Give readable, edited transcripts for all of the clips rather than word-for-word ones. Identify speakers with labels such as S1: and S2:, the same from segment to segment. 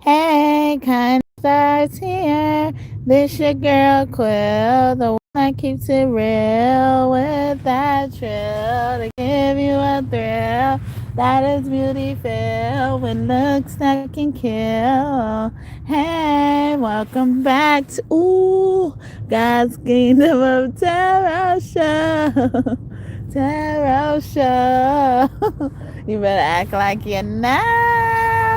S1: Hey, kind stars here. This your girl Quill, the one that keeps it real with that trill to give you a thrill that is beauty filled with looks that can kill. Hey, welcome back to God's Kingdom of Tarot Show. Tarot Show. You better act like you know.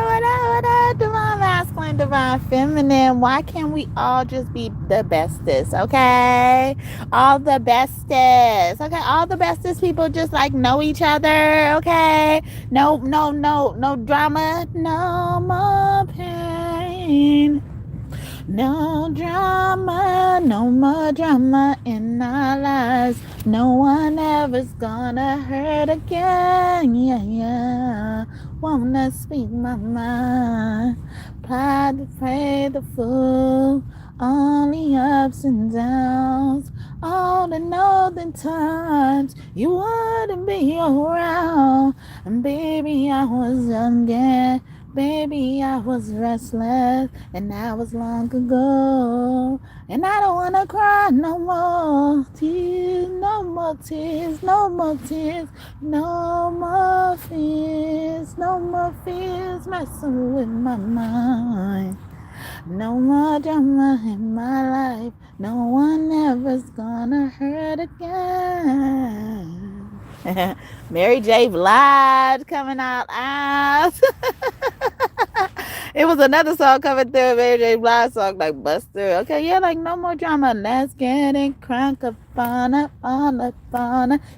S1: What up, divine masculine, divine feminine? Why can't we all just be the bestest, okay? All the bestest, okay? All the bestest people just like know each other, okay? No drama, no more pain. No drama, no more drama in our lives. No one ever's gonna hurt again. Yeah, yeah. Wanna speak my mind. Pride to play the fool. Only ups and downs. All the northern times you wouldn't be around. And baby, I was young and baby, I was restless, and that was long ago. And I don't wanna cry no more tears, no more tears, no more tears, no more fears, no more fears messing with my mind. No more drama in my life. No one ever's gonna hurt again. Mary J. Blige coming out. It was another song coming through, a Mary J. Blige song like Buster. Okay, yeah, like no more drama. Let's get it crunk up on up,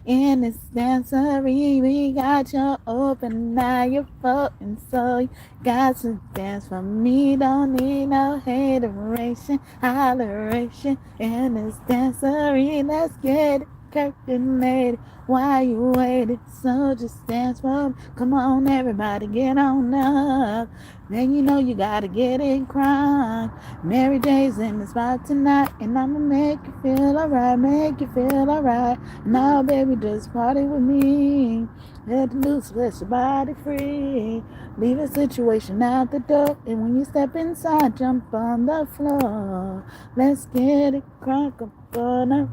S1: in this dancery. We got you open, now you're floating, so you got to dance for me. Don't need no hateration, holleration in this dancery. Let's get it calculated. Why you waiting? So just dance for me. Come on, everybody, get on up. Then you know you gotta get it crunk. Mary J's in the spot tonight, and I'ma make you feel alright, make you feel alright. Now, baby, just party with me. Let loose, let your body free. Leave a situation out the door, and when you step inside, jump on the floor. Let's get it crunk up on the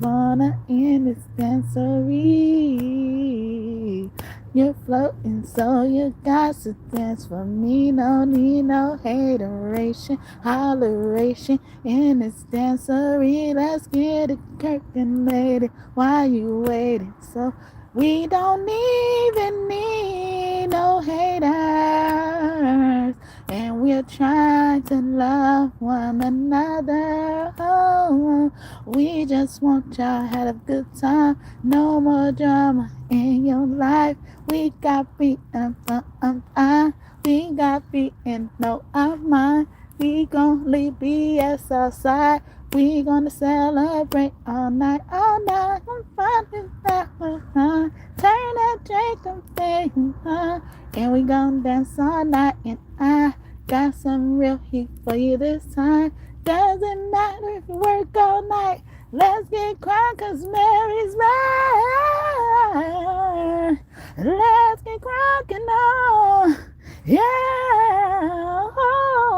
S1: corner in this dancery. You're floating, so you got to dance for me. No need no hateration, holleration in this dancery. Let's get it calculated. Why you waiting? So we don't even need no haters, and we're trying to love one another. Oh, we just want y'all to have a good time. No more drama in your life. We got beat and we got beat and no our mind. We gon' leave BS outside. We gonna celebrate all night, all night. I'm finding that turn that drink and thing, and we gonna dance all night. And I got some real heat for you this time. Doesn't matter if you work all night. Let's get crunk 'cause Mary's right. Let's get crunkin' on. Yeah.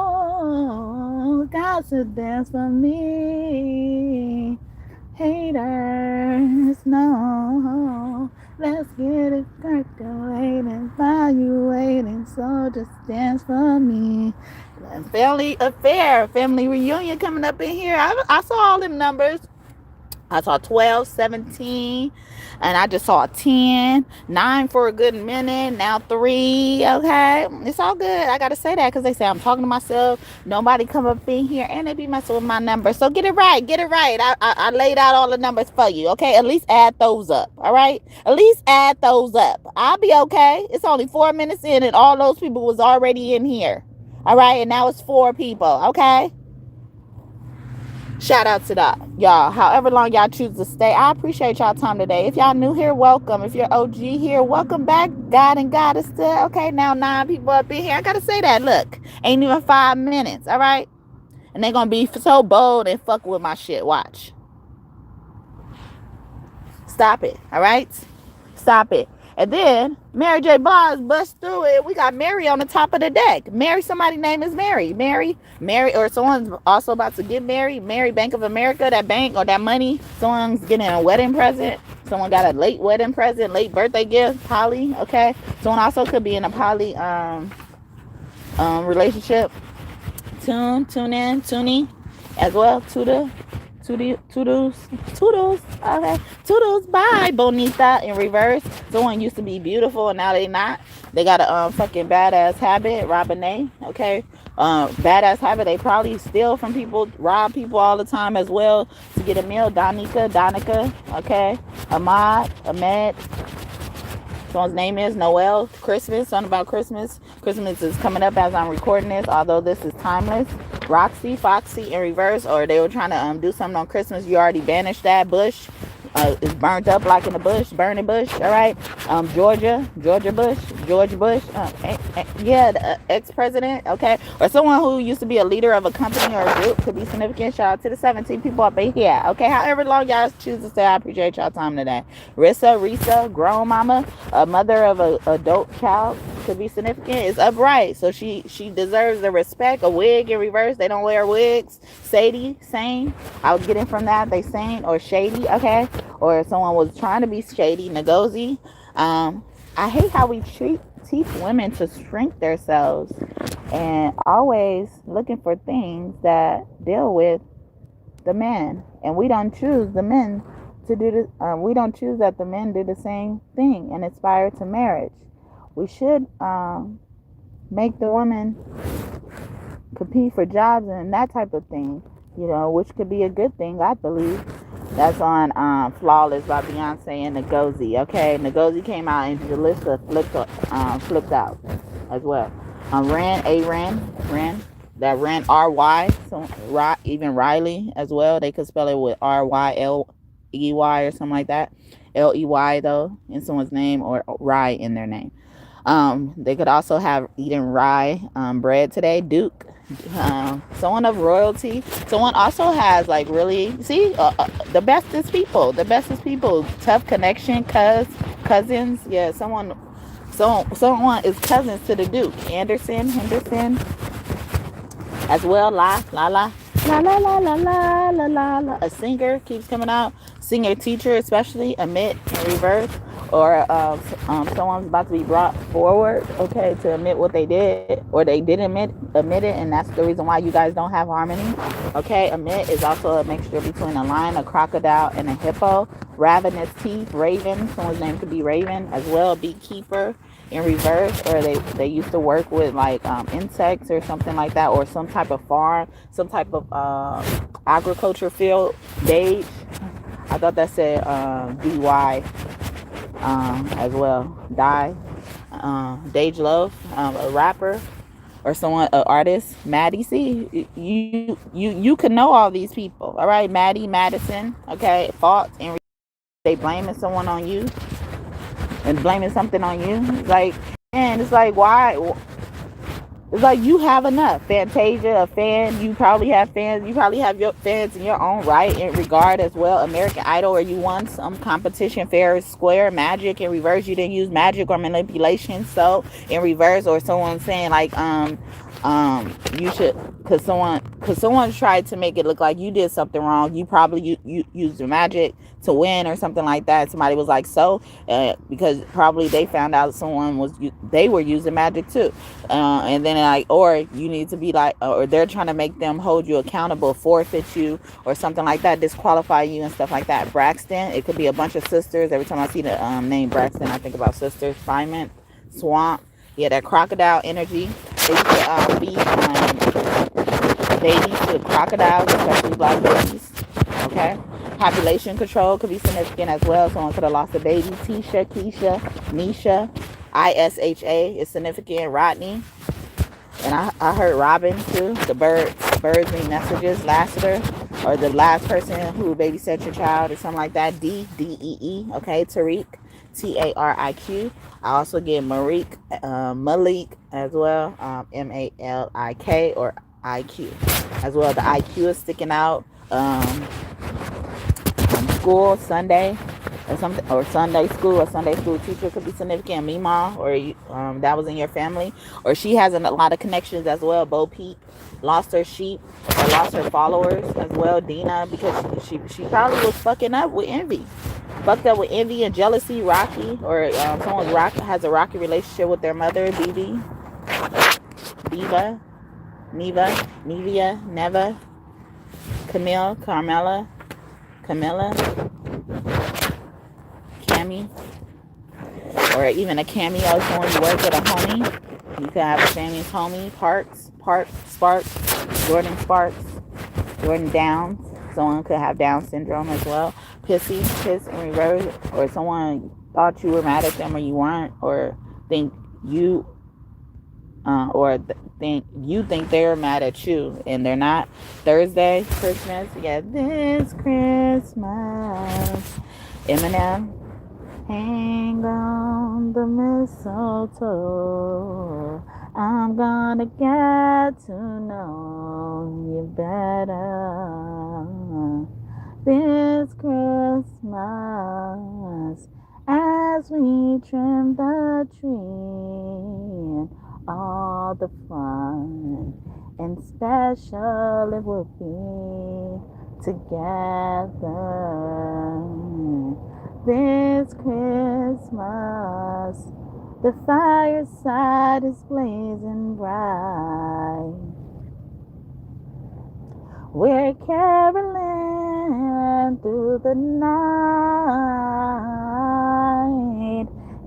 S1: Oh, got to dance for me. Haters, no. Let's get it percolating while you waiting. So just dance for me. Family affair, family reunion coming up in here. I saw all them numbers. I saw 12, 17, and I just saw a 10, 9 for a good minute, now 3, okay? It's all good. I got to say that because they say I'm talking to myself. Nobody come up in here, and they be messing with my numbers. So get it right, get it right. I laid out all the numbers for you, okay? At least add those up, all right? At least add those up. I'll be okay. It's only 4 minutes in, and all those people was already in here, all right? And now it's 4 people, okay? Shout out to y'all. However long y'all choose to stay, I appreciate y'all time today. If y'all new here, welcome. If you're OG here, welcome back. God and Goddess still. Okay, now 9 people up in here. I gotta say that. Look, ain't even 5 minutes. All right, and they're gonna be so bold and fuck with my shit. Watch. Stop it. All right. Stop it. And then Mary J. Blige bust through it. We got Mary on the top of the deck. Mary, somebody's name is Mary. Mary, or someone's also about to get married. Mary, Bank of America, that bank or that money. Someone's getting a wedding present. Someone got a late wedding present, late birthday gift. Poly, okay. Someone also could be in a poly relationship. Tune as well. Toodles. Okay. Toodles. Bye, Bonita. In reverse. Someone used to be beautiful and now they not. They got a fucking badass habit. Robin. Okay. Badass habit. They probably steal from people, rob people all the time as well to get a meal. Donica. Okay. Ahmed. Someone's name is Noel. Christmas. Something about Christmas. Christmas is coming up as I'm recording this, although this is timeless. Roxy, Foxy in reverse, or they were trying to do something on Christmas. You already banished that. Bush is burnt up like in the bush, burning bush. All right. George Bush, the ex-president. Okay, or someone who used to be a leader of a company or a group could be significant. Shout out to the 17 people up in here. Okay, however long y'all choose to say, I appreciate y'all time today. Risa, grown mama, a mother of an adult child, could be significant. Is upright, so she deserves the respect. A wig in reverse, they don't wear wigs. Sadie, sane. I was getting from that they sane or shady. Okay, or someone was trying to be shady. Ngozi. I hate how we teach women to shrink themselves and always looking for things that deal with the men, and we don't choose the men to do this. We don't choose that the men do the same thing and aspire to marriage. We should make the women compete for jobs and that type of thing, which could be a good thing, I believe. That's on Flawless by Beyonce and Ngozi. Okay, Ngozi came out and Jalissa flipped out as well. Ran, that Ran, R-Y, so, even Riley as well. They could spell it with R-Y-L-E-Y or something like that. L-E-Y though in someone's name, or rye in their name. They could also have eaten rye bread today. Duke, someone of royalty. Someone also has like really the bestest people. Tough connection, cousins. Yeah, someone is cousins to the Duke. Henderson, as well. La. A singer keeps coming out. Singer, teacher, especially admit in reverse, or someone's about to be brought forward, okay, to admit what they did, or they did admit it, and that's the reason why you guys don't have harmony. Okay, admit is also a mixture between a lion, a crocodile, and a hippo. Ravenous teeth, Raven. Someone's name could be Raven as well. Beekeeper in reverse, or they used to work with like insects or something like that, or some type of farm, some type of agriculture field. Dage, I thought that said DY as well. Dage Love, a rapper or someone, an artist. Maddie, see, you can know all these people. All right, Maddie, Madison. Okay, fault, and they blaming someone on you and blaming something on you. It's like why? It's like you have enough. Fantasia, a fan. You probably have fans. You probably have your fans in your own right in regard as well. American Idol, or you won some competition fair or square. Magic in reverse. You didn't use magic or manipulation. So in reverse, or someone saying like you should, because someone tried to make it look like you did something wrong. You probably you used the magic to win or something like that. Somebody was like, because probably they found out they were using magic too, and then like, or you need to be like, or they're trying to make them hold you accountable, forfeit you or something like that, disqualify you and stuff like that. Braxton, it could be a bunch of sisters. Every time I see the name Braxton, I think about sisters. Simon, Swamp, yeah, that crocodile energy. They used to be babies to crocodiles, especially black babies. Okay, population control could be significant as well. Someone could have lost a baby. Tisha, Keisha, Nisha, ISHA is significant. Rodney, and I heard Robin too. The birds mean messages. Lassiter, or the last person who babysat your child or something like that. DEE. Okay, Tariq, TARIQ. I also get Malik as well. MALIK or IQ as well. The IQ is sticking out. School Sunday. or something, or Sunday school. A Sunday school teacher could be significant. Mima, or that was in your family, or she has a lot of connections as well. Bo Peep lost her sheep or lost her followers as well. Dina, because she probably was fucking up with envy, fucked up with envy and jealousy. Rocky, or someone has a rocky relationship with their mother. Bibi, Diva, Neva, Camille, Carmela, Camilla, Cammy, or even a cameo showing you work with a homie. You could have a family's homie. Sparks, Jordan Downs. Someone could have Down syndrome as well. Piss in reverse, or someone thought you were mad at them or you weren't, or think you think they're mad at you and they're not. Thursday, Christmas. Yeah, this Christmas. Eminem, hang on the mistletoe. I'm gonna get to know you better this Christmas as we trim the tree. All the fun and special it will be together this Christmas. The fireside is blazing bright. We're caroling through the night,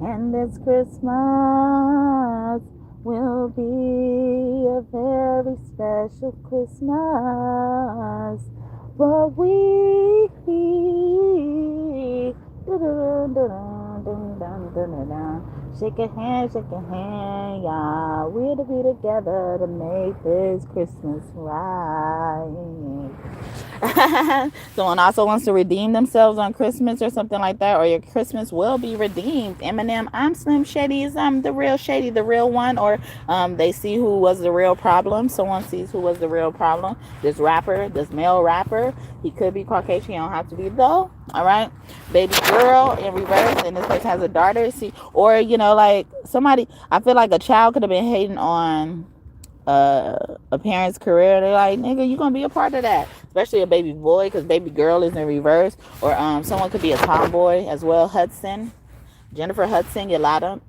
S1: and this Christmas will be a very special Christmas. But we shake a hand, y'all. We're to be together to make this Christmas right. Someone also wants to redeem themselves on Christmas or something like that, or your Christmas will be redeemed. Eminem, I'm Slim Shady, I'm the real Shady, the real one, or they see who was the real problem. Someone sees who was the real problem. This male rapper, he could be Caucasian, you don't have to be though. All right, baby girl in reverse, and this person has a daughter. See, or like somebody, I feel like a child could have been hating on a parent's career. They're like, nigga, you gonna be a part of that, especially a baby boy, because baby girl is in reverse. Or someone could be a tomboy as well. Jennifer Hudson, Yolanda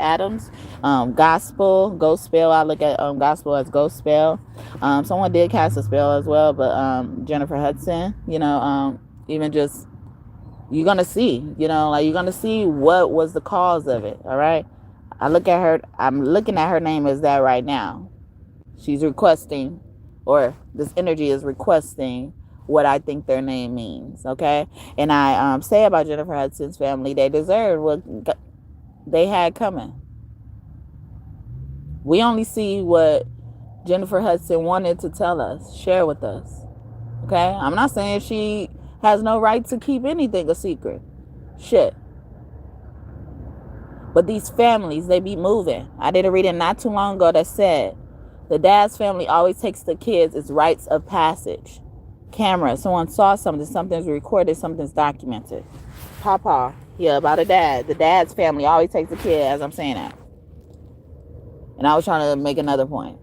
S1: Adams, ghost spell. I look at gospel as ghost spell. Someone did cast a spell as well, but Jennifer Hudson, even just, you're gonna see, you're gonna see what was the cause of it. All right, I'm looking at her name as that right now. She's requesting, or this energy is requesting what I think their name means. Okay, and I say about Jennifer Hudson's family, they deserve what they had coming. We only see what Jennifer Hudson wanted to tell us, share with us. Okay, I'm not saying she has no right to keep anything a secret. Shit. But these families, they be moving. I did a reading not too long ago that said the dad's family always takes the kids as rites of passage. Camera, someone saw something, something's recorded, something's documented. Papa, yeah, about a dad. The dad's family always takes the kid, as I'm saying that. And I was trying to make another point.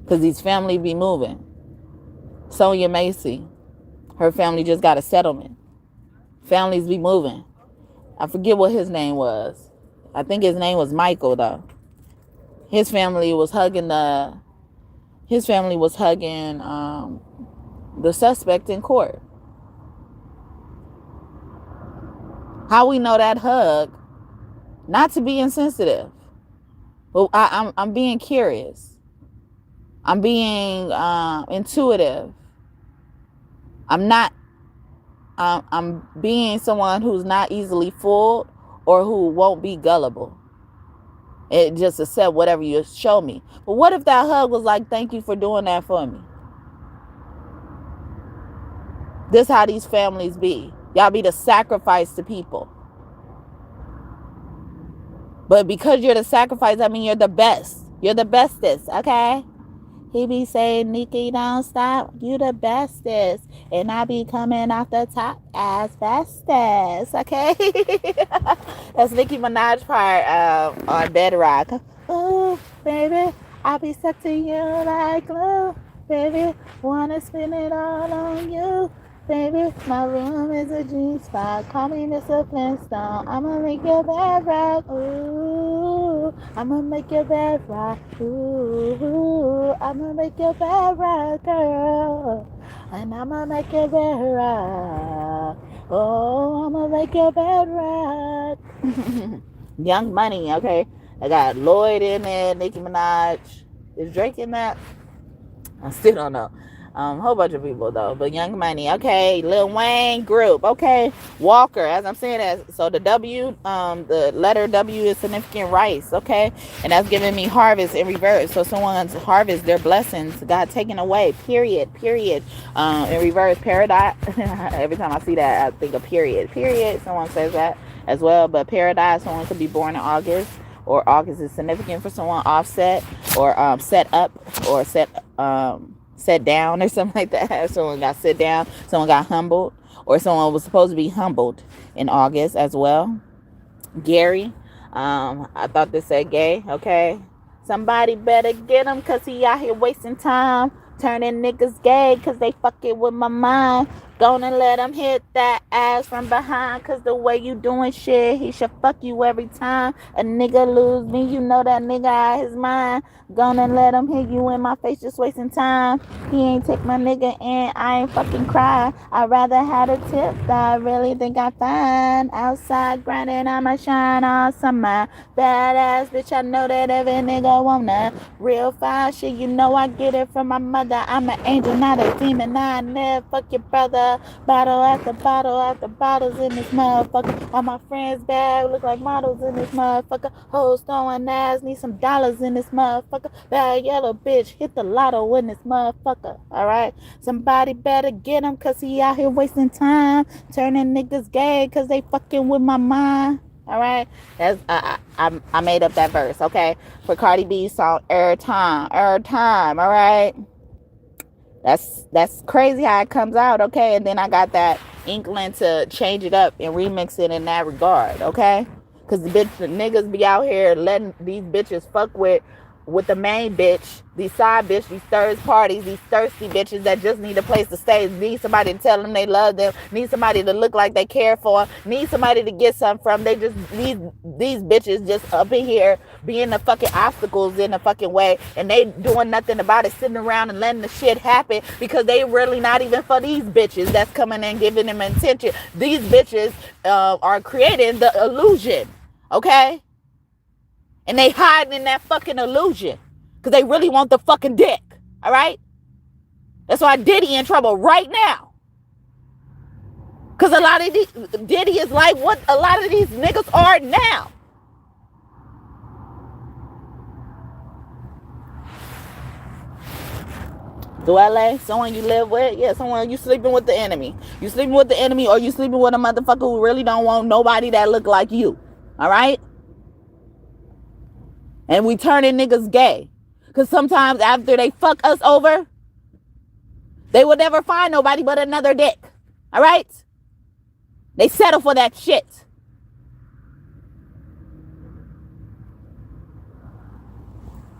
S1: Because these families be moving. Sonia Macy, her family just got a settlement. Families be moving. I forget what his name was. I think his name was Michael, though. His family was hugging the suspect in court. How we know that hug? Not to be insensitive, but I'm being curious. I'm being intuitive. I'm being someone who's not easily fooled or who won't be gullible. It just accept whatever you show me. But what if that hug was like, thank you for doing that for me? This how these families be. Y'all be the sacrifice to people. But because you're the sacrifice, I mean you're the best. You're the bestest, okay? He be saying, Nikki, don't stop. You the bestest. and I be coming off the top as bestest. Okay, that's Nicki Minaj part on Bedrock. Ooh, baby, I be stuck to you like glue. Baby, wanna spin it all on you. Baby, my room is a G-spot. Call me Mr. Flintstone. I'ma make your bed rock. Ooh, I'ma make your bed rock. Ooh, I'ma make your bed rock, girl. And I'ma make your bed rock. Oh, I'ma make your bed rock. Young Money, okay. I got Lloyd in there, Nicki Minaj. Is Drake in that? I still don't know. Whole bunch of people though, but Young Money, okay. Lil Wayne group, okay. Walker, as I'm saying that. So the W, the letter W is significant rice, okay, and that's giving me harvest in reverse. So someone's harvest their blessings got taken away. Period. In reverse, paradise. Every time I see that, I think of period. Someone says that as well, but paradise. Someone could be born in August. Or August is significant for someone. Offset or set up or set down or something like that. Someone got sit down. Someone got humbled, or someone was supposed to be humbled in August as well. Gary, I thought this said gay. Okay, somebody better get him, cause he out here wasting time, turning niggas gay, cause they fucking with my mind. Gonna let him hit that ass from behind, cause the way you doing shit, he should fuck you every time a nigga lose me. You know that nigga out his mind. Gonna let him hit you in my face, just wasting time. He ain't take my nigga in, I ain't fucking cry. I'd rather had a tip that I really think I find. Outside grinding, I'ma shine all summer. Badass bitch, I know that every nigga wanna. Real fine shit, you know I get it from my mother. I'm an angel, not a demon. I never fuck your brother. Bottle after bottle after bottles in this motherfucker. All my friends bad, look like models in this motherfucker. Hoes throwing ass, need some dollars in this motherfucker. Bad yellow bitch, hit the lotto in this motherfucker. Alright? Somebody better get him, cause he out here wasting time. Turning niggas gay, cause they fucking with my mind. Alright? That's I made up that verse, okay? For Cardi B's song Every Time. Alright? That's crazy how it comes out, okay? And then I got that inkling to change it up and remix it in that regard, okay? Because the niggas be out here letting these bitches fuck with the main bitch, these side bitch, these third parties, these thirsty bitches that just need a place to stay, need somebody to tell them they love them, need somebody to look like they care for them, need somebody to get something from. They just need these bitches just up in here being the fucking obstacles in the fucking way, and they doing nothing about it, sitting around and letting the shit happen because they really not even for these bitches that's coming and giving them attention. These bitches are creating the illusion, okay? And they hiding in that fucking illusion because they really want the fucking dick. All right? That's why Diddy in trouble right now. Because a lot of these, Diddy is like what a lot of these niggas are now. To LA, someone you live with, yeah, someone you sleeping with the enemy. You sleeping with the enemy, or you sleeping with a motherfucker who really don't want nobody that look like you. All right? And we turning niggas gay. Because sometimes after they fuck us over, they will never find nobody but another dick. All right? They settle for that shit.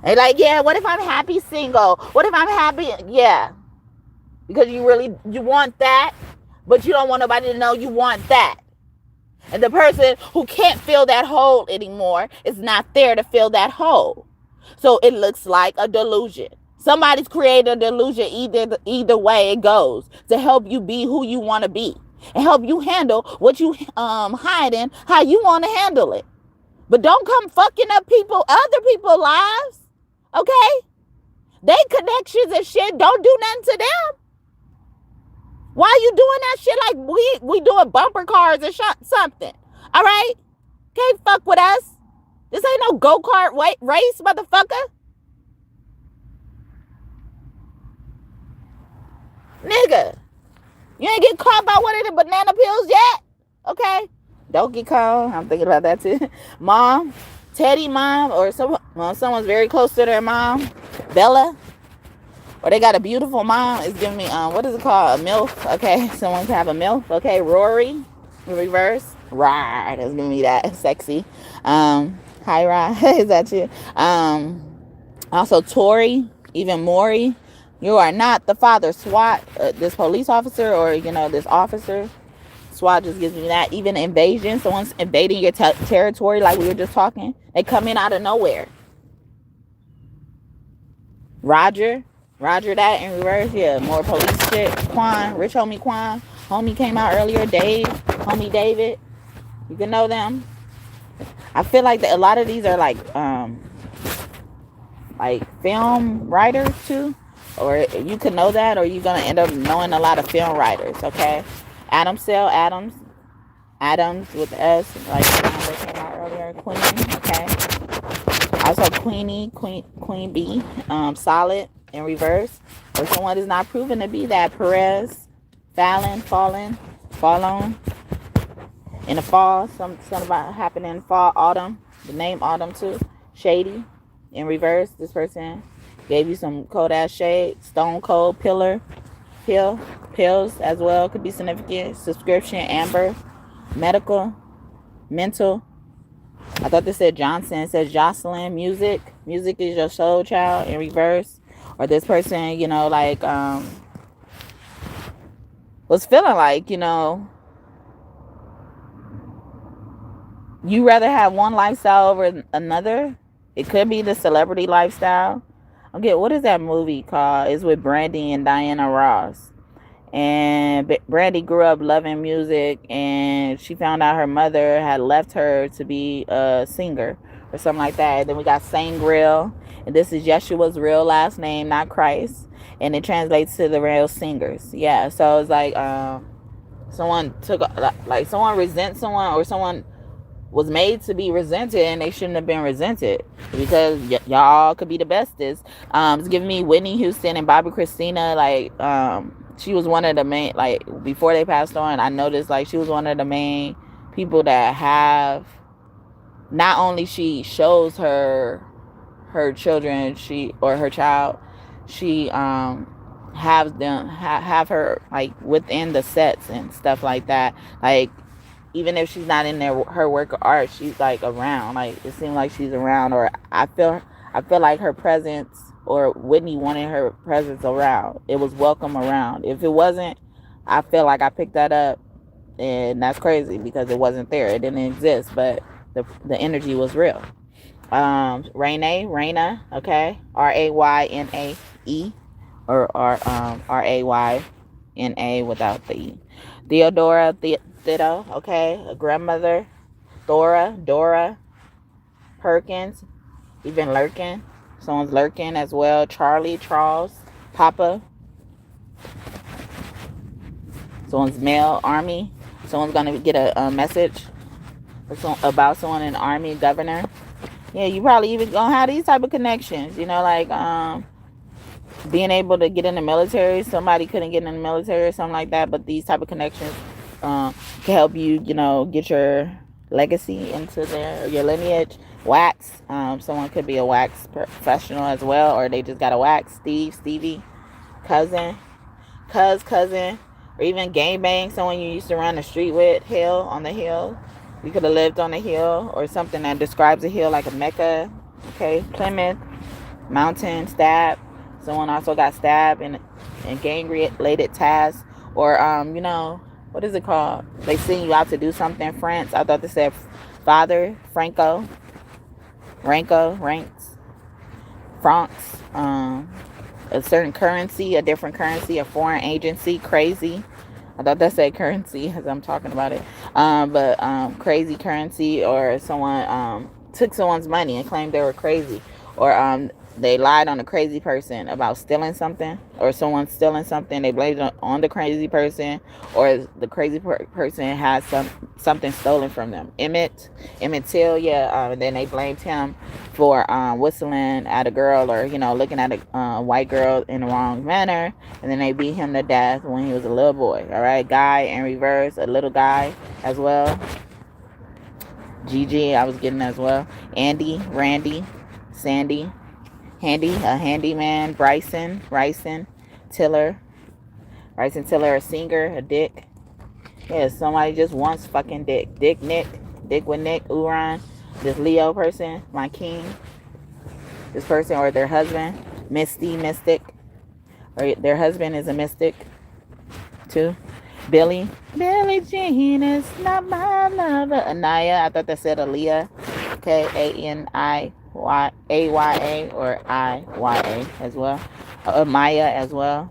S1: They like, yeah, what if I'm happy single? What if I'm happy? Yeah. Because you want that, but you don't want nobody to know you want that. And the person who can't fill that hole anymore is not there to fill that hole. So it looks like a delusion. Somebody's created a delusion either way it goes to help you be who you want to be and help you handle what you hiding how you want to handle it. But don't come fucking up other people's lives. Okay? They connections and shit, don't do nothing to them. Why are you doing that shit like we doing bumper cars or something? All right? Can't fuck with us. This ain't no go-kart race, motherfucker. Nigga, you ain't get caught by one of the banana pills yet? Okay? Don't get caught. I'm thinking about that too. Mom, Teddy mom, or someone's very close to their mom. Bella. Or they got a beautiful mom. It's giving me, what is it called? A MILF. Okay, someone can have a MILF. Okay, Rory, reverse. Right, that's giving me that. Sexy. Hi, Rod. Is that you? Also, Tori, even Maury. You are not the father. SWAT, this police officer, or, this officer. SWAT just gives me that. Even invasion. Someone's invading your territory, like we were just talking. They come in out of nowhere. Roger that in reverse. Yeah, more police shit. Quan, rich homie Quan. Homie came out earlier. Dave, homie David. You can know them. I feel like a lot of these are like film writers too. Or you could know that, or you're gonna end up knowing a lot of film writers, okay? Adams with S, like the one that came out earlier, Queen, okay? Also Queen B, solid in reverse. Or someone is not proven to be that. Perez, Fallon, fall on. In the fall, something about happening in the fall, autumn. The name autumn too. Shady in reverse. This person gave you some cold ass shade. Stone cold pills as well could be significant. Subscription, amber, medical, mental. I thought this said Johnson. It says Jocelyn. Music is your soul child in reverse. Or this person, was feeling like, you rather have one lifestyle over another. It could be the celebrity lifestyle. Okay, what is that movie called? It's with Brandy and Diana Ross. And Brandy grew up loving music, and she found out her mother had left her to be a singer or something like that. And then we got Saint Grill, and this is Yeshua's real last name, not Christ, and it translates to the real singers. Yeah, so it's like someone resents someone, or someone was made to be resented, and they shouldn't have been resented, because y'all could be the bestest. It's giving me Whitney Houston and Bobby Christina. She was one of the main, before they passed on, I noticed she was one of the main people that have, not only she shows her children, her child, she have them have her within the sets and stuff like that. Even if she's not in her work of art, she's around. It seems like she's around, or I feel like her presence, or Whitney wanted her presence around. It was welcome around. If it wasn't, I feel like I picked that up, and that's crazy because it wasn't there. It didn't exist, but the energy was real. Raina, okay, Raynae, or Rayna without the E. Theodora, Thitto, okay, a grandmother. Dora, Perkins, even lurking. Someone's lurking as well. Charles, Papa. Someone's male, army. Someone's gonna get a message about someone in the army, governor. Yeah, you probably even gonna have these type of connections. Being able to get in the military. Somebody couldn't get in the military or something like that, but these type of connections can help you, get your legacy into your lineage. Wax. Someone could be a wax professional as well, or they just got a wax. Stevie, cousin, or even gangbang. Someone you used to run the street with. Hill, on the hill. You could have lived on a hill, or something that describes a hill, like a Mecca. Okay, Plymouth, mountain, stab. Someone also got stabbed in gang-related tasks, or what is it called? They send you out to do something. France. I thought they said father. Ranks, francs. A certain currency, a different currency, a foreign agency. Crazy. I thought that said currency as I'm talking about it. But crazy currency, or someone took someone's money and claimed they were crazy, or they lied on a crazy person about stealing something, or someone stealing something. They blamed it on the crazy person, or the crazy person has something stolen from them. Emmett Till, yeah. And then they blamed him for whistling at a girl, or looking at a white girl in the wrong manner, and then they beat him to death when he was a little boy. All right, Guy in reverse, a little guy as well. Gigi, I was getting as well. Andy, Randy, Sandy. A handyman, Bryson Tiller. Bryson Tiller, a singer, a dick. Yeah, somebody just wants fucking dick. Dick with Nick, Uran. This Leo person, my king. This person or their husband, mystic. Or their husband is a mystic, too. Billie Jean is not my lover. Anaya, I thought that said Aaliyah. Kaniaya or Iya as well. Maya as well.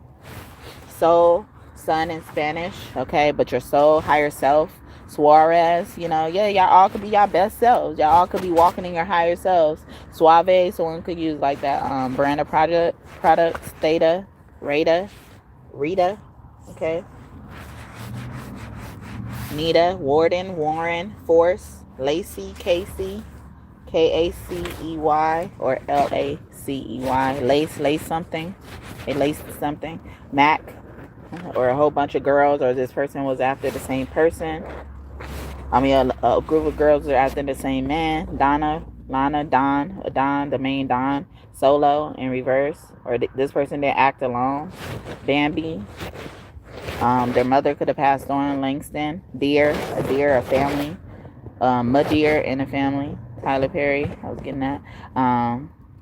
S1: Soul, sun in Spanish, okay, but your soul, higher self, Suarez, yeah, y'all all could be y'all best selves. Y'all all could be walking in your higher selves. Suave, someone could use like that brand of products, Theta, Rita, okay. Nita, Warren, Force, Lacey, Casey, Kacey or Lacey, lace something. They laced something. Mac, or a whole bunch of girls, or this person was after the same person. I mean, a group of girls are after the same man. Donna, Lana, Don, the main Don. Solo in reverse, or this person didn't act alone. Bambi. Their mother could have passed on. Langston. A family. Muddeer in a family. Tyler Perry, I was getting that.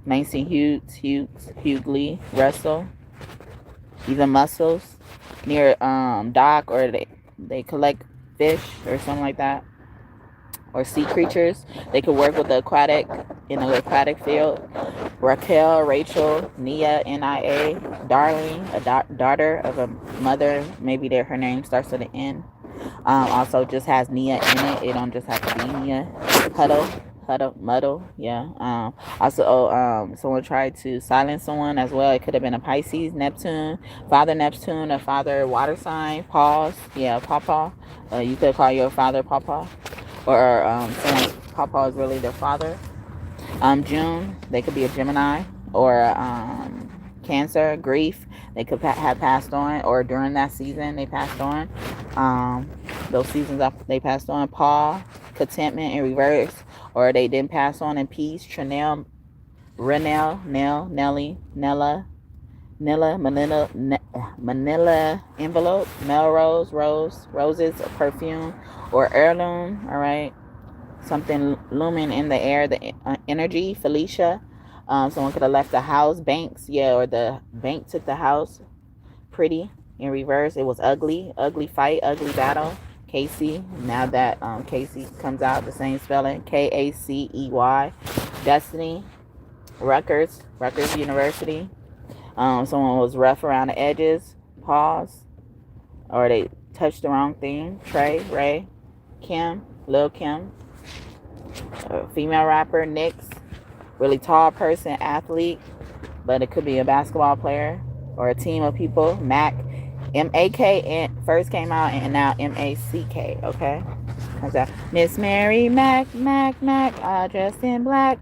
S1: Langston Hughley, Russell. Even Muscles. Near dock, or they collect fish or something like that, or sea creatures. They could work with the in the aquatic field. Rachel, Nia, Nia, Darling, a daughter of a mother. Maybe her name starts with an N. Also just has Nia in it. It don't just have to be Nia. Muddle, yeah. Also, someone tried to silence someone as well. It could have been a Pisces, Neptune, a father water sign. Pause, yeah, Papa. You could call your father Papa, or someone's Papa is really their father. June, they could be a Gemini, or Cancer, grief. They could have passed on, or during that season they passed on. Those seasons after they passed on. Paul, contentment in reverse, or they didn't pass on in peace. Chanel, Renelle, Nelly, Nella, Manila envelope. Melrose, roses, perfume, or heirloom. All right, something looming in the air, the energy. Felicia, someone could have left the house. Banks, yeah, or the bank took the house. Pretty in reverse, it was ugly fight, ugly battle. Casey, now that Casey comes out the same spelling, Kacey. Destiny, Rutgers University. Someone was rough around the edges. Pause, or they touched the wrong thing. Trey, Ray, Kim, Lil Kim, female rapper. Nyx, really tall person, athlete, but it could be a basketball player or a team of people. Mac, MAK first came out, and now MACK, okay? Comes out. Miss Mary Mac, all dressed in black,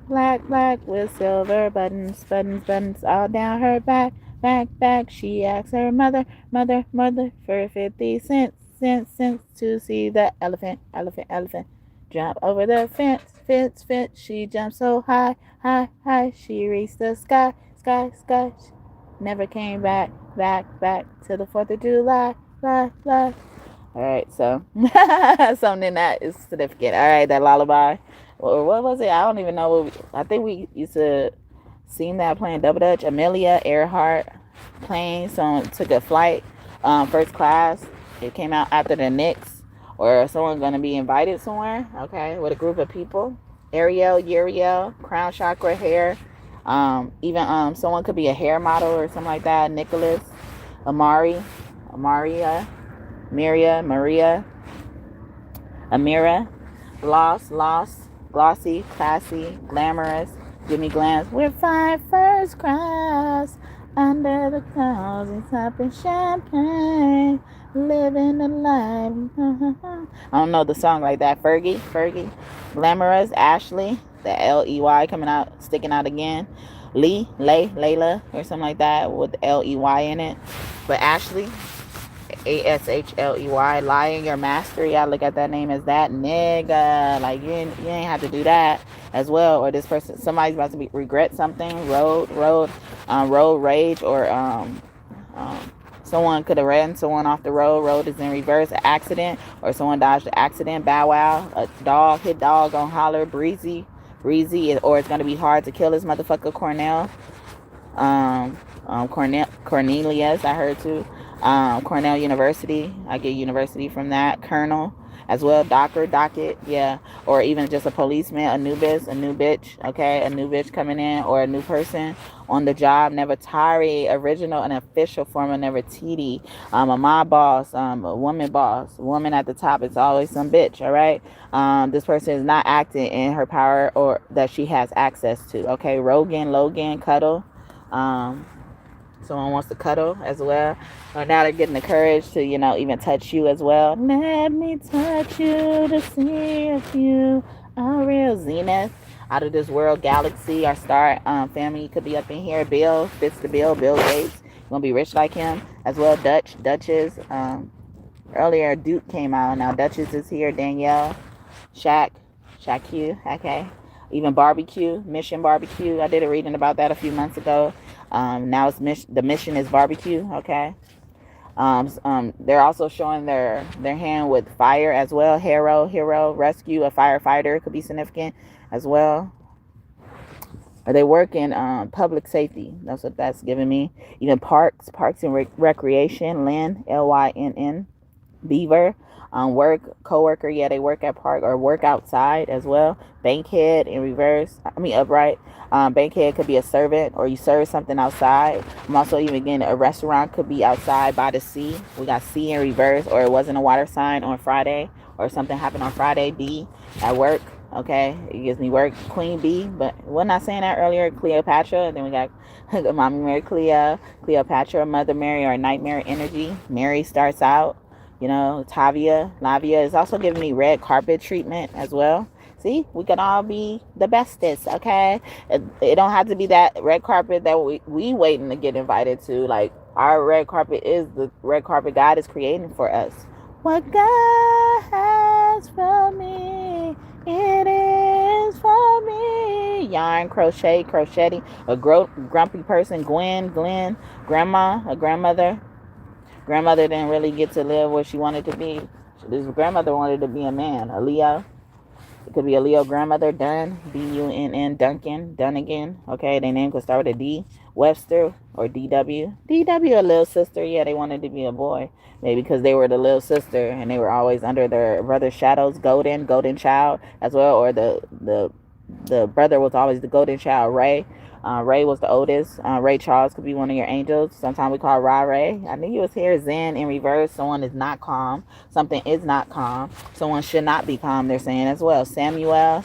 S1: with silver buttons, all down her back. She asks her mother, for 50 cents, to see the elephant. Jump over the fence. She jumped so high. She reached the sky. Never came back to the 4th of July. All right, so something that is significant. All right, that lullaby, or what was it? I don't even know. I think we used to sing that playing double dutch. Amelia Earhart plane. Someone took a flight, first class. It came out after the Knicks, or someone gonna be invited somewhere. Okay, with a group of people. Uriel, crown chakra, hair. Even someone could be a hair model or something like that. Nicholas, Maria, Amira, Lost, Glossy, Classy, Glamorous, Jimmy Glance. We're 5 first class under the clouds and sipping champagne, living the life. I don't know the song like that. Fergie, Glamorous, Ashley, the Ley coming out, sticking out again. Layla, or something like that with Ley in it. But Ashley, ASHLEY, lying your master. Y'all look at that name as that nigga. Like you ain't have to do that. as well, or this person, somebody's about to regret something, road rage, or someone could have ran someone off the road is in reverse, an accident, or someone dodged the accident, bow wow, a dog, hit dog on holler, breezy, or it's going to be hard to kill this motherfucker, Cornelius, I heard too. Cornell University, I get university from that. Colonel as well, docket, yeah, or even just a policeman, a new bitch, okay, a new bitch coming in, or a new person on the job, Nefertari, original and official form of Nefertiti, a mob boss, a woman at the top. It's always some bitch, all right. This person is not acting in her power or that she has access to, okay. Logan, cuddle, someone wants to cuddle as well. Now they're getting the courage to, even touch you as well. Let me touch you to see if you are real. Zenith, out of this world, galaxy, our star family could be up in here. Bill fits the bill. Bill Gates, gonna be rich like him as well. Duchess. Earlier Duke came out. Now Duchess is here. Danielle, Shaq Q. Okay. Even barbecue, Mission Barbecue. I did a reading about that a few months ago. Now the mission is barbecue, okay. They're also showing their hand with fire as well. Hero, rescue, a firefighter could be significant as well. Or they work in public safety. That's what that's giving me. Even parks and recreation. Lynn, Lynn. Beaver, work, co-worker, yeah, they work at park or work outside as well. Bankhead in reverse, upright. Bankhead could be a servant, or you serve something outside. I'm also even getting a restaurant could be outside by the sea. We got sea in reverse, or it wasn't a water sign on Friday, or something happened on Friday. B at work, okay, it gives me work. Queen B, but wasn't I saying that earlier? Cleopatra, and then we got Mommy Mary Cleopatra, Mother Mary, or nightmare energy. Mary starts out, Lavia is also giving me red carpet treatment as well. See, we can all be the bestest, okay? It don't have to be that red carpet that we waiting to get invited to. Like, our red carpet is the red carpet God is creating for us. What God has for me, it is for me. Yarn, crocheting, a grumpy person, Glenn, grandma, a grandmother. Grandmother didn't really get to live where she wanted to be. This grandmother wanted to be a man, a Leo. It could be a Leo grandmother. Dunn, Dunn, Dunnigan. Okay, their name could start with a D. Webster or DW. DW, a little sister. Yeah, they wanted to be a boy. Maybe because they were the little sister and they were always under their brother's shadows. Golden child as well. Or the brother was always the golden child. Ray was the oldest. Ray Charles could be one of your angels. Sometimes we call Ray. I knew he was here. Zen in reverse. Someone is not calm. Something is not calm. Someone should not be calm, they're saying as well. Samuel,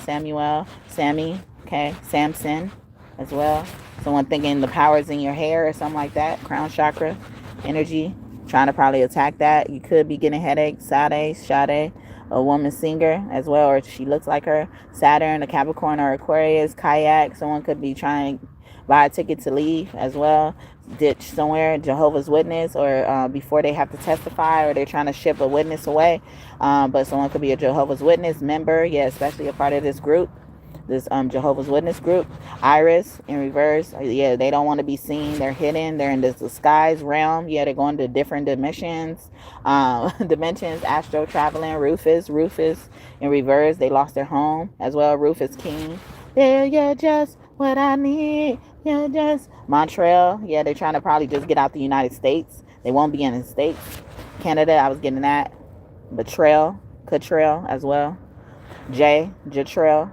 S1: Sammy, okay, Samson as well. Someone thinking the power is in your hair or something like that. Crown chakra energy. Trying to probably attack that. You could be getting headaches. Sade, a woman singer as well, or she looks like her. Saturn, a Capricorn or Aquarius. Kayak, someone could be trying to buy a ticket to leave as well. Ditch somewhere, Jehovah's Witness, or before they have to testify, or they're trying to ship a witness away. But someone could be a Jehovah's Witness member, yeah, especially a part of this group, this Jehovah's Witness group. Iris in reverse, yeah, they don't want to be seen. They're hidden. They're in this disguise realm. Yeah, they're going to different dimensions. Astro traveling. Rufus in reverse. They lost their home as well. Rufus King. Yeah, you're just what I need. You're just Montreal. Yeah, they're trying to probably just get out the United States. They won't be in the States. Canada, I was getting that. Cottrell as well. Jatrell.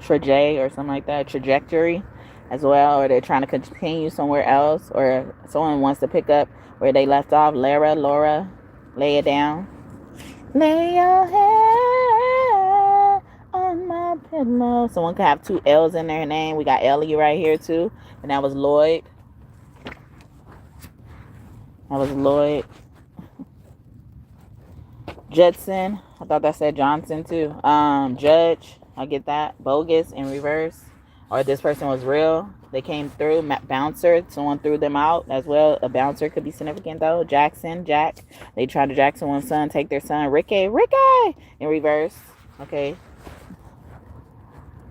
S1: Or something like that. Trajectory as well, or they're trying to continue somewhere else, or someone wants to pick up where they left off. Laura, lay it down. Lay your head on my pillow. Someone could have 2 L's in their name. We got Ellie right here too, and that was Lloyd. Judson, I thought that said Johnson too. Judge, I get that. Bogus in reverse, or this person was real. They came through. Bouncer, someone threw them out as well. A bouncer could be significant though. Jack, they tried to jack someone's son, take their son. Ricky in reverse. Okay.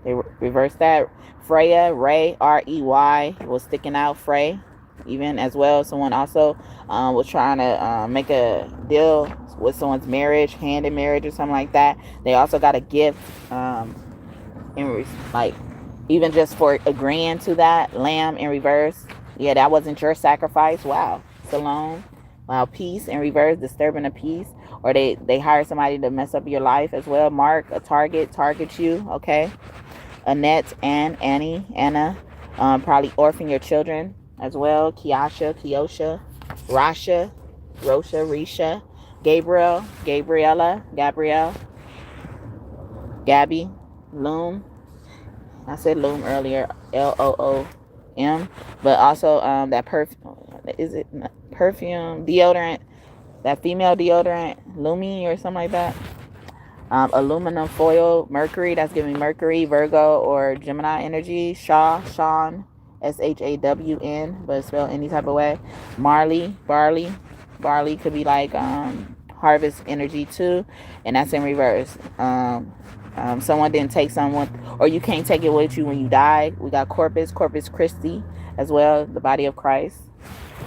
S1: They reversed that. Freya, Ray, R-E-Y, was sticking out. Frey, even as well. Someone also was trying to make a deal with someone's marriage, hand in marriage or something like that. They also got a gift, like even just for agreeing to that. Lamb in reverse. Yeah, that wasn't your sacrifice. Wow. Salome. Wow. Peace in reverse, disturbing the peace. Or they hire somebody to mess up your life as well. Mark, a target you. Okay. Annette, Anna, probably orphan your children as well. Kiosha, Rasha, Risha, Gabrielle, Gabby, Loom. I said Loom earlier, Loom, but also that perfume deodorant, that female deodorant, Lumi or something like that. Aluminum foil, Mercury, that's giving Mercury, Virgo, or Gemini energy. Shawn, Shawn, but spelled any type of way. Barley could be like harvest energy too, and that's in reverse. Someone didn't take someone, or you can't take it with you when you die. We got Corpus Christi as well, the body of Christ.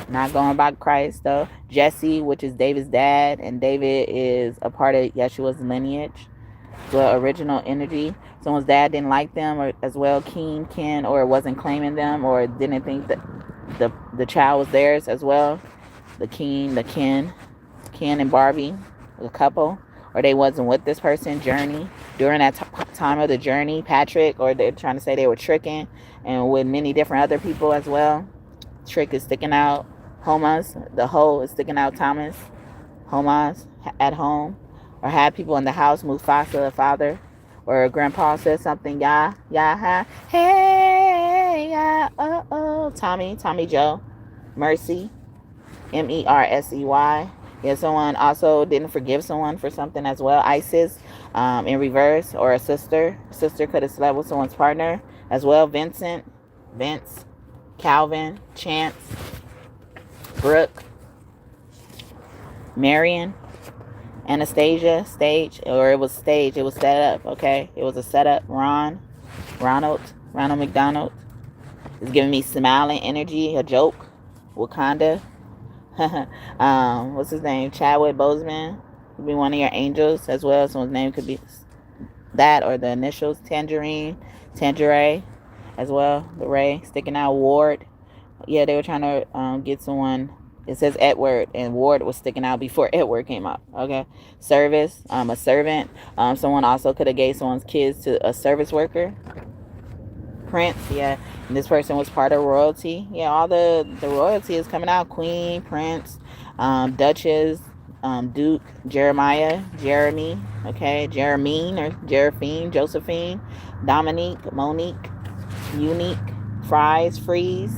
S1: Not going by Christ though. Jesse, which is David's dad, and David is a part of Yeshua's lineage. The original energy. Someone's dad didn't like them, or as well, Ken, or wasn't claiming them, or didn't think that the child was theirs as well. The Ken and Barbie, a couple, or they wasn't with this person. Journey, during that time of the journey, Patrick, or they're trying to say they were tricking, and with many different other people as well. Trick is sticking out. Homas, the hoe is sticking out. Thomas, Homas at home, or had people in the house. Mufasa, the father, or grandpa said something. Hey, Tommy Joe, Mercy, Mersey. Yeah, someone also didn't forgive someone for something as well. Isis, in reverse, or a sister. Sister could have slept with someone's partner as well. Vince, Calvin, Chance, Brooke, Marion, Anastasia, it was set up, okay? It was a setup. Ronald McDonald is giving me smiling energy, a joke. Wakanda. What's his name? Chadwick Boseman. Could be one of your angels as well. Someone's name could be that, or the initials. Tangerine as well. The Ray sticking out. Ward. Yeah, they were trying to get someone. It says Edward, and Ward was sticking out before Edward came up. Okay. Service, a servant. Someone also could have gave someone's kids to a service worker. Prince, yeah. And this person was part of royalty. Yeah, all the royalty is coming out. Queen, Prince, Duchess, Duke, Jeremiah, Jeremy, okay, Jeremine or Josephine, Dominique, Monique, Unique, Freeze.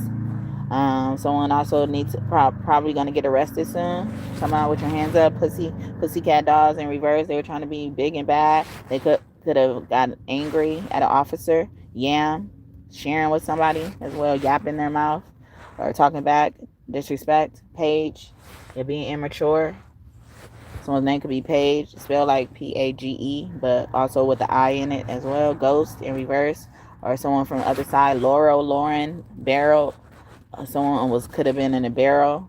S1: Someone also needs probably going to get arrested soon. Come out with your hands up. Pussycat dolls in reverse. They were trying to be big and bad. They could have gotten angry at an officer. Yam, sharing with somebody as well, yapping their mouth or talking back, disrespect. Page, you're being immature. Someone's name could be Paige, spelled like Page, but also with the I in it as well. Ghost in reverse, or someone from the other side. Lauren, Barrel. Someone could have been in a barrel,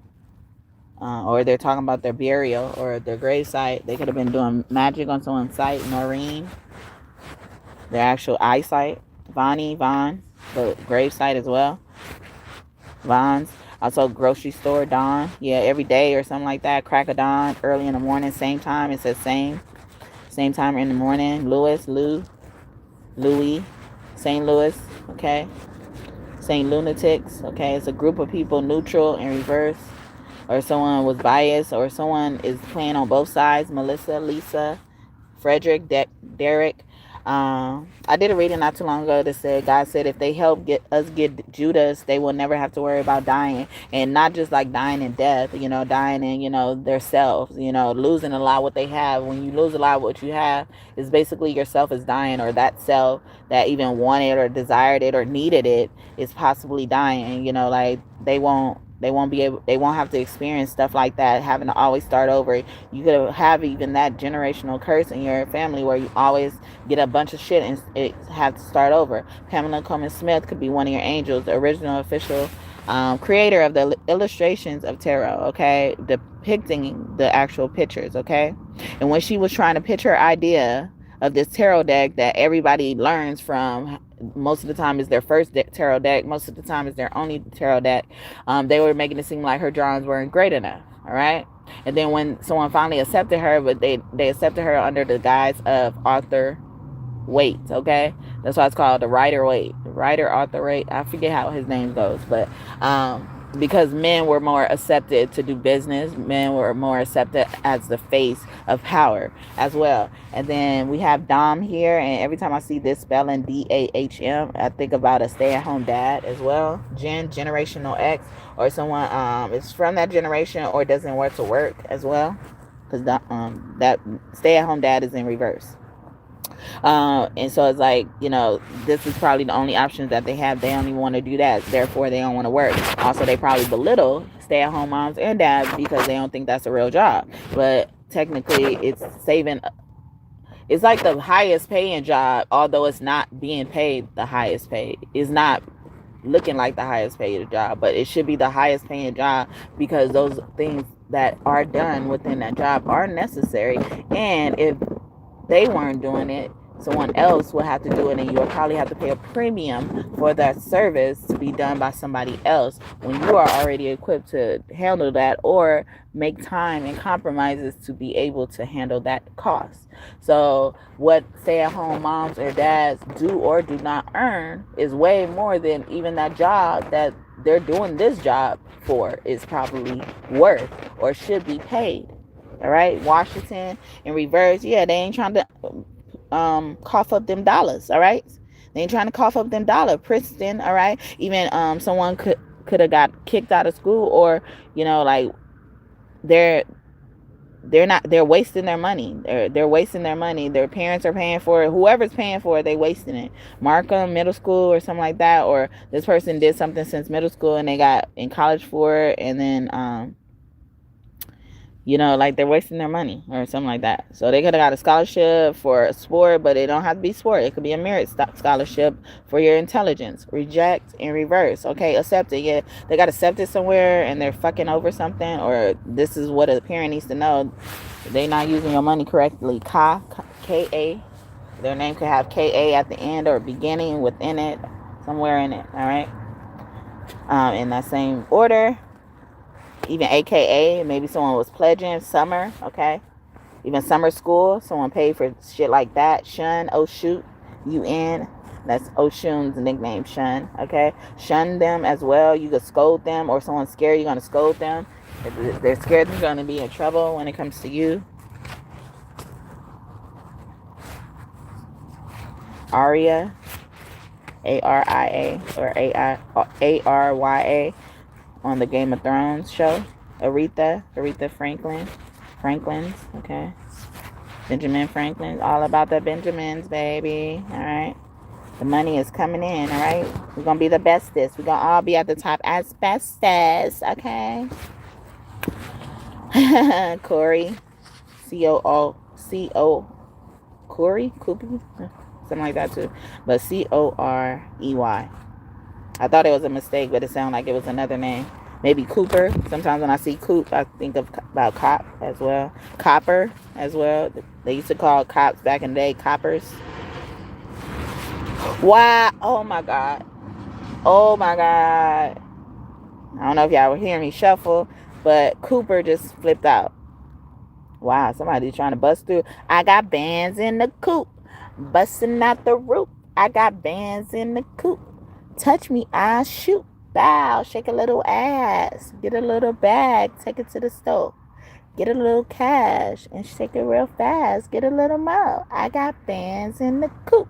S1: or they're talking about their burial or their grave site. They could have been doing magic on someone's site. Noreen, their actual eyesight. Vaughn, the grave site as well. Vaughn's. Also grocery store. Dawn, yeah, every day or something like that. Crack of dawn, early in the morning, same time. It says same time in the morning. Louis, St. Louis, okay. St. Lunatics, okay. It's a group of people. Neutral in reverse, or someone was biased, or someone is playing on both sides. Melissa, Lisa, Frederick, Derek. I did a reading not too long ago that said God said if they help get Judas, they will never have to worry about dying, and not just like dying in death, dying in their selves, losing a lot of what they have. When you lose a lot of what you have, is basically yourself is dying, or that self that even wanted or desired it or needed it is possibly dying. Like they won't They won't have to experience stuff like that, having to always start over. You could have even that generational curse in your family where you always get a bunch of shit and it have to start over. Pamela Coleman Smith could be one of your angels, the original official creator of the illustrations of tarot, okay, depicting the actual pictures, okay. And when she was trying to pitch her idea of this tarot deck that everybody learns from, most of the time is their first tarot deck, most of the time is their only tarot deck, they were making it seem like her drawings weren't great enough, all right. And then when someone finally accepted her, but they accepted her under the guise of Arthur Waite, okay. That's why it's called the Rider Waite, Arthur Waite. I forget how his name goes, but because men were more accepted to do business, men were more accepted as the face of power as well. And then we have Dom here, and every time I see this spelling DAHM, I think about a stay-at-home dad as well. Generational X, or someone is from that generation or doesn't want to work as well, because that stay-at-home dad is in reverse. And so it's like, this is probably the only options that they have. They don't even want to do that, therefore they don't want to work. Also, they probably belittle stay-at-home moms and dads because they don't think that's a real job, but technically it's like the highest paying job, although it's not being paid the highest paid. It's not looking like the highest paid job, but it should be the highest paying job, because those things that are done within that job are necessary. And if they weren't doing it, someone else will have to do it, and you'll probably have to pay a premium for that service to be done by somebody else when you are already equipped to handle that, or make time and compromises to be able to handle that cost. So what stay-at-home moms or dads do or do not earn is way more than even that job that they're doing this job for is probably worth or should be paid. All right, Washington in reverse. Yeah, they ain't trying to cough up them dollars. All right, they ain't trying to cough up them dollars. Princeton. All right, even someone could have got kicked out of school, or like they're wasting their money. They're wasting their money. Their parents are paying for it. Whoever's paying for it, they wasting it. Markham Middle School or something like that, or this person did something since middle school and they got in college for it, and then like they're wasting their money or something like that. So they could have got a scholarship for a sport, but it don't have to be sport. It could be a merit scholarship for your intelligence. Reject and reverse. Okay, accept it. Yeah, they got accepted somewhere and they're fucking over something, or this is what a parent needs to know. They're not using your money correctly. K-A. Their name could have K-A at the end or beginning within it, somewhere in it. All right. In that same order. Even AKA, maybe someone was pledging summer, okay? Even summer school, someone paid for shit like that. Shun, oh shoot, UN. That's Oshun's nickname, Shun, okay? Shun them as well. You could scold them, or someone's scared, you're going to scold them. If they're scared they're going to be in trouble when it comes to you. Arya, A-R-I-A, or A-R-Y-A. On the Game of Thrones show. Aretha Franklin's, okay. Benjamin Franklin, all about the Benjamins, baby. All right, the money is coming in. All right, we're gonna be the bestest. We're gonna all be at the top as bestest, okay. Corey, C-O-O-C-O, Corey, Cooper, something like that too, but C-O-R-E-Y. I thought it was a mistake, but it sounded like it was another name. Maybe Cooper. Sometimes when I see Coop, I think about cop as well. Copper as well. They used to call cops back in the day coppers. Wow. Oh my God. Oh my God. I don't know if y'all were hearing me shuffle, but Cooper just flipped out. Wow, somebody's trying to bust through. I got bands in the coop, busting out the roof. I got bands in the coop. Touch me, I shoot. Bow, shake a little ass. Get a little bag, take it to the store. Get a little cash and shake it real fast. Get a little more. I got bands in the coop,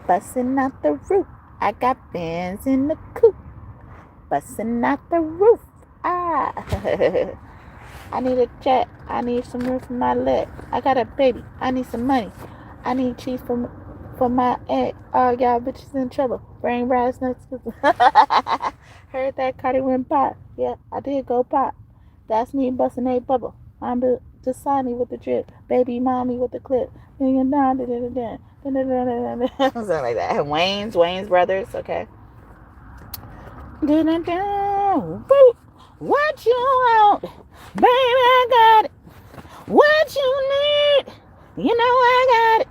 S1: busting out the roof. I got bands in the coop, busting out the roof. Ah, I need a check. I need some room for my leg. I got a baby. I need some money. I need cheese for my egg. Oh, y'all bitches in trouble. Brain brass nuts. Heard that Cardi went pop. Yeah, I did go pop. That's me busting a bubble. I'm the Dasani with the drip. Baby mommy with the clip. Something like that. Wayne's brothers, okay. What you want? Baby, I got it. What you need? You know I got it.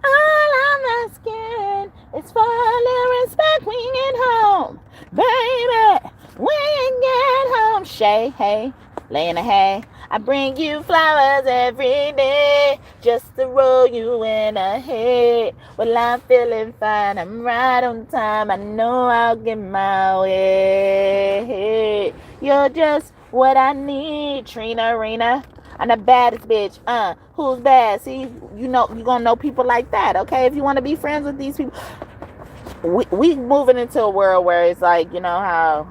S1: All I'm asking is for a little respect when you get home. Baby, when you get home. Shay, hey, lay in the hay. I bring you flowers every day just to roll you in a head. Well, I'm feeling fine. I'm right on time. I know I'll get my way. You're just what I need, Trina Rena. I'm the baddest bitch. Who's bad? See, you know, you're gonna know people like that, okay? If you want to be friends with these people, we moving into a world where it's like, you know how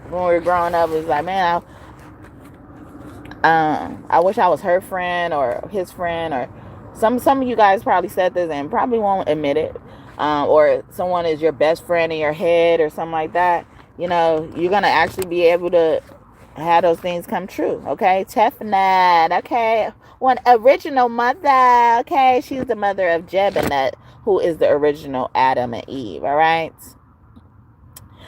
S1: when we were growing up, it's like, man, I wish I was her friend or his friend, or some of you guys probably said this and probably won't admit it, or someone is your best friend in your head or something like that. You know, you're gonna actually be able to have those things come true, okay? Tefnut, okay? One original mother, okay? She's the mother of Jebinut, who is the original Adam and Eve, all right?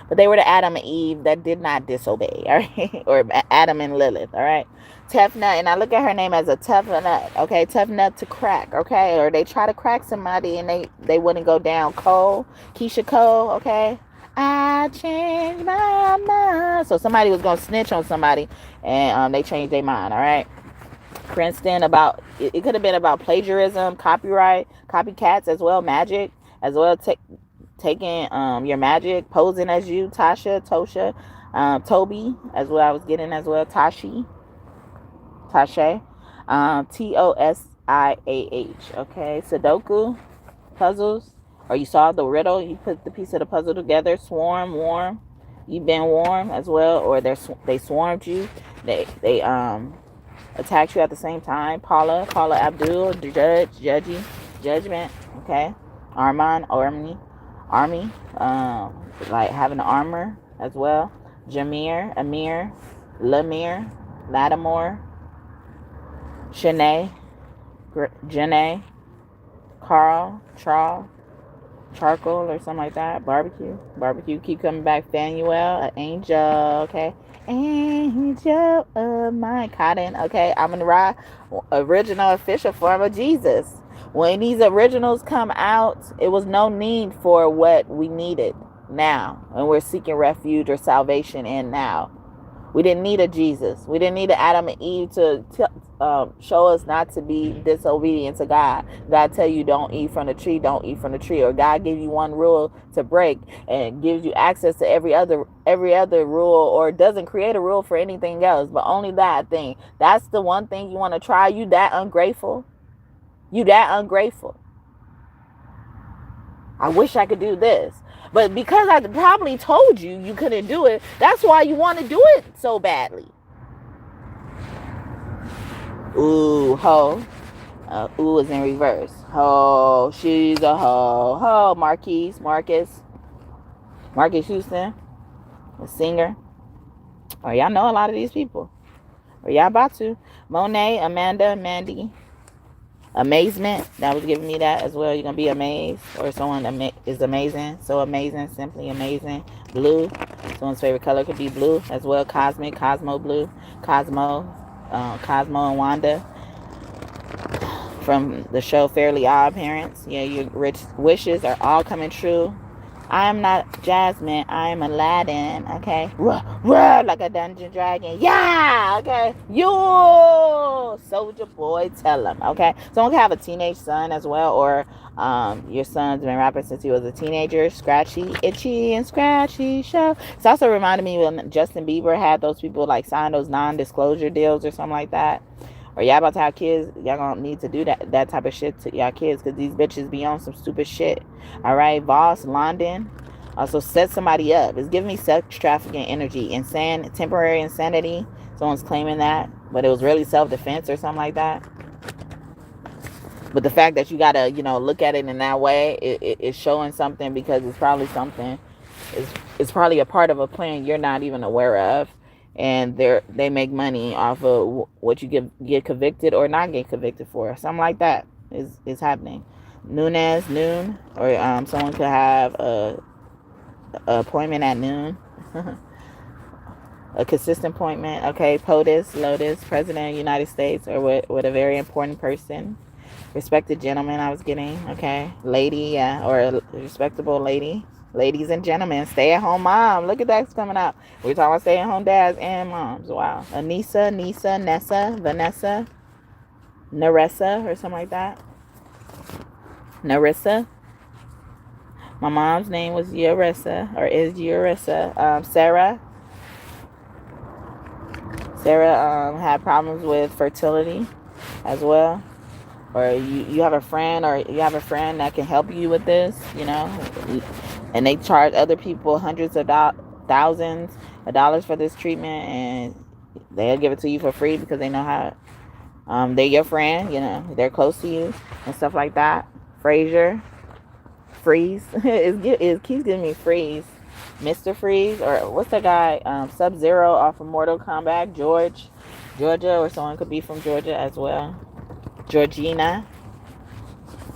S1: But they were the Adam and Eve that did not disobey, all right? Or Adam and Lilith, all right? Tough nut, and I look at her name as a tough nut, okay? Tough nut to crack, okay? Or they try to crack somebody and they wouldn't go down. Cole, Keisha Cole, okay? I changed my mind. So somebody was going to snitch on somebody and they changed their mind, all right? Princeton, about, it could have been about plagiarism, copyright, copycats as well, magic, as well, taking your magic, posing as you, Tasha, Tosha, Toby, as well, I was getting as well, Tashe, Tosiah, okay, Sudoku, puzzles, or you solve the riddle, you put the piece of the puzzle together, swarm, warm, you've been warm as well, or they swarmed you, they attacked you at the same time, Paula Abdul, judgment, okay, army, like having armor as well, Amir, Lamir, Lattimore, Shanae, Janae, Carl, Charcoal or something like that. Barbecue, keep coming back. Fanuel, an angel, okay. Angel of my Cotton, okay. I'm gonna ride original official form of Jesus. When these originals come out, it was no need for what we needed now, and we're seeking refuge or salvation in now. We didn't need a Jesus. We didn't need an Adam and Eve to show us not to be disobedient to God. God tell you don't eat from the tree, or God give you one rule to break and gives you access to every other rule, or doesn't create a rule for anything else, but only that thing. That's the one thing you want to try. You that ungrateful? I wish I could do this. But because I probably told you couldn't do it, that's why you want to do it so badly. Ooh, hoe. Ooh is in reverse. Ho, she's a hoe. Ho, Marcus Houston, a singer. Oh, y'all know a lot of these people. Or y'all about to. Monet, Amanda, Mandy. Amazement, that was giving me that as well. You're gonna be amazed, or someone is amazing, so amazing, simply amazing. Blue, someone's favorite color could be blue as well. Cosmic, Cosmo Blue, Cosmo and Wanda from the show Fairly Odd Parents. Yeah, your rich wishes are all coming true. I am not Jasmine, I am Aladdin, okay? Roar like a dungeon dragon. Yeah, okay? You soldier boy, tell him, okay? Someone can have a teenage son as well, or your son's been rapping since he was a teenager. Scratchy, Itchy, and Scratchy Show. It's also reminded me when Justin Bieber had those people like sign those non-disclosure deals or something like that. Or y'all about to have kids, y'all gonna need to do that type of shit to y'all kids, because these bitches be on some stupid shit. Alright, Voss, London. Also set somebody up. It's giving me sex trafficking energy. Temporary insanity. Someone's claiming that, but it was really self-defense or something like that. But the fact that you gotta, look at it in that way, it's showing something, because it's probably something is probably a part of a plan you're not even aware of, and they make money off of what you get convicted or not get convicted for. Something like that is happening. Noon, or someone could have a appointment at noon. A consistent appointment. Okay, POTUS, Lotus, President of the United States, or with a very important person. Respected gentleman I was getting. Okay, lady, yeah, or a respectable lady. Ladies and gentlemen, stay at home mom. Look at that's coming out. We're talking about stay at home dads and moms. Wow. Anissa, Nisa, Nessa, Vanessa, Narissa, or something like that. Narissa. My mom's name was Yarissa, or is Yarissa. Sarah. Sarah had problems with fertility as well. Or you have a friend, or you have a friend that can help you with this, and they charge other people hundreds of thousands of dollars for this treatment, and they'll give it to you for free because they know how they're your friend, they're close to you and stuff like that. Freeze. It keeps giving me Freeze. Mr. Freeze, or what's the guy, Sub-Zero off of Mortal Kombat, Georgia, or someone could be from Georgia as well. Georgina,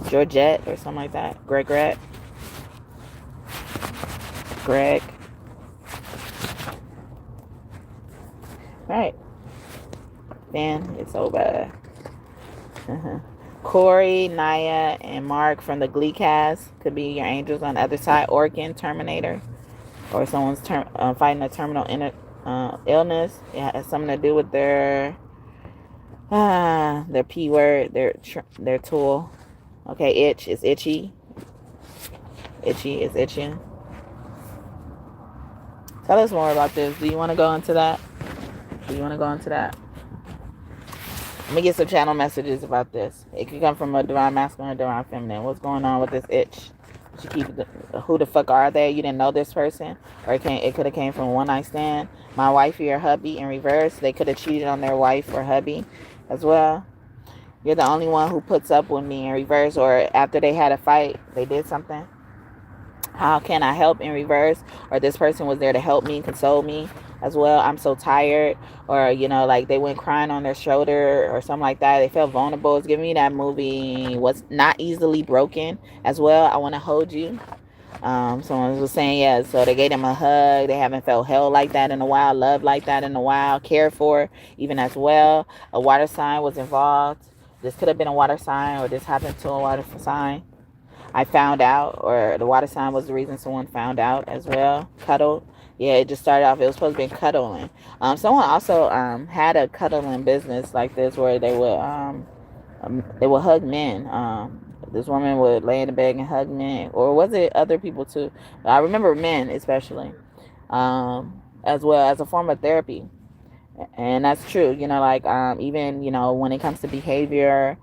S1: Georgette, or something like that. Greg. Right. Man, it's so bad. Corey, Naya, and Mark from the Glee cast could be your angels on the other side. Organ, Terminator, or someone's fighting a terminal illness. It has something to do with their P word, their tool. Okay, itch is itchy. Itchy is itching. Tell us more about this. Do you want to go into that? Let me get some channel messages about this. It could come from a divine masculine or divine feminine. What's going on with this itch? Who the fuck are they? You didn't know this person? Or it could have came from a one night stand. My wifey or hubby in reverse. They could have cheated on their wife or hubby as well. You're the only one who puts up with me in reverse, or after they had a fight, they did something. How can I help in reverse? Or this person was there to help me, console me as well. I'm so tired. Or, like they went crying on their shoulder or something like that. They felt vulnerable. It's giving me that movie, What's Not Easily Broken as well. I Want to Hold You. Someone was saying, yeah, so they gave them a hug. They haven't felt held like that in a while, loved like that in a while, cared for even as well. A water sign was involved. This could have been a water sign, or this happened to a water sign. I found out, or the water sign was the reason someone found out as well. Cuddled. Yeah, it just started off, it was supposed to be cuddling. Someone also had a cuddling business like this where they would hug men. This woman would lay in the bed and hug men. Or was it other people too? I remember men especially. As well as a form of therapy. And that's true, even, when it comes to behavior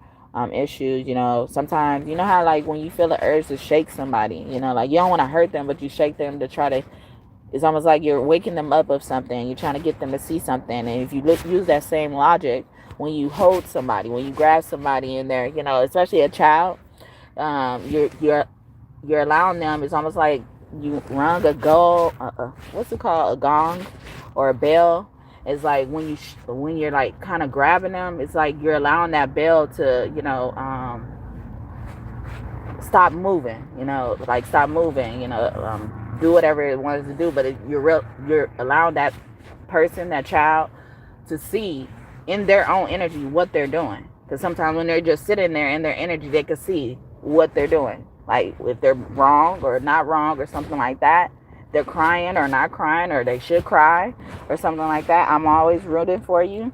S1: issues, sometimes, how like when you feel the urge to shake somebody, like you don't want to hurt them, but you shake them to try to, it's almost like you're waking them up of something. You're trying to get them to see something. And if you use that same logic, when you hold somebody, when you grab somebody in there, especially a child, you're allowing them, it's almost like you rung a what's it called? A gong or a bell. It's like when you're like kind of grabbing them, it's like you're allowing that bell to, stop moving, stop moving, do whatever it wants to do. But you're allowing that person, that child, to see in their own energy what they're doing. Because sometimes when they're just sitting there in their energy, they can see what they're doing. Like if they're wrong or not wrong or something like that. They're crying or not crying, or they should cry or something like that. I'm always rooting for you.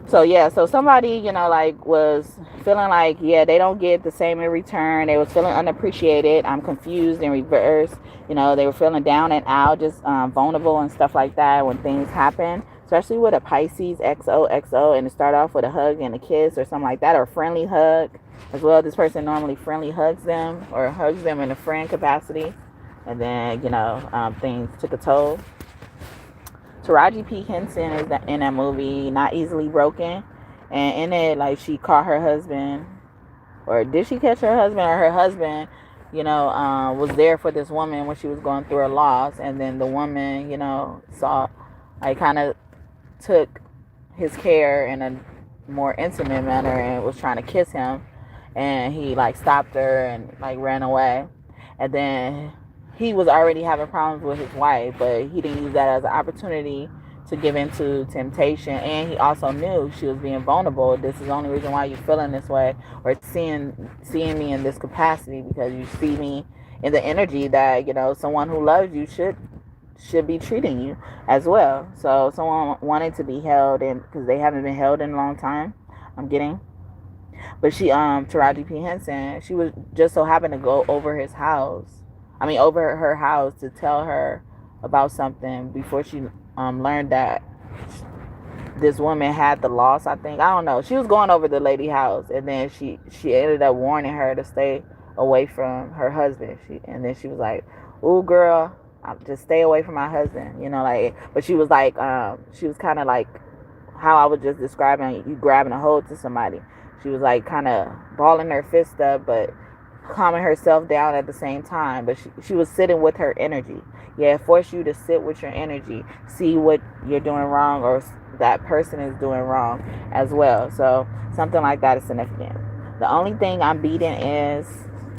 S1: So yeah, so somebody, was feeling like, yeah, they don't get the same in return. They was feeling unappreciated. I'm confused in reverse. They were feeling down and out, just vulnerable and stuff like that when things happen, especially with a Pisces XOXO, and to start off with a hug and a kiss or something like that, or a friendly hug as well. This person normally friendly hugs them or hugs them in a friend capacity. And then, things took a toll. Taraji P. Henson is in that movie, Not Easily Broken. And in it, like, she caught her husband. Or did she catch her husband? Or her husband, was there for this woman when she was going through her loss. And then the woman, saw, like, kind of took his care in a more intimate manner and was trying to kiss him. And he, like, stopped her and, like, ran away. And then he was already having problems with his wife, but he didn't use that as an opportunity to give into temptation. And he also knew she was being vulnerable. This is the only reason why you're feeling this way, or seeing me in this capacity, because you see me in the energy that, someone who loves you should be treating you as well. So someone wanted to be held, and because they haven't been held in a long time, I'm getting. But Taraji P. Henson, she was just so happened to go over over her house to tell her about something before she learned that this woman had the loss, I think. I don't know. She was going over the lady house, and then she ended up warning her to stay away from her husband. And then she was like, "Ooh, girl, just stay away from my husband." But she was like, she was kind of like how I was just describing, you grabbing a hold to somebody. She was like kind of balling her fist up, but calming herself down at the same time. But she was sitting with her energy. Yeah, force you to sit with your energy, see what you're doing wrong or that person is doing wrong as well. So something like that is significant. The only thing I'm beating is,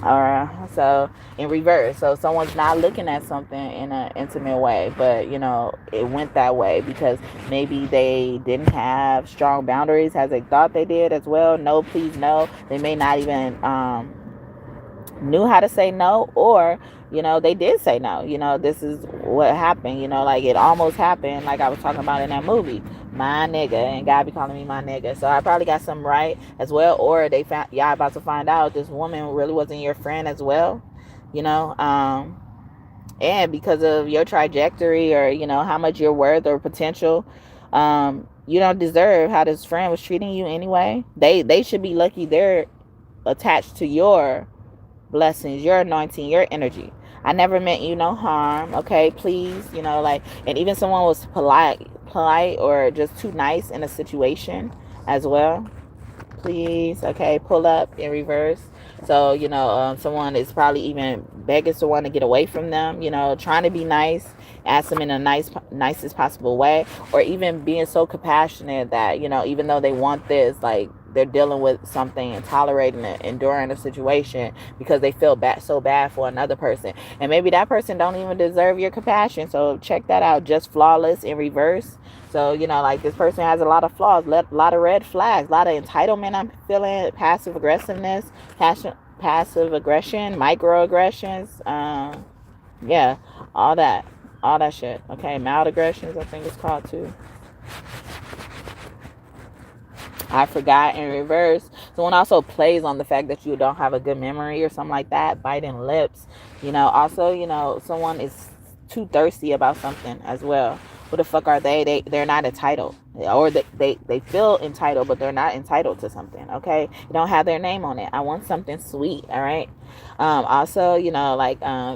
S1: so in reverse. So someone's not looking at something in an intimate way, but it went that way because maybe they didn't have strong boundaries as they thought they did as well. No, please, no. They may not even knew how to say no, or they did say no. This is what happened, like it almost happened, like I was talking about in that movie, my nigga, and God be calling me my nigga. So I probably got something right as well, or they found, y'all about to find out this woman really wasn't your friend as well, and because of your trajectory, or how much you're worth or potential, you don't deserve how this friend was treating you anyway. They should be lucky they're attached to your blessings, your anointing, your energy. I never meant you no harm, okay? Please, and even someone was polite or just too nice in a situation as well. Please, okay, pull up in reverse. So, someone is probably even begging someone to get away from them, trying to be nice, ask them in a nicest possible way, or even being so compassionate that, even though they want this, like, they're dealing with something and tolerating it, enduring a situation because they feel so bad for another person. And maybe that person don't even deserve your compassion. So check that out. Just flawless in reverse. So, like this person has a lot of flaws, a lot of red flags, a lot of entitlement. I'm feeling passive aggressiveness, passive aggression, microaggressions. Yeah, all that shit. Okay, mild aggressions, I think it's called too. I forgot in reverse. Someone also plays on the fact that you don't have a good memory or something like that. Biting lips. Also, someone is too thirsty about something as well. Who the fuck are they? They're not entitled. Or they feel entitled, but they're not entitled to something, okay? You don't have their name on it. I want something sweet, all right? Also,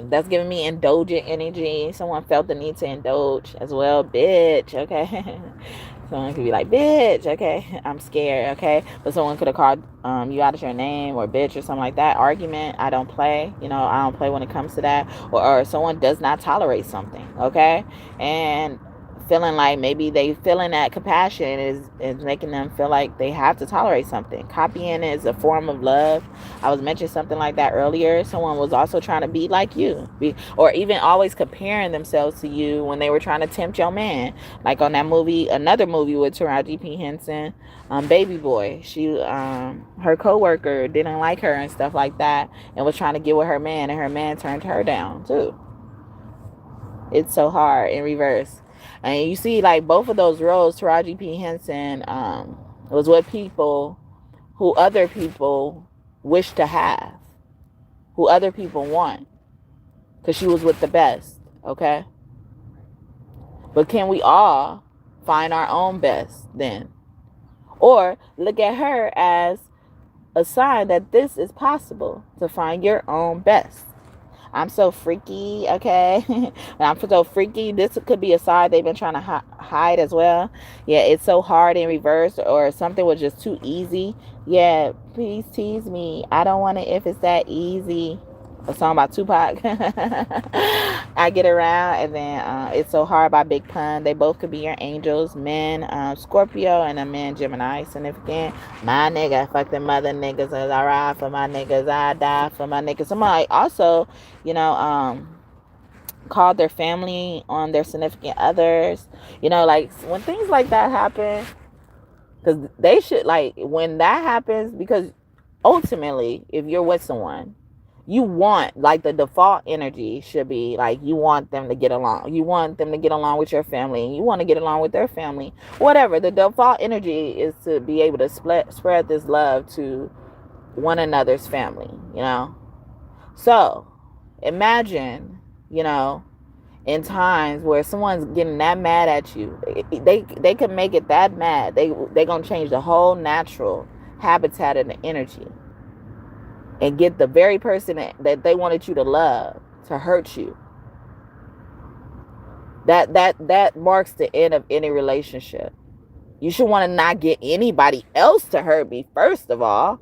S1: that's giving me indulgent energy. Someone felt the need to indulge as well. Bitch, okay? Someone could be like, bitch, okay, I'm scared, okay? But someone could have called you out of your name, or bitch, or something like that. Argument, I don't play. I don't play when it comes to that. Or someone does not tolerate something, okay? And feeling like maybe they feeling that compassion is making them feel like they have to tolerate something. Copying is a form of love. I was mentioning something like that earlier. Someone was also trying to be like you, or even always comparing themselves to you when they were trying to tempt your man. Like on that movie, another movie with Taraji P. Henson, Baby Boy. She, her coworker didn't like her and stuff like that, and was trying to get with her man, and her man turned her down too. It's so hard in reverse. And you see, like, both of those roles, Taraji P. Henson was with people who other people wish to have, who other people want, because she was with the best, okay? But can we all find our own best then? Or look at her as a sign that this is possible, to find your own best. I'm so freaky, okay? I'm so freaky. This could be a side they've been trying to hide as well. Yeah, it's so hard in reverse, or something was just too easy. Yeah, please tease me. I don't want it if it's that easy. a song by Tupac. I Get Around, and then It's So Hard by Big Pun. They both could be your angels. Men, Scorpio, and a man, Gemini, significant. My nigga, fuck them mother niggas. I ride for my niggas. I die for my niggas. Somebody also, called their family on their significant others. Like when things like that happen, because they should, like, when that happens, because ultimately, if you're with someone, you want, like, the default energy should be like, you want them to get along. You want them to get along with your family, and you want to get along with their family. Whatever. The default energy is to be able to spread this love to one another's family, So, imagine, in times where someone's getting that mad at you, they can make it that mad. They gonna change the whole natural habitat and the energy, and get the very person that they wanted you to love to hurt you. That marks the end of any relationship. You should want to not get anybody else to hurt me, first of all.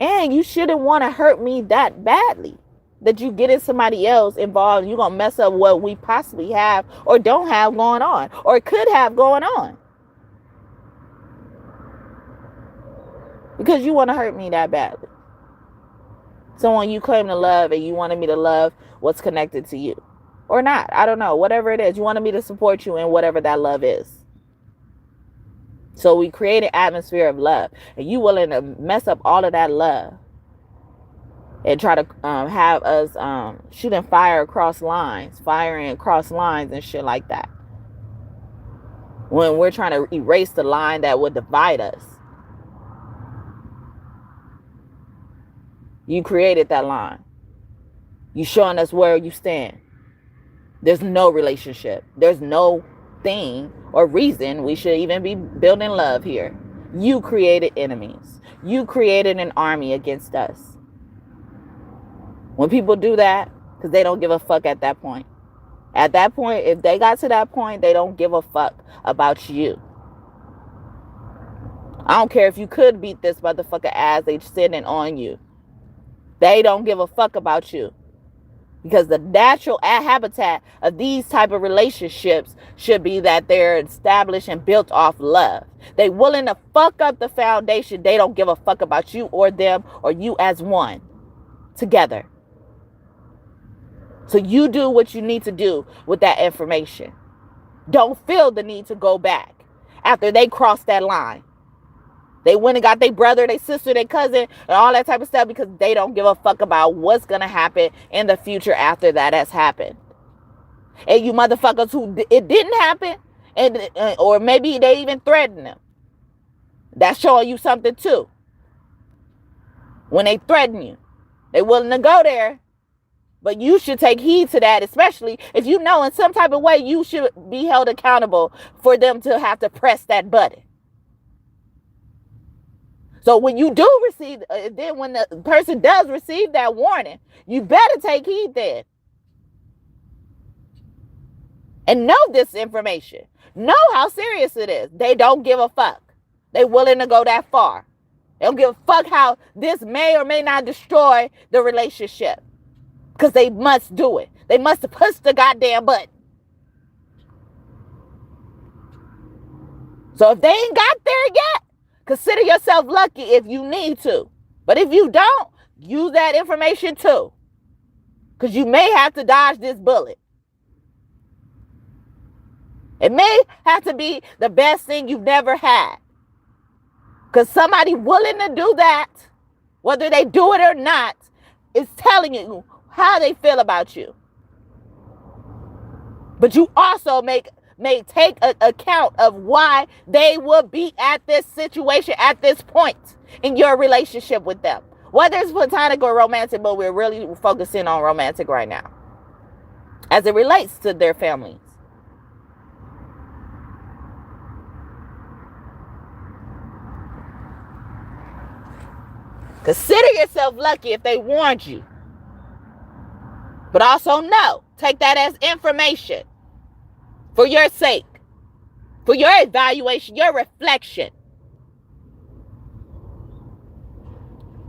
S1: And you shouldn't want to hurt me that badly that you getting somebody else involved and you're going to mess up what we possibly have or don't have going on or could have going on. Because you want to hurt me that badly. Someone you claim to love and you wanted me to love what's connected to you. Or not. I don't know. Whatever it is. You wanted me to support you in whatever that love is. So we create an atmosphere of love. And you willing to mess up all of that love. And try to have us shooting firing across lines and shit like that. When we're trying to erase the line that would divide us. You created that line. You showing us where you stand. There's no relationship. There's no thing or reason we should even be building love here. You created enemies. You created an army against us. When people do that, because they don't give a fuck at that point. At that point, if they got to that point, they don't give a fuck about you. I don't care if you could beat this motherfucker ass, they sitting on you. They don't give a fuck about you. Because the natural habitat of these type of relationships should be that they're established and built off love. They willing to fuck up the foundation. They don't give a fuck about you or them or you as one together. So you do what you need to do with that information. Don't feel the need to go back after they cross that line. They went and got their brother, their sister, their cousin, and all that type of stuff because they don't give a fuck about what's going to happen in the future after that has happened. And you motherfuckers who it didn't happen, and or maybe they even threatened them. That's showing you something too. When they threaten you, they willing to go there. But you should take heed to that, especially if you know in some type of way you should be held accountable for them to have to press that button. So when you do receive, then when the person does receive that warning, you better take heed then. And know this information. Know how serious it is. They don't give a fuck. They willing to go that far. They don't give a fuck how this may or may not destroy the relationship. Because they must do it. They must push the goddamn button. So if they ain't got there yet, consider yourself lucky if you need to. But if you don't, use that information too. Because you may have to dodge this bullet. It may have to be the best thing you've never had. Because somebody willing to do that, whether they do it or not, is telling you how they feel about you. But you also may take account of why they will be at this situation at this point in your relationship with them. Whether it's platonic or romantic, but we're really focusing on romantic right now. As it relates to their families. Consider yourself lucky if they warned you. But also know, take that as information for your sake, for your evaluation, your reflection.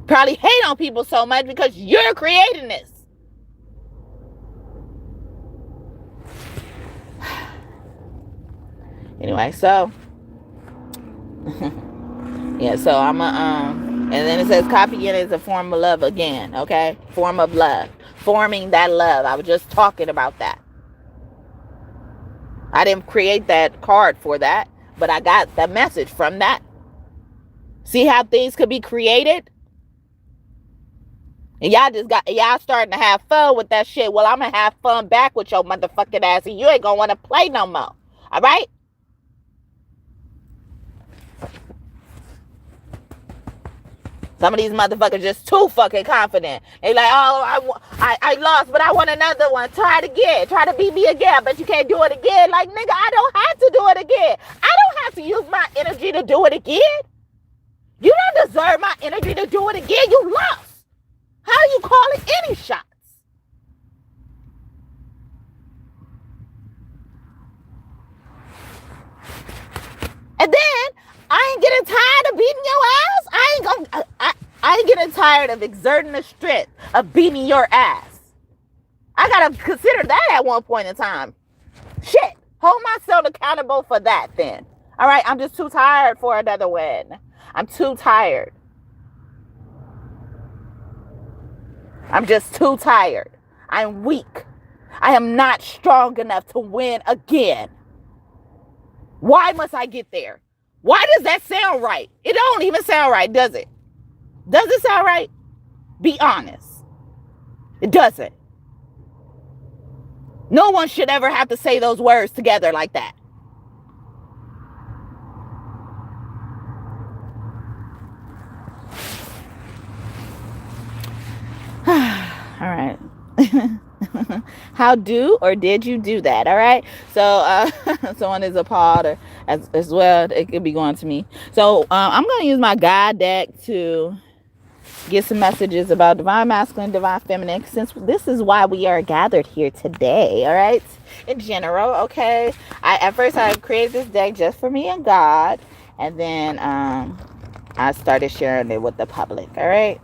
S1: Probably hate on people so much because you're creating this. Anyway, so yeah, so I'm and then it says copying is a form of love again, okay? Form of love. Forming that love. I was just talking about that. I didn't create that card for that, but I got the message from that. See how things could be created? And y'all starting to have fun with that shit. Well, I'm gonna have fun back with your motherfucking ass, and you ain't gonna want to play no more. All right? Some of these motherfuckers just too fucking confident. They like, oh, I lost, but I want another one. Try it again. Try to beat me again, but you can't do it again. Like, nigga, I don't have to do it again. I don't have to use my energy to do it again. You don't deserve my energy to do it again. You lost. How are you calling any shots? And then I ain't getting tired of beating your ass. I ain't getting tired of exerting the strength of beating your ass. I gotta consider that at one point in time. Shit. Hold myself accountable for that then. All right, I'm just too tired for another win. I'm too tired. I'm just too tired. I'm weak. I am not strong enough to win again. Why must I get there? Why does that sound right? It don't even sound right, does it? Does it sound right? Be honest. It doesn't. No one should ever have to say those words together like that. All right. How do or did you do that? All right. So someone is appalled or as well. It could be going to me. So I'm going to use my God deck to get some messages about divine masculine, divine feminine, since this is why we are gathered here today. All right. In general. Okay. At first I created this deck just for me and God. And then I started sharing it with the public. All right.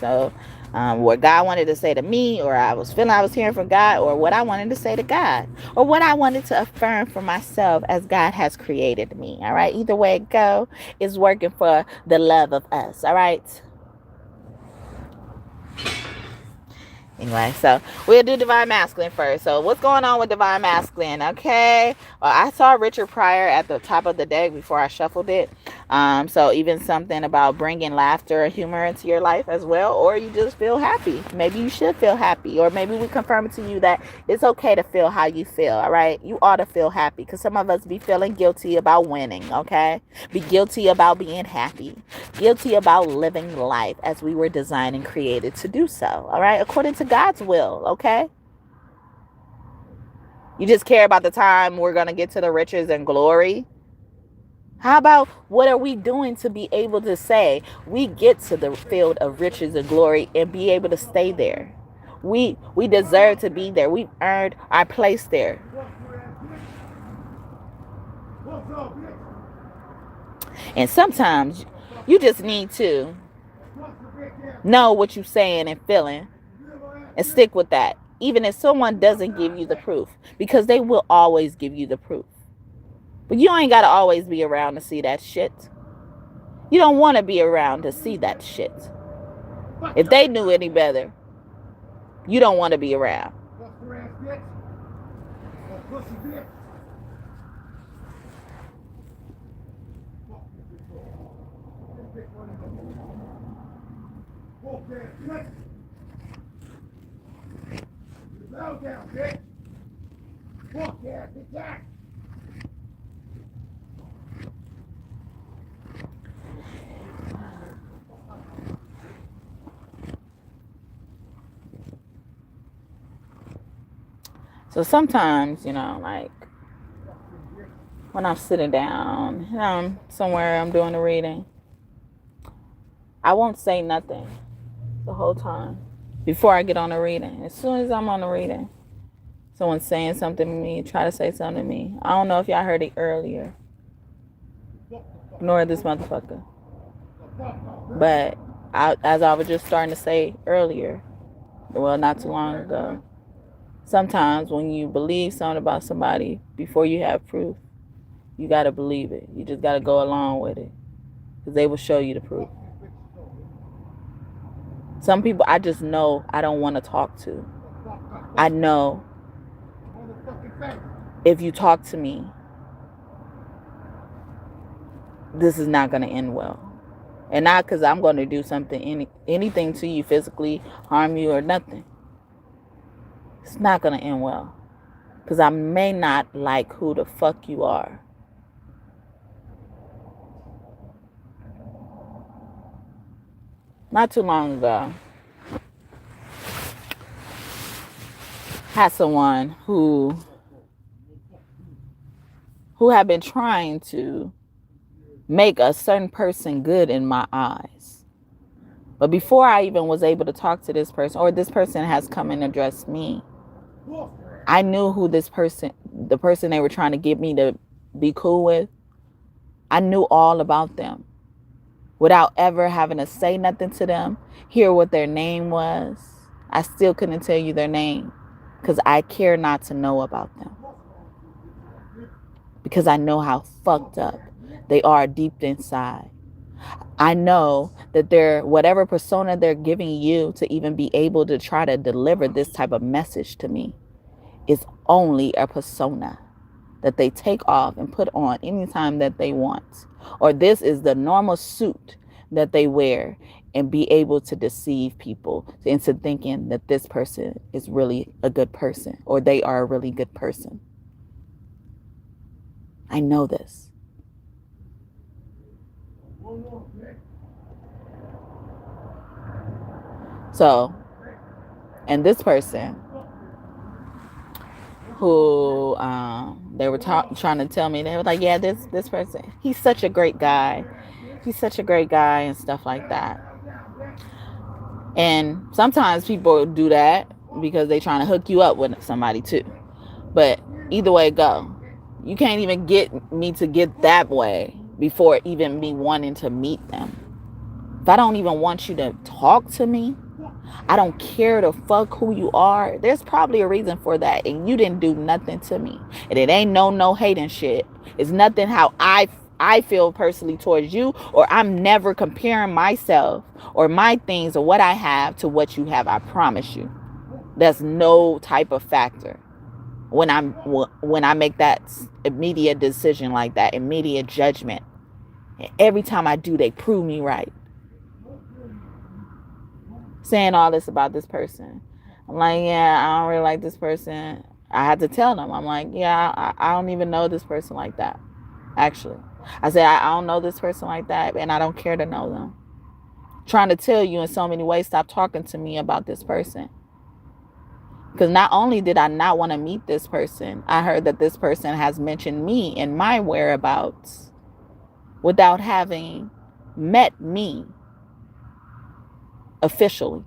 S1: So what God wanted to say to me, or I was feeling I was hearing from God, or what I wanted to say to God, or what I wanted to affirm for myself as God has created me. All right. Either way it go, is working for the love of us. All right. Anyway, so we'll do divine masculine first. So what's going on with divine masculine? Okay. Well, I saw Richard Pryor at the top of the deck before I shuffled it. So even something about bringing laughter or humor into your life as well, or you just feel happy. Maybe you should feel happy, or maybe we confirm it to you that it's okay to feel how you feel. All right. You ought to feel happy, because some of us be feeling guilty about winning. Okay. Be guilty about being happy, guilty about living life as we were designed and created to do so. All right. According to God's will. Okay. You just care about the time we're going to get to the riches and glory. How about what are we doing to be able to say we get to the field of riches and glory and be able to stay there? We deserve to be there. We've earned our place there. And sometimes you just need to know what you're saying and feeling and stick with that, even if someone doesn't give you the proof, because they will always give you the proof. But you ain't got to always be around to see that shit. You don't want to be around to see that shit. If they knew any better, you don't want to be around. So sometimes, like when I'm sitting down, somewhere I'm doing a reading, I won't say nothing the whole time before I get on a reading. As soon as I'm on a reading, someone's saying something to me, try to say something to me. I don't know if y'all heard it earlier. Ignore this motherfucker. But as I was just starting to say earlier, well, not too long ago, sometimes when you believe something about somebody before you have proof, You got to believe it. You just got to go along with it, because they will show you the proof. Some people I just know I don't want to talk to. I know if you talk to me, this is not going to end well. And not because I'm going to do something, anything to you physically, harm you or nothing. It's not going to end well. Because I may not like who the fuck you are. Not too long ago, had someone who had been trying to make a certain person good in my eyes. But before I even was able to talk to this person, or this person has come and addressed me, I knew who this person, the person they were trying to get me to be cool with, I knew all about them without ever having to say nothing to them, hear what their name was. I still couldn't tell you their name because I care not to know about them. Because I know how fucked up they are deep inside. I know that whatever persona they're giving you to even be able to try to deliver this type of message to me is only a persona that they take off and put on anytime that they want. Or this is the normal suit that they wear and be able to deceive people into thinking that this person is really a good person or they are a really good person. I know this. So, and this person who they were trying to tell me, they were like, yeah, this person, he's such a great guy. He's such a great guy and stuff like that. And sometimes people do that because they're trying to hook you up with somebody too. But either way it go, you can't even get me to get that way before even me wanting to meet them. If I don't even want you to talk to me, I don't care the fuck who you are. There's probably a reason for that. And you didn't do nothing to me. And it ain't no hating shit. It's nothing how I feel personally towards you. Or I'm never comparing myself or my things or what I have to what you have. I promise you. That's no type of factor. When I make that immediate decision like that, immediate judgment. And every time I do, they prove me right. Saying all this about this person. I'm like, yeah, I don't really like this person. I had to tell them. I'm like, yeah, I don't even know this person like that. Actually, I said, I don't know this person like that, and I don't care to know them. Trying to tell you in so many ways, stop talking to me about this person. Because not only did I not want to meet this person, I heard that this person has mentioned me and my whereabouts without having met me officially.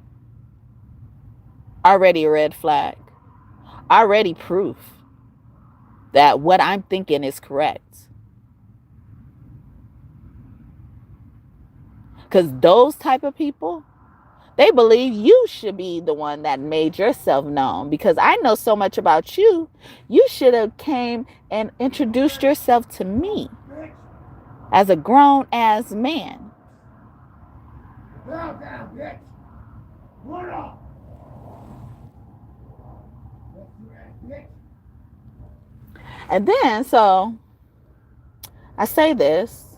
S1: Already a red flag. Already proof that what I'm thinking is correct. Because those type of people, they believe you should be the one that made yourself known. Because I know so much about you, you should have came and introduced yourself to me as a grown-ass man. And then, so I say this,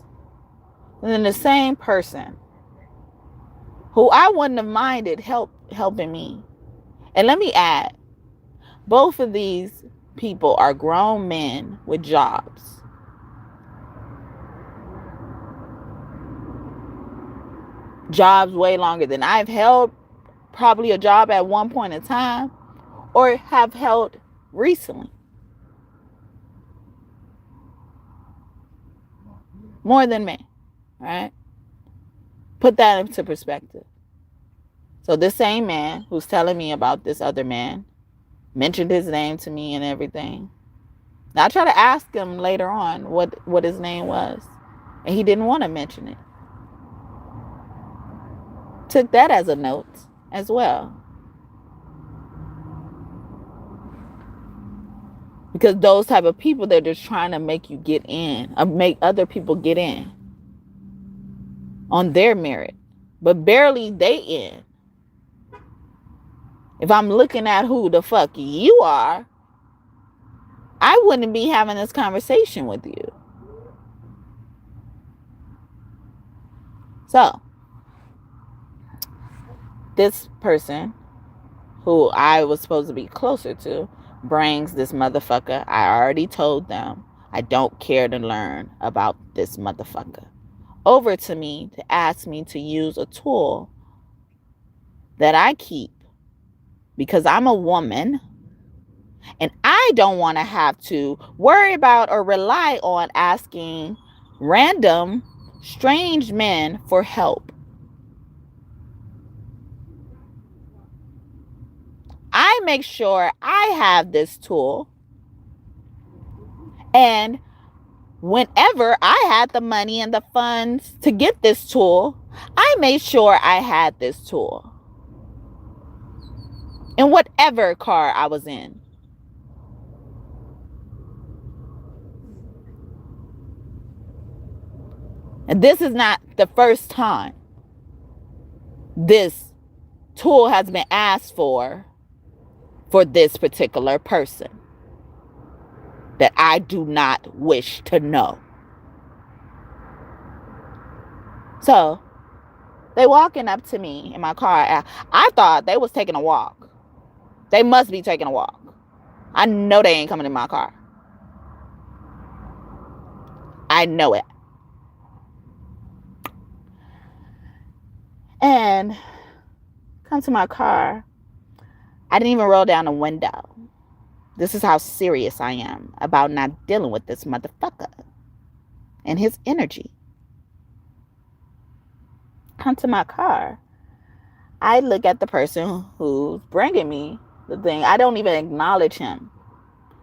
S1: and then the same person who I wouldn't have minded helping me. And let me add, both of these people are grown men with jobs. Jobs way longer than I've held, probably a job at one point in time, or have held recently. More than me, right? Put that into perspective. So this same man who's telling me about this other man mentioned his name to me and everything. Now I try to ask him later on what his name was, and he didn't want to mention it. Took that as a note as well. Because those type of people, they're just trying to make you get in, or make other people get in on their merit, but barely they in. If I'm looking at who the fuck you are, I wouldn't be having this conversation with you. So, this person who I was supposed to be closer to brings this motherfucker. I already told them I don't care to learn about this motherfucker over to me to ask me to use a tool that I keep because I'm a woman and I don't want to have to worry about or rely on asking random strange men for help. I make sure I have this tool, and whenever I had the money and the funds to get this tool, I made sure I had this tool in whatever car I was in. And this is not the first time this tool has been asked for this particular person that I do not wish to know. So they walking up to me in my car. I thought they was taking a walk. They must be taking a walk. I know they ain't coming in my car. I know it. And come to my car. I didn't even roll down the window. This is how serious I am about not dealing with this motherfucker and his energy. Come to my car. I look at the person who's bringing me the thing. I don't even acknowledge him.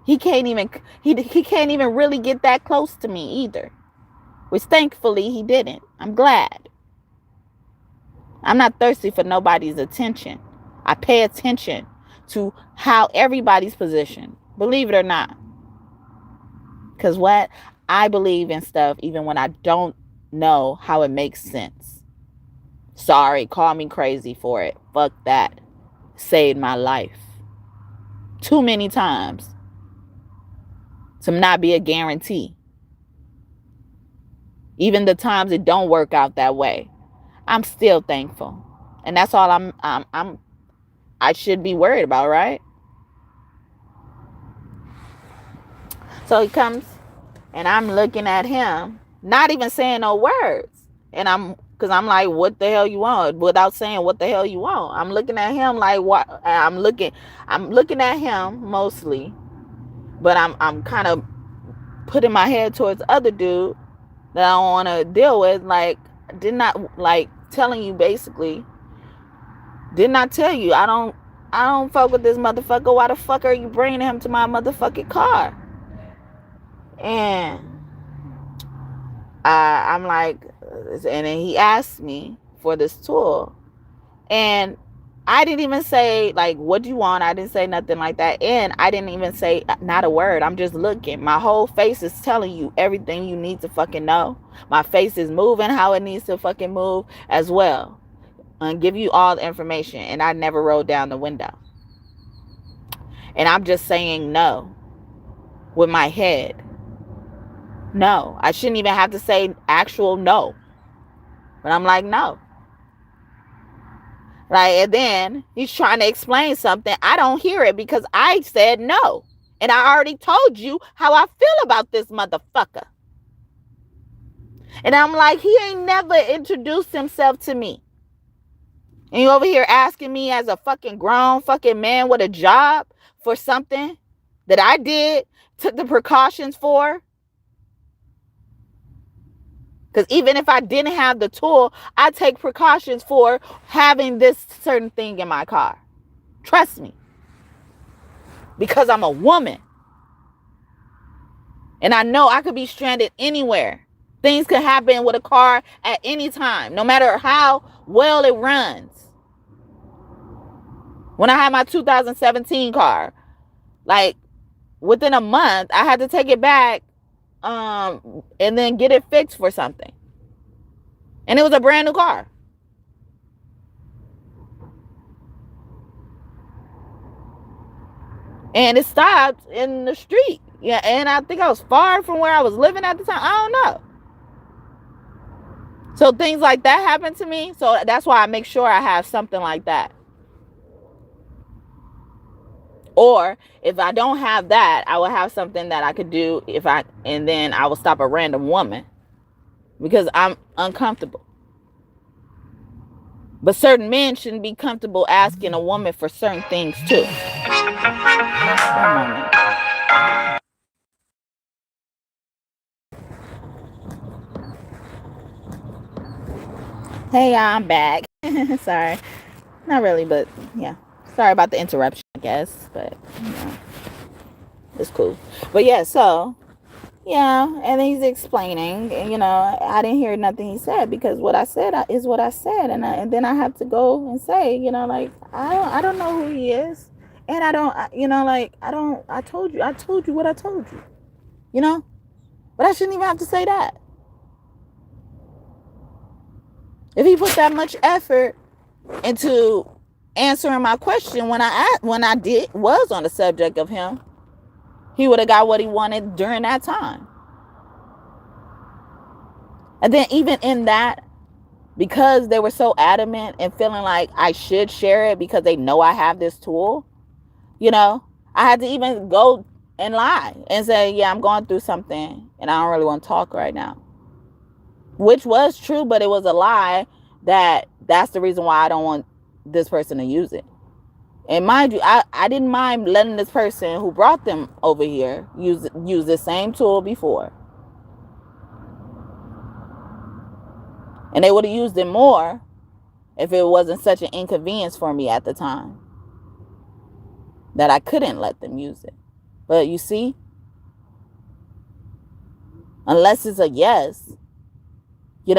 S1: He can't even really get that close to me either. Which thankfully he didn't. I'm glad. I'm not thirsty for nobody's attention. I pay attention to how everybody's positioned. Believe it or not. Because what? I believe in stuff even when I don't know how it makes sense. Sorry, call me crazy for it. Fuck that. Saved my life. Too many times. To not be a guarantee. Even the times it don't work out that way, I'm still thankful. And that's all I should be worried about, right? So he comes and I'm looking at him, not even saying no words. And because I'm like, what the hell you want? Without saying what the hell you want. I'm looking at him like what I'm looking at him mostly. But I'm kind of putting my head towards the other dude that I don't want to deal with. Like, did not like telling you basically. Did not tell you. I don't fuck with this motherfucker. Why the fuck are you bringing him to my motherfucking car? And I'm like, and then he asked me for this tool. And I didn't even say, like, what do you want? I didn't say nothing like that. And I didn't even say not a word. I'm just looking. My whole face is telling you everything you need to fucking know. My face is moving how it needs to fucking move as well. And give you all the information. And I never rolled down the window. And I'm just saying no with my head. No. I shouldn't even have to say actual no. But I'm like, no. Like, and then he's trying to explain something. I don't hear it because I said no. And I already told you how I feel about this motherfucker. And I'm like, he ain't never introduced himself to me. And you over here asking me as a fucking grown fucking man with a job for something that I did, took the precautions for. Because even if I didn't have the tool, I take precautions for having this certain thing in my car. Trust me. Because I'm a woman. And I know I could be stranded anywhere. Things could happen with a car at any time, no matter how well it runs. When I had my 2017 car, like, within a month, I had to take it back and then get it fixed for something. And it was a brand new car. And it stopped in the street. Yeah, and I think I was far from where I was living at the time. I don't know. So things like that happen to me. So that's why I make sure I have something like that. Or if I don't have that, I will have something that I could do and then I will stop a random woman because I'm uncomfortable. But certain men shouldn't be comfortable asking a woman for certain things too. One moment. Hey, I'm back. Sorry. Not really, but yeah. Sorry about the interruption, I guess. But, it's cool. But yeah, so, yeah. And he's explaining, I didn't hear nothing he said because what I said is what I said. And then I have to go and say, I don't know who he is. And I told you what I told you, But I shouldn't even have to say that. If he put that much effort into answering my question when I was on the subject of him, he would have got what he wanted during that time. And then even in that, because they were so adamant and feeling like I should share it because they know I have this tool, I had to even go and lie and say, yeah, I'm going through something and I don't really want to talk right now. Which was true, but it was a lie that's the reason why I don't want this person to use it. And mind you, I didn't mind letting this person who brought them over here use the same tool before. And they would have used it more if it wasn't such an inconvenience for me at the time that I couldn't let them use it. But you see, unless it's a yes, they're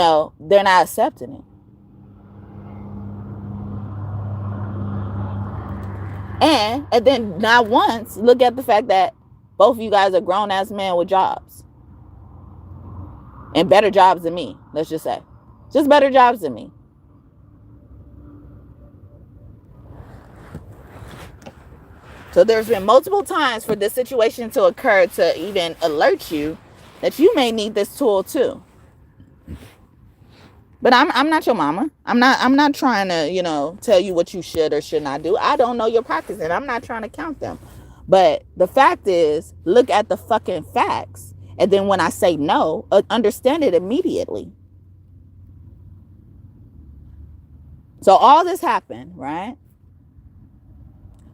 S1: not accepting it. And then not once look at the fact that both of you guys are grown-ass men with jobs. And better jobs than me, let's just say. Just better jobs than me. So there's been multiple times for this situation to occur to even alert you that you may need this tool too. But I'm not your mama. I'm not trying to, tell you what you should or should not do. I don't know your practice and I'm not trying to count them. But the fact is, look at the fucking facts. And then when I say no, understand it immediately. So all this happened, right?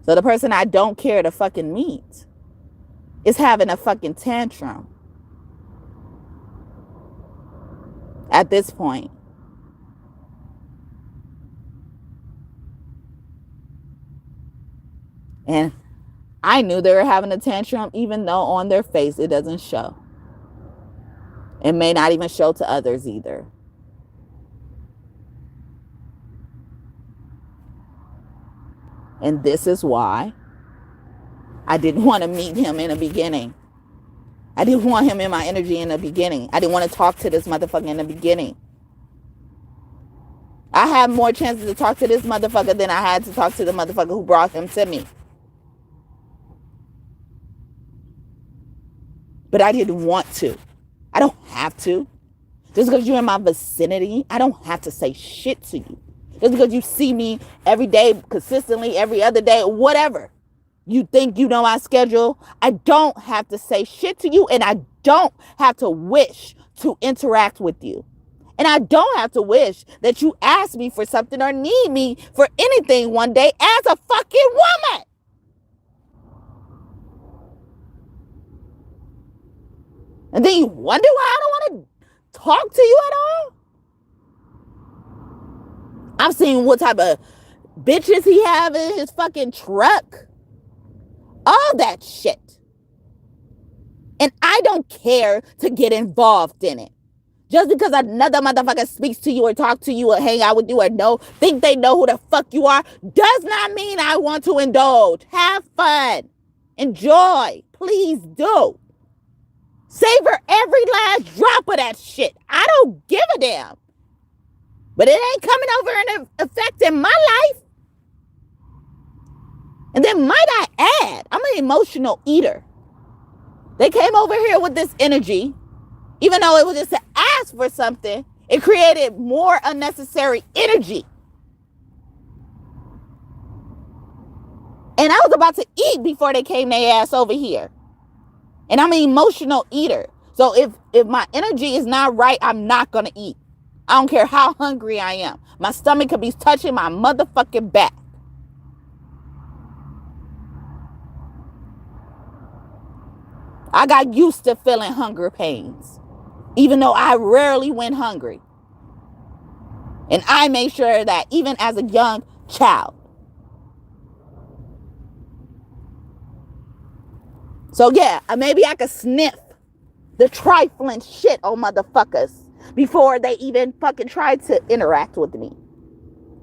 S1: So the person I don't care to fucking meet is having a fucking tantrum at this point. And I knew they were having a tantrum, even though on their face it doesn't show. It may not even show to others either. And this is why I didn't want to meet him in the beginning. I didn't want him in my energy in the beginning. I didn't want to talk to this motherfucker in the beginning. I had more chances to talk to this motherfucker than I had to talk to the motherfucker who brought him to me. But I didn't want to. I don't have to. Just because you're in my vicinity, I don't have to say shit to you. Just because you see me every day, consistently, every other day, whatever. You think you know my schedule. I don't have to say shit to you, and I don't have to wish to interact with you. And I don't have to wish that you ask me for something or need me for anything one day as a fucking woman. And then you wonder why I don't want to talk to you at all? I've seen what type of bitches he have in his fucking truck. All that shit. And I don't care to get involved in it. Just because another motherfucker speaks to you or talk to you or hang out with you or think they know who the fuck you are, does not mean I want to indulge. Have fun. Enjoy. Please do. Savor every last drop of that shit. I don't give a damn. But it ain't coming over and affecting my life. And then might I add, I'm an emotional eater. They came over here with this energy. Even though it was just to ask for something, it created more unnecessary energy. And I was about to eat before they came their ass over here. And I'm an emotional eater. So if my energy is not right, I'm not going to eat. I don't care how hungry I am. My stomach could be touching my motherfucking back. I got used to feeling hunger pains, even though I rarely went hungry. And I made sure that even as a young child. So yeah, maybe I could sniff the trifling shit on motherfuckers before they even fucking tried to interact with me.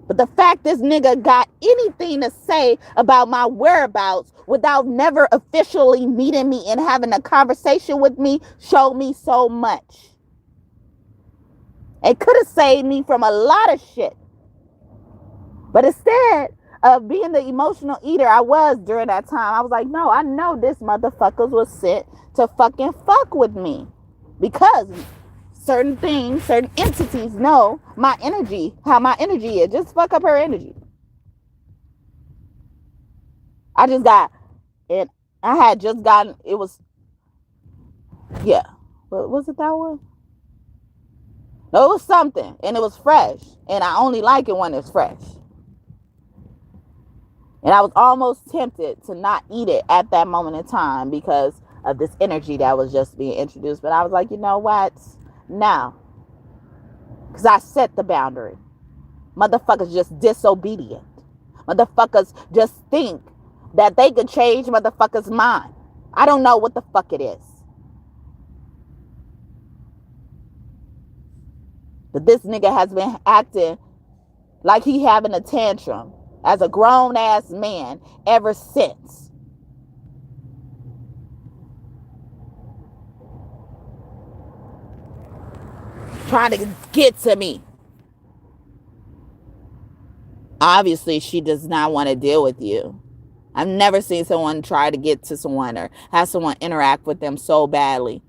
S1: But the fact this nigga got anything to say about my whereabouts without never officially meeting me and having a conversation with me showed me so much. It could have saved me from a lot of shit. But instead of being the emotional eater I was during that time, I was like, no, I know this motherfuckers was sent to fucking fuck with me. Because certain things, certain entities know my energy, how my energy is. Just fuck up her energy. I had just gotten, it was, yeah. Was it that one? No, it was something. And it was fresh. And I only like it when it's fresh. And I was almost tempted to not eat it at that moment in time because of this energy that was just being introduced. But I was like, you know what? No. Because I set the boundary. Motherfuckers just disobedient. Motherfuckers just think that they could change motherfuckers' mind. I don't know what the fuck it is. But this nigga has been acting like he having a tantrum as a grown-ass man ever since. Trying to get to me. Obviously, she does not want to deal with you. I've never seen someone try to get to someone or have someone interact with them so badly.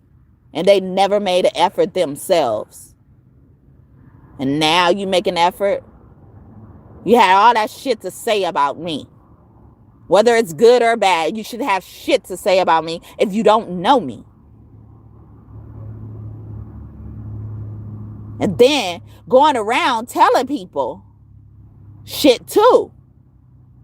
S1: And they never made an effort themselves. And now you make an effort. You had all that shit to say about me. Whether it's good or bad, you should have shit to say about me if you don't know me. And then going around telling people shit too.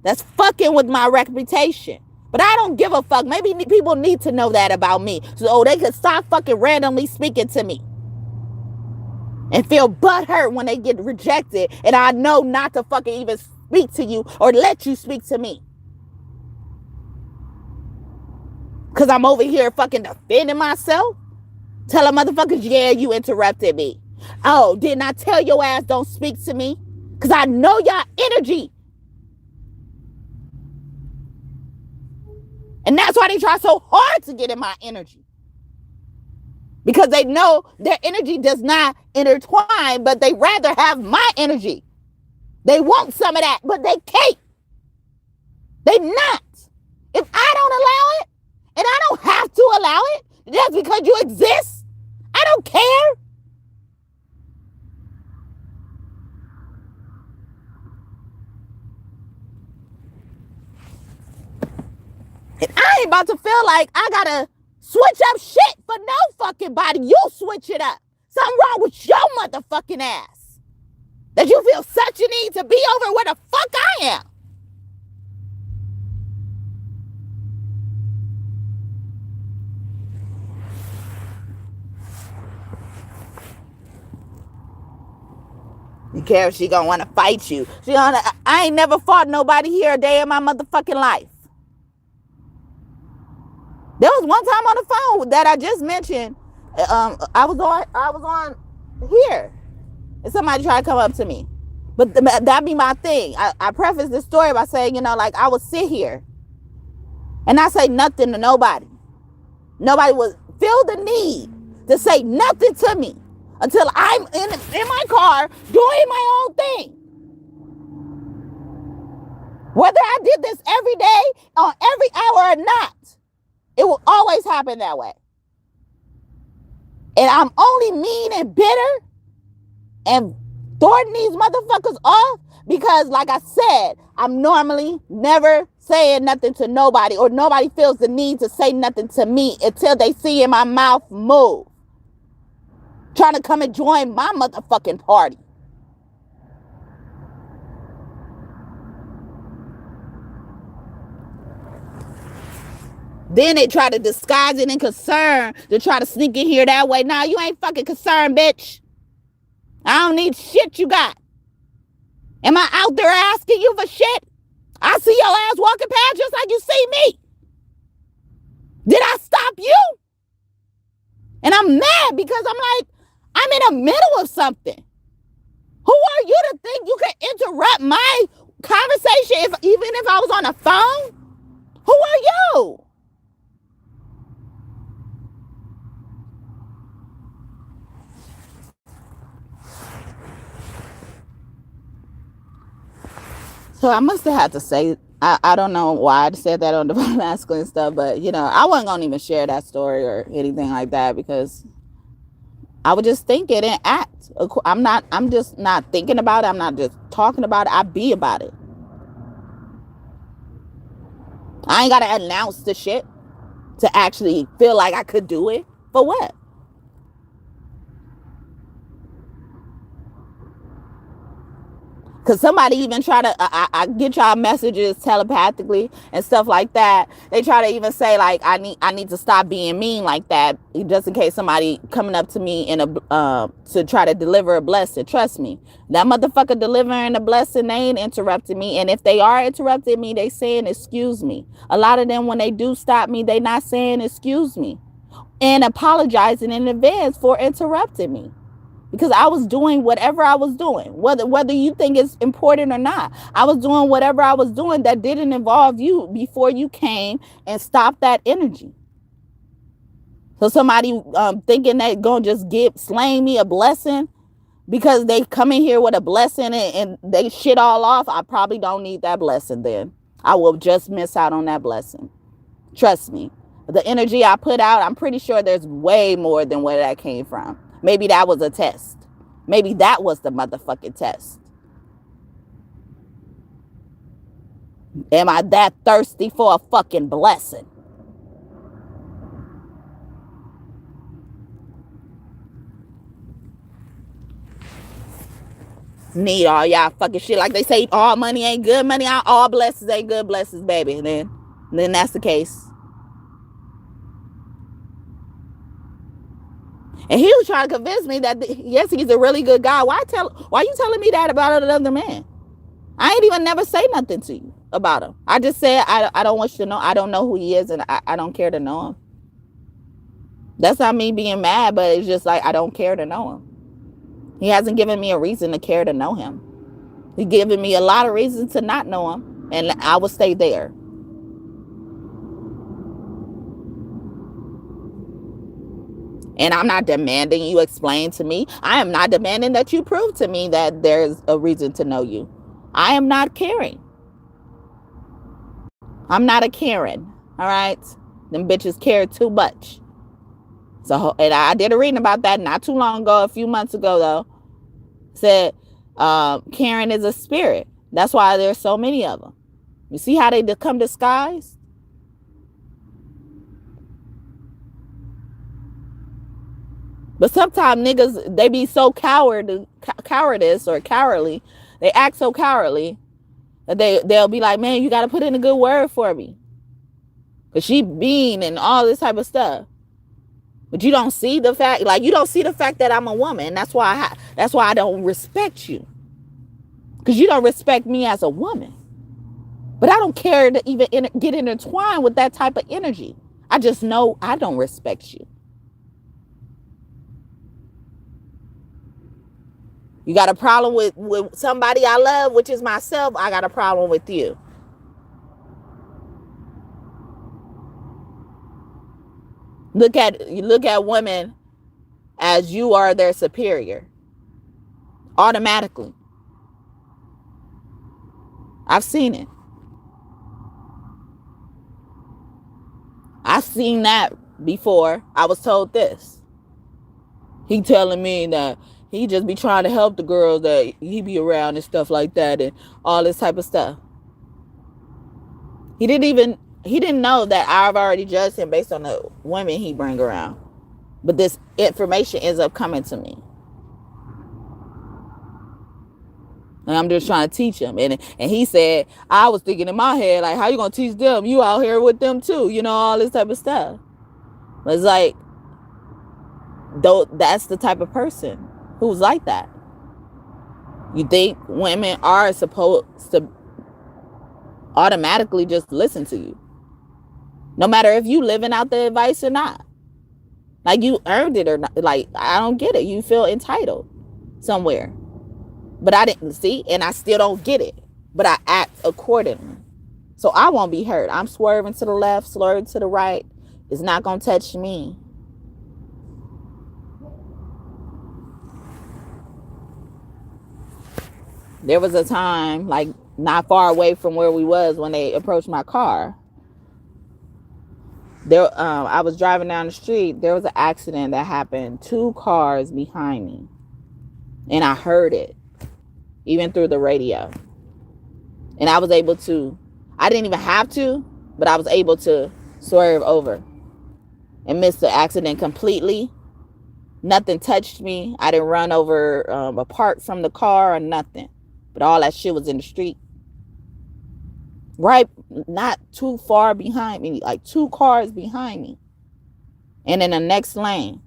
S1: That's fucking with my reputation. But I don't give a fuck. Maybe people need to know that about me. So they could stop fucking randomly speaking to me. And feel butthurt when they get rejected. And I know not to fucking even speak to you or let you speak to me. Because I'm over here fucking defending myself. Telling motherfuckers, yeah, you interrupted me. Oh, didn't I tell your ass don't speak to me? Because I know your energy. And that's why they try so hard to get in my energy. Because they know their energy does not intertwine, but they rather have my energy. They want some of that, but they can't. They not. If I don't allow it, and I don't have to allow it, just because you exist, I don't care. And I ain't about to feel like I gotta switch up shit for no fucking body. You switch it up. Something wrong with your motherfucking ass. That you feel such a need to be over where the fuck I am. You care if she gonna wanna fight you. I ain't never fought nobody here a day in my motherfucking life. There was one time on the phone that I just mentioned. I was on here, and somebody tried to come up to me. But that be my thing. I preface this story by saying, like I would sit here, And I say nothing to nobody. Nobody would feel the need to say nothing to me until I'm in my car doing my own thing. Whether I did this every day or every hour or not, it will always happen that way. And I'm only mean and bitter and throwing these motherfuckers off because, like I said, I'm normally never saying nothing to nobody, or nobody feels the need to say nothing to me until they see in my mouth move, trying to come and join my motherfucking party. Then they try to disguise it in concern to try to sneak in here that way. Nah, you ain't fucking concerned, bitch. I don't need shit you got. Am I out there asking you for shit? I see your ass walking past just like you see me. Did I stop you? And I'm mad because I'm like, I'm in the middle of something. Who are you to think you can interrupt my conversation even if I was on the phone? Who are you? So I must have had to say, I don't know why I said that on Divine Masculine stuff, but I wasn't going to even share that story or anything like that because I would just think it and act. I'm just not thinking about it. I'm not just talking about it. I be about it. I ain't got to announce the shit to actually feel like I could do it. For what? Because somebody even try to, I get y'all messages telepathically and stuff like that. They try to even say like, I need to stop being mean like that, just in case somebody coming up to me in to try to deliver a blessing. Trust me, that motherfucker delivering a blessing, they ain't interrupting me. And if they are interrupting me, they saying excuse me. A lot of them, when they do stop me, they not saying excuse me and apologizing in advance for interrupting me. Because I was doing whatever I was doing, whether you think it's important or not. I was doing whatever I was doing that didn't involve you before you came and stopped that energy. So somebody thinking that gonna just slaying me a blessing because they come in here with a blessing and they shit all off, I probably don't need that blessing then. I will just miss out on that blessing. Trust me. The energy I put out, I'm pretty sure there's way more than where that came from. Maybe that was a test. Maybe that was the motherfucking test. Am I that thirsty for a fucking blessing? Need all y'all fucking shit. Like they say, all money ain't good money. All blessings ain't good blessings, baby. And then that's the case. And he was trying to convince me that, yes, he's a really good guy. Why you telling me that about another man? I ain't even never say nothing to you about him. I just said, I don't want you to know. I don't know who he is, and I don't care to know him. That's not me being mad, but it's just like, I don't care to know him. He hasn't given me a reason to care to know him. He's given me a lot of reasons to not know him, and I will stay there. And I'm not demanding you explain to me. I am not demanding that you prove to me that there's a reason to know you. I am not caring. I'm not a Karen. All right? Them bitches care too much. So, and I did a reading about that not too long ago, a few months ago, though. Said Karen is a spirit. That's why there's so many of them. You see how they come disguised? But sometimes niggas, they be so cowardice or cowardly. They act so cowardly that they'll be like, man, you got to put in a good word for me. Because she mean and all this type of stuff. But you don't see the fact, you don't see the fact that I'm a woman. That's why I don't respect you. Because you don't respect me as a woman. But I don't care to even get intertwined with that type of energy. I just know I don't respect you. You got a problem with somebody I love, which is myself. I got a problem with you. look at women as you are their superior automatically. I've seen it. I've seen that before. I was told this. He telling me that he just be trying to help the girls that he be around and stuff like that and all this type of stuff. He didn't know that I've already judged him based on the women he bring around. But this information ends up coming to me. And I'm just trying to teach him. And he said, I was thinking in my head, like, how you going to teach them? You out here with them too. You know, all this type of stuff. But it's like, though, that's the type of person who's like that. You think women are supposed to automatically just listen to you. No matter if you living out the advice or not. Like, you earned it or not. Like, I don't get it. You feel entitled somewhere. But I didn't see, and I still don't get it. But I act accordingly. So I won't be hurt. I'm swerving to the left, swerving to the right. It's not going to touch me. There was a time, like, not far away from where we was when they approached my car. There, I was driving down the street. There was an accident that happened 2 cars behind me. And I heard it. Even through the radio. And I was able to, I didn't even have to, but I was able to swerve over and miss the accident completely. Nothing touched me. I didn't run over a part from the car or nothing. But all that shit was in the street. Right, not too far behind me, like 2 cars behind me. And in the next lane.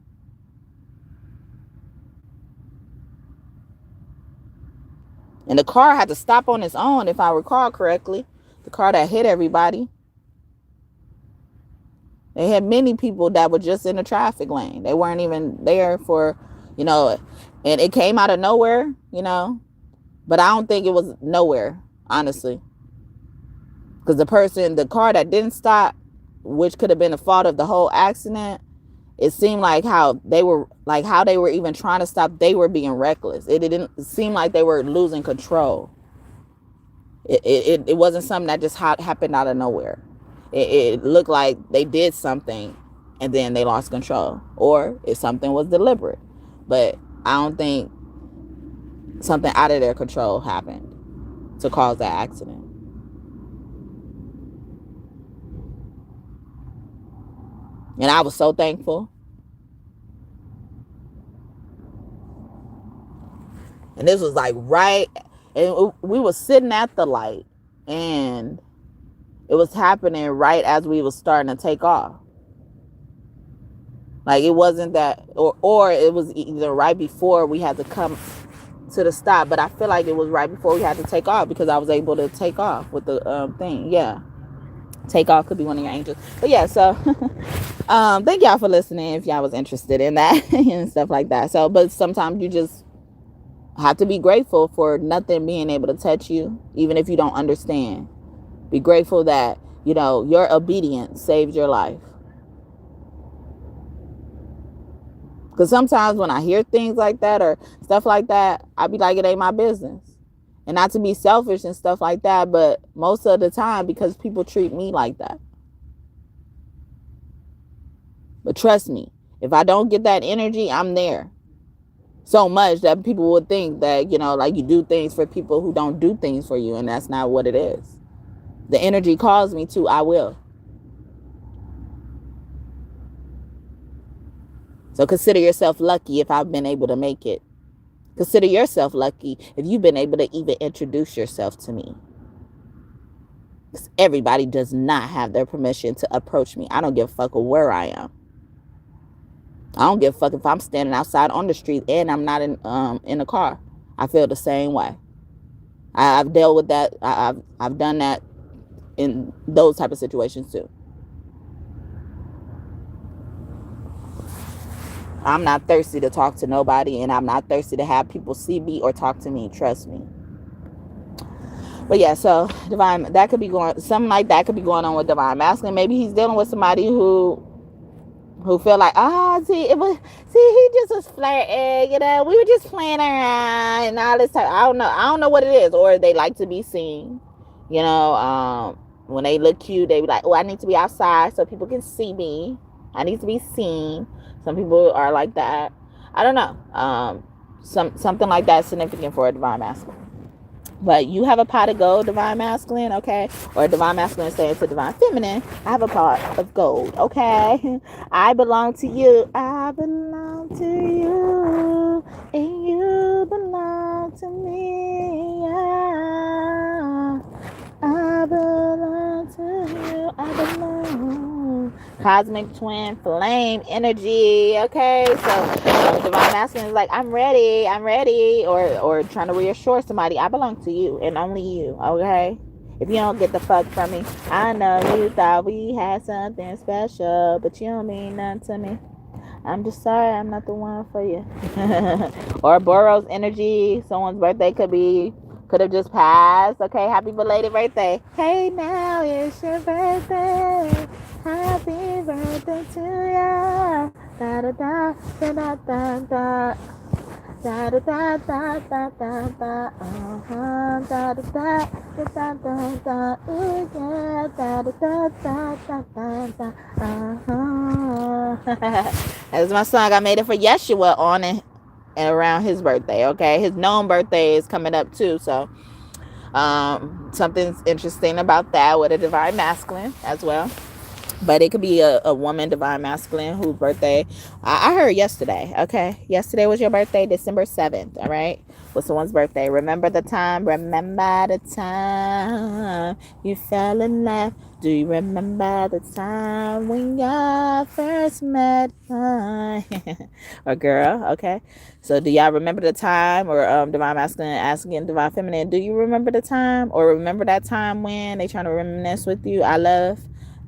S1: And the car had to stop on its own, if I recall correctly. The car that hit everybody. They had many people that were just in the traffic lane. They weren't even there for, you know, and it came out of nowhere, you know. But I don't think it was nowhere, honestly. Because the car that didn't stop, which could have been the fault of the whole accident, it seemed like how they were even trying to stop, they were being reckless. It didn't seem like they were losing control. It wasn't something that just happened out of nowhere. It looked like they did something and then they lost control. Or if something was deliberate. But I don't think something out of their control happened to cause that accident. And I was so thankful. And this was like right, and we were sitting at the light, and it was happening right as we was starting to take off. Like, it wasn't that, or it was either right before we had to come to the stop, but I feel like it was right before we had to take off because I was able to take off with the thing. Yeah. Take off could be one of your angels. But yeah, so thank y'all for listening if y'all was interested in that and stuff like that. So, but sometimes you just have to be grateful for nothing being able to touch you, even if you don't understand. Be grateful that, you know, your obedience saved your life. Because sometimes when I hear things like that or stuff like that, I be like, it ain't my business. And not to be selfish and stuff like that, but most of the time because people treat me like that. But trust me, if I don't get that energy, I'm there. So much that people would think that, you know, like you do things for people who don't do things for you. And that's not what it is. The energy calls me to, I will. So consider yourself lucky if I've been able to make it. Consider yourself lucky if you've been able to even introduce yourself to me. Because everybody does not have their permission to approach me. I don't give a fuck where I am. I don't give a fuck if I'm standing outside on the street and I'm not in a car. I feel the same way. I've dealt with that. I've done that in those type of situations too. I'm not thirsty to talk to nobody, and I'm not thirsty to have people see me or talk to me. Trust me. But yeah, so divine, that could be something like that could be going on with divine masculine. Maybe he's dealing with somebody who who feel like, see, he just was flirting, we were just playing around and all this type. I don't know what it is. Or they like to be seen, when they look cute, they be like, oh, I need to be outside so people can see me. I need to be seen. Some people are like that. I don't know. Something like that is significant for a divine masculine. But you have a pot of gold, divine masculine, okay? Or divine masculine saying to divine feminine, I have a pot of gold, okay? I belong to you. I belong to you. And you belong to me. Yeah. I belong to you. I belong. Cosmic twin flame energy. Okay, so divine masculine is like, I'm ready, or trying to reassure somebody, I belong to you and only you. Okay, if you don't get the fuck from me, I know you thought we had something special, but you don't mean nothing to me. I'm just sorry, I'm not the one for you. Or Boros energy. Someone's birthday could have just passed. Okay, happy belated birthday. Hey, now it's your birthday. Happy birthday to ya. Da da da da da da da. Da da da da da da da. Da da da da da da. Ooh yeah. Da da da da da da da. That's my song. I made it for Yeshua on it and around his birthday. Okay, his known birthday is coming up too, so something's interesting about that with a divine masculine as well. But it could be a woman divine masculine whose birthday I heard yesterday. Okay, yesterday was your birthday, December 7th. All right, was someone's birthday. Remember the time you fell in love. Do you remember the time when y'all first met? Or girl, okay. So do y'all remember the time? Or divine masculine asking divine feminine, do you remember the time? Or remember that time when they trying to reminisce with you? I love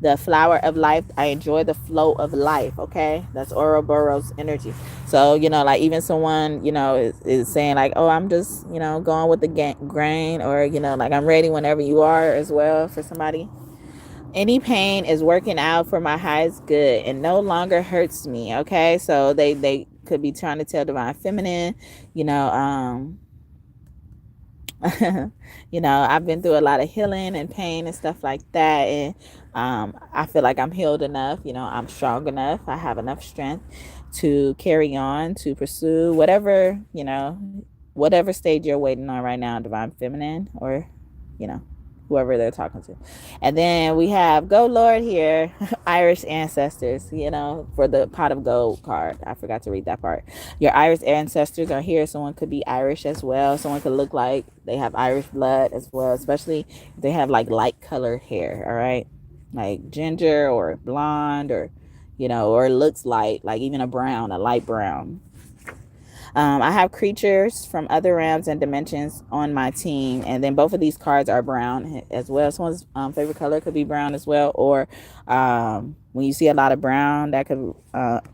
S1: the flower of life. I enjoy the flow of life. Okay, that's Ouroboros energy. So like even someone is saying like, oh, I'm just going with the grain, or like I'm ready whenever you are as well. For somebody, any pain is working out for my highest good and no longer hurts me. Okay, so they could be trying to tell divine feminine, I've been through a lot of healing and pain and stuff like that, and I feel like I'm healed enough. I'm strong enough. I have enough strength to carry on, to pursue whatever whatever stage you're waiting on right now, divine feminine, or whoever they're talking to. And then we have Go Lord here, Irish ancestors, for the pot of gold card. I forgot to read that part. Your Irish ancestors are here. Someone could be Irish as well. Someone could look like they have Irish blood as well, especially if they have like light colored hair, all right? Like ginger or blonde, or or looks like even a light brown. I have creatures from other realms and dimensions on my team, and then both of these cards are brown as well. Someone's favorite color could be brown as well, or when you see a lot of brown, that could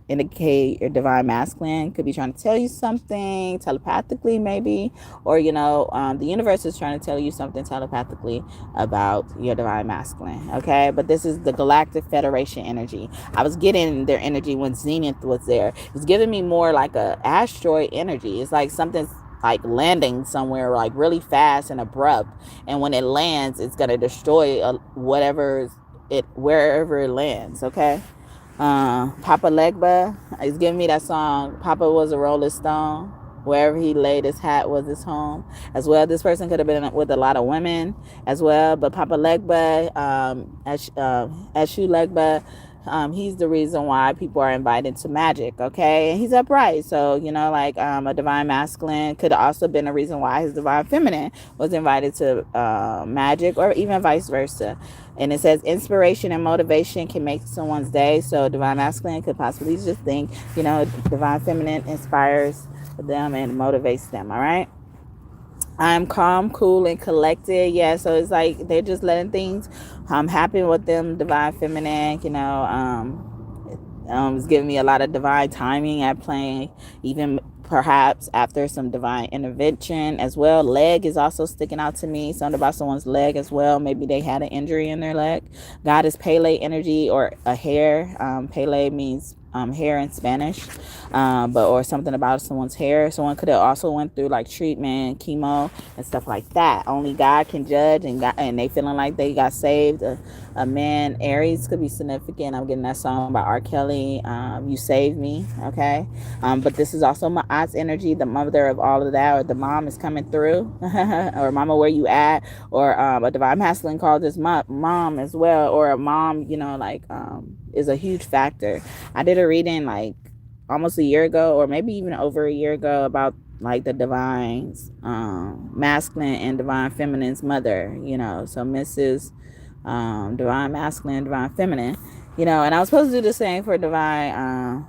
S1: indicate your divine masculine could be trying to tell you something telepathically, maybe, or the universe is trying to tell you something telepathically about your divine masculine. Okay, but this is the Galactic Federation energy. I was getting their energy when Zenith was there. It's giving me more like a asteroid energy. It's like something's like landing somewhere like really fast and abrupt, and when it lands, it's gonna destroy wherever it lands. Okay. Papa Legba is giving me that song, Papa was a Rolling Stone, wherever he laid his hat was his home as well. This person could have been with a lot of women as well, but Papa Legba, Eshu Legba, he's the reason why people are invited to magic. Okay, and he's upright, so a divine masculine could also been a reason why his divine feminine was invited to magic, or even vice versa. And it says inspiration and motivation can make someone's day. So divine masculine could possibly just think divine feminine inspires them and motivates them. All right, I'm calm, cool, and collected. Yeah, so it's like they're just letting things happen with them. Divine feminine, it's giving me a lot of divine timing at play, even perhaps after some divine intervention as well. Leg is also sticking out to me. Something about someone's leg as well. Maybe they had an injury in their leg. God is Pele energy, or a hair. Pele means hair in Spanish, or something about someone's hair. Someone could have also went through like treatment, chemo, and stuff like that. Only God can judge, and they feeling like they got saved. A man, Aries, could be significant. I'm getting that song by R. Kelly, "You Saved Me." Okay, but this is also my aunt's energy, the mother of all of that, or the mom is coming through, or mama, where you at, or a divine masculine called this mom as well, or a mom, is a huge factor. I did a reading like almost a year ago, or maybe even over a year ago, about like the divine's masculine and divine feminine's mother, so Mrs. Divine masculine, divine feminine, and I was supposed to do the same for divine,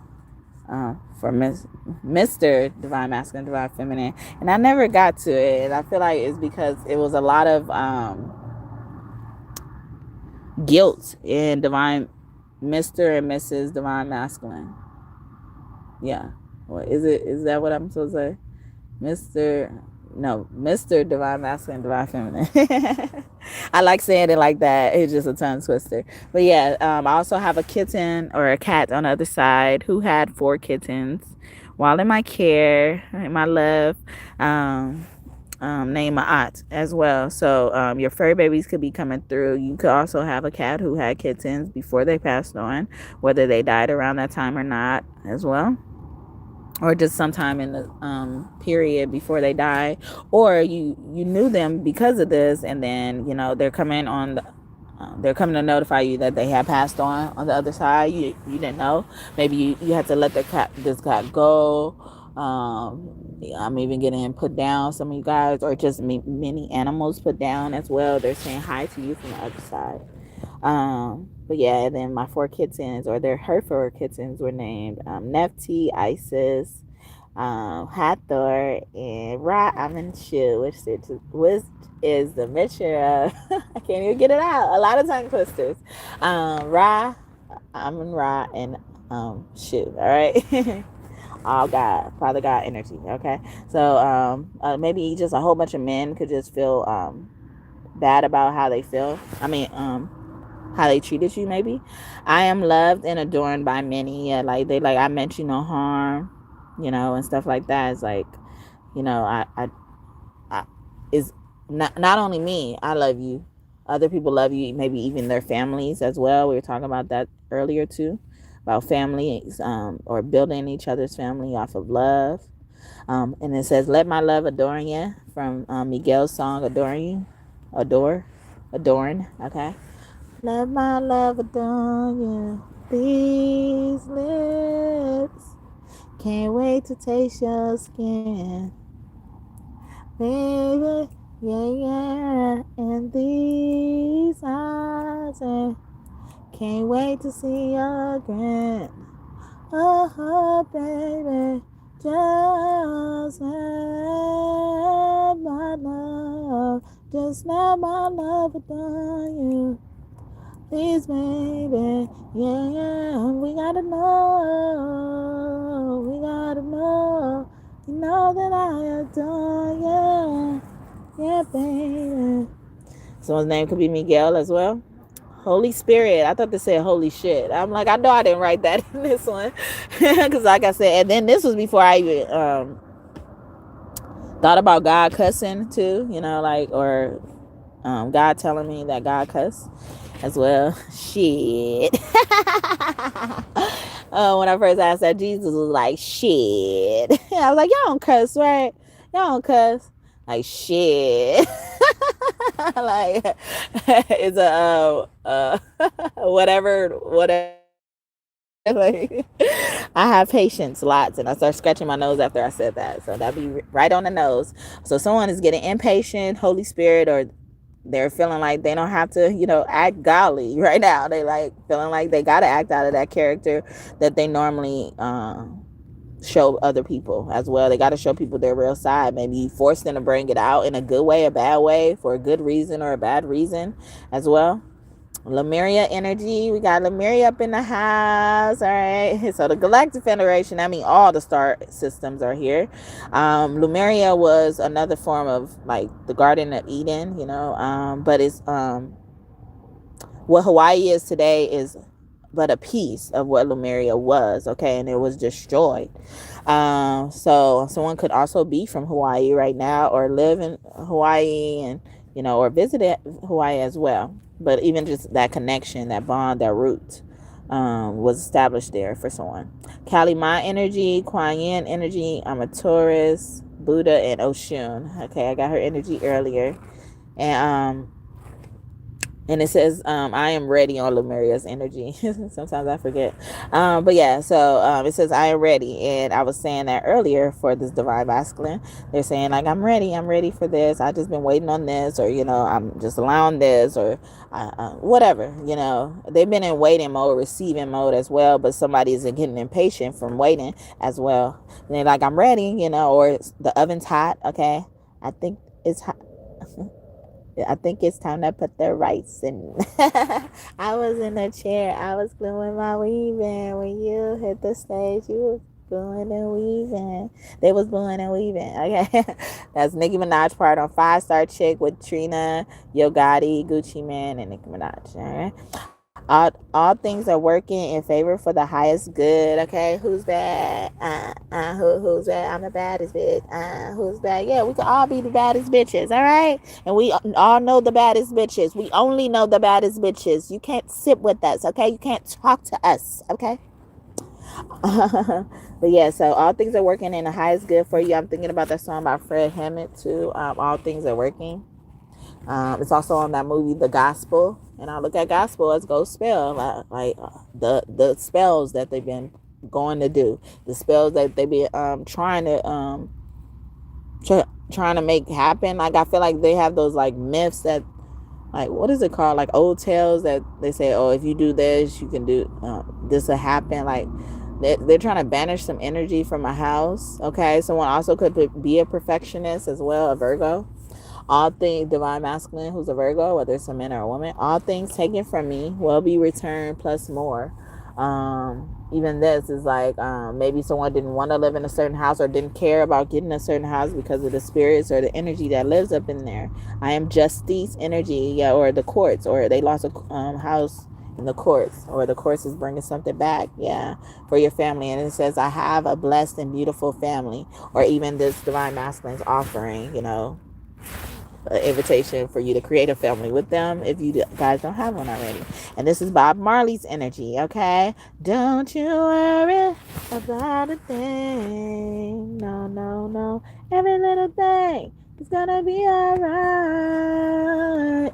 S1: for Mr. Divine masculine, divine feminine, and I never got to it. And I feel like it's because it was a lot of guilt in divine Mr. and Mrs. Divine masculine. Yeah. Well, is that what I'm supposed to say? Mr. Divine masculine, divine feminine. I like saying it like that. It's just a tongue twister. But yeah, I also have a kitten, or a cat, on the other side, who had 4 kittens while in my care, in my love. Named Ma'at as well. So your fur babies could be coming through. You could also have a cat who had kittens before they passed on, whether they died around that time or not as well, or just sometime in the period before they die, or you knew them because of this, and then they're coming to notify you that they have passed on the other side. You didn't know. Maybe you had to let this cat go. I'm even getting put down, some of you guys, or just many animals put down as well. They're saying hi to you from the other side. But yeah, and then my 4 kittens, or her 4 kittens, were named Nefti, Isis, Hathor, and Ra Aminshu, which is the mixture of I can't even get it out. A lot of tongue twisters. Ra, Amin Ra, and Shu. All right. All God, Father God energy. Okay. So maybe just a whole bunch of men could just feel bad about how they feel. How they treated you. Maybe I am loved and adorned by many. Yeah, I meant you no harm, and stuff like that. It's like, I is not only me. I love you. Other people love you. Maybe even their families as well. We were talking about that earlier too, about families, or building each other's family off of love. And it says, "Let my love adorn you," from Miguel's song "Adoring." Okay. Let my love adorn you. These lips, can't wait to taste your skin, baby. Yeah. And these eyes, can't wait to see your grin. Oh, baby, just let my love, adorn you. Please, baby, yeah, we gotta know, you know that I adore you, yeah, baby. Someone's name could be Miguel as well. Holy Spirit. I thought they said holy shit. I'm like, I know I didn't write that in this one. Because like I said, and then this was before I even thought about God cussing too, or God telling me that God cuss as well. Shit. When I first asked that, Jesus was like, shit. I was like, y'all don't cuss, right? Y'all don't cuss. Like, shit. Like, it's a whatever. Like, I have patience lots, and I start scratching my nose after I said that, so that'd be right on the nose. So someone is getting impatient, Holy Spirit, or they're feeling like they don't have to act godly right now. They like feeling like they gotta act out of that character that they normally show other people as well. They got to show people their real side. Maybe you force them to bring it out in a good way, a bad way, for a good reason or a bad reason as well. Lemuria energy. We got Lemuria up in the house. All right. So the Galactic Federation, all the star systems are here. Lemuria was another form of like the Garden of Eden, but it's what Hawaii is today is but a piece of what Lemuria was, okay, and it was destroyed. So someone could also be from Hawaii right now, or live in Hawaii, and or visited Hawaii as well. But even just that connection, that bond, that root, was established there for someone. Kali Ma energy, Kuan Yin energy. I'm a Taurus, Buddha, and Oshun. Okay, I got her energy earlier, and and it says, I am ready on Lemuria's energy. Sometimes I forget. But yeah, so it says, I am ready. And I was saying that earlier for this divine masculine. They're saying, like, I'm ready for this. I just been waiting on this, or, I'm just allowing this, or whatever, They've been in waiting mode, receiving mode as well. But somebody is getting impatient from waiting as well. And they're like, I'm ready, or the oven's hot. Okay. I think it's hot. I think it's time to put the rice in. I was in a chair. I was gluing my weaving. When you hit the stage, you was gluing and weaving. They was gluing and weaving. Okay. That's Nicki Minaj part on 5-Star Chick with Trina, Yo Gotti, Gucci Mane, and Nicki Minaj. All right. All things are working in favor for the highest good. Okay, who's bad? Who's bad? I'm the baddest bitch. Who's bad? Yeah, we can all be the baddest bitches. All right, and we all know the baddest bitches. We only know the baddest bitches. You can't sit with us. Okay, you can't talk to us. Okay. But yeah, so all things are working in the highest good for you. I'm thinking about that song by Fred Hammond too. All things are working. It's also on that movie, The Gospel, and I look at gospel as go spell, like the spells that they've been going to do, the spells that they've been trying to make happen. Like, I feel like they have those like myths that, like, what is it called, like old tales that they say, oh, if you do this, you can do this will happen. Like, they're trying to banish some energy from a house. Okay, someone also could be a perfectionist as well, a Virgo. All things, divine masculine, who's a Virgo, whether it's a man or a woman, all things taken from me will be returned plus more. Even this is like, maybe someone didn't want to live in a certain house, or didn't care about getting a certain house because of the spirits or the energy that lives up in there. I am justice energy, yeah, or the courts, or they lost a house in the courts, or the courts is bringing something back, yeah, for your family. And it says, I have a blessed and beautiful family. Or even this divine masculine's offering, an invitation for you to create a family with them if you guys don't have one already. And this is Bob Marley's energy. Okay, don't you worry about a thing. No, every little thing is gonna be all right.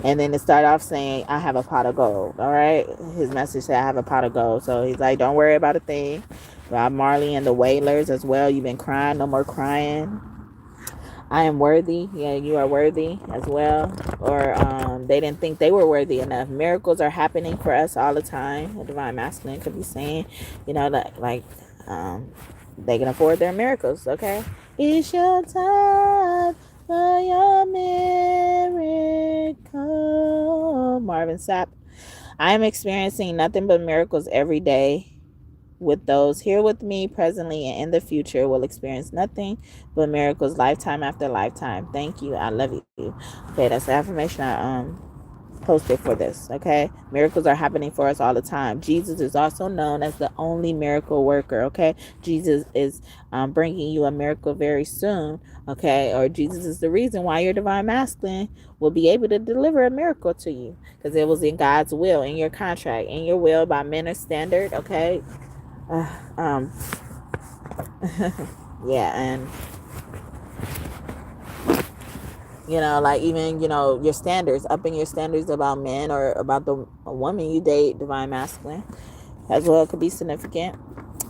S1: And then it started off saying, I have a pot of gold. All right, his message said, I have a pot of gold. So he's like, don't worry about a thing. Bob Marley and the Wailers as well. You've been crying, no more crying. I am worthy. Yeah, you are worthy as well. Or they didn't think they were worthy enough. Miracles are happening for us all the time. A divine masculine could be saying, that, like, they can afford their miracles. Okay, it's your time for your miracle. Marvin Sapp. I am experiencing nothing but miracles every day. With those here with me presently and in the future will experience nothing but miracles lifetime after lifetime. Thank you. I love you. Okay, that's the affirmation I posted for this. Okay, miracles are happening for us all the time. Jesus is also known as the only miracle worker. Okay, Jesus is bringing you a miracle very soon. Okay, or Jesus is the reason why your divine masculine will be able to deliver a miracle to you, because it was in God's will, in your contract, in your will by men's standard. Okay. Yeah, and like, even your standards, upping your standards about men or about the woman you date, divine masculine as well, could be significant.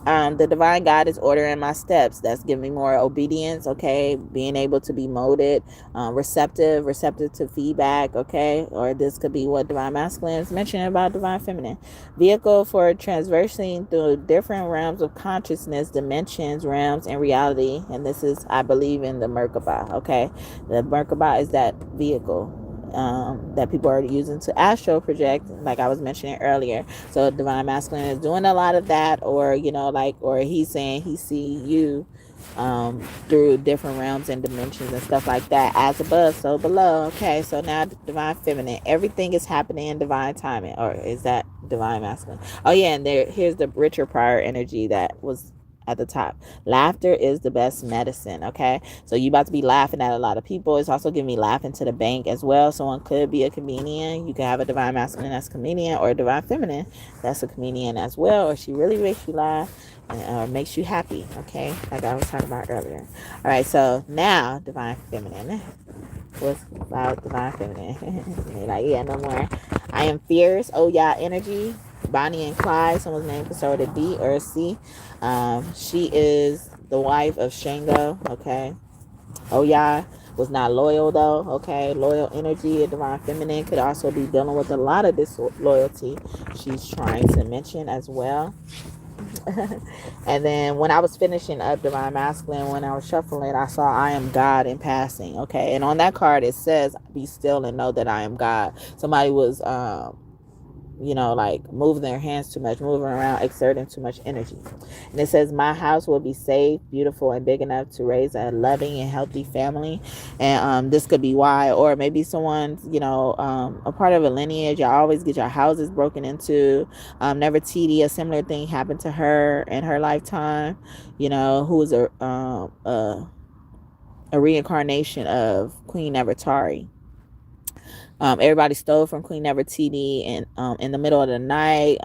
S1: The divine God is ordering my steps. That's giving me more obedience. Okay, being able to be molded, receptive to feedback. Okay, or this could be what divine masculine is mentioning about divine feminine. Vehicle for transversing through different realms of consciousness, dimensions, realms, and reality. And this is, I believe, in the Merkaba. Okay, the Merkaba is that vehicle. that people are using to astral project, like I was mentioning earlier. So divine masculine is doing a lot of that, or or he's saying he see you through different realms and dimensions and stuff like that, as above so below. Okay, so now divine feminine, everything is happening in divine timing. Or is that divine masculine? Oh yeah, and here's the Richard Pryor energy that was at the top. Laughter is the best medicine. Okay, so you about to be laughing at a lot of people. It's also giving me laughing to the bank as well. Someone could be a comedian. You can have a divine masculine that's a comedian, or a divine feminine that's a comedian as well, or she really makes you laugh or makes you happy. Okay, like I was talking about earlier. All right, so now divine feminine. What's about divine feminine? Like, yeah, no more. I am fierce. Oh yeah, energy. Bonnie and Clyde. Someone's name could start with a D or a C. She is the wife of Shango. Okay. Oh yeah, was not loyal though. Okay, loyal energy. A divine feminine could also be dealing with a lot of disloyalty. She's trying to mention as well. And then when I was finishing up divine masculine, when I was shuffling, I saw I am God in passing. Okay, and on that card it says be still and know that I am God. Somebody was like moving their hands too much, moving around, exerting too much energy. And it says, my house will be safe, beautiful, and big enough to raise a loving and healthy family. And this could be why, or maybe someone's, a part of a lineage. Y'all always get your houses broken into. Nefertiti, a similar thing happened to her in her lifetime. Who was a reincarnation of Queen Nefertari. Everybody stole from Queen Nefertiti, and in the middle of the night,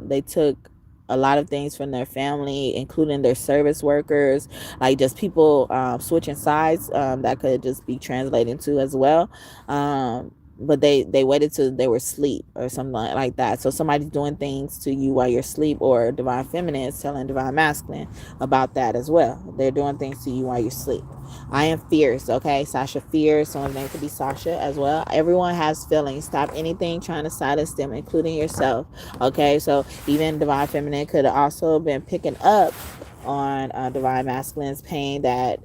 S1: they took a lot of things from their family, including their service workers, like just people switching sides, that could just be translated to as well. But they waited till they were asleep or something like that. So somebody's doing things to you while you're asleep, or divine feminine is telling divine masculine about that as well. They're doing things to you while you sleep. I am fierce. Okay, Sasha Fierce. Someone's name could be Sasha as well. Everyone has feelings. Stop anything trying to silence them, including yourself. Okay, so even divine feminine could have also been picking up on divine masculine's pain that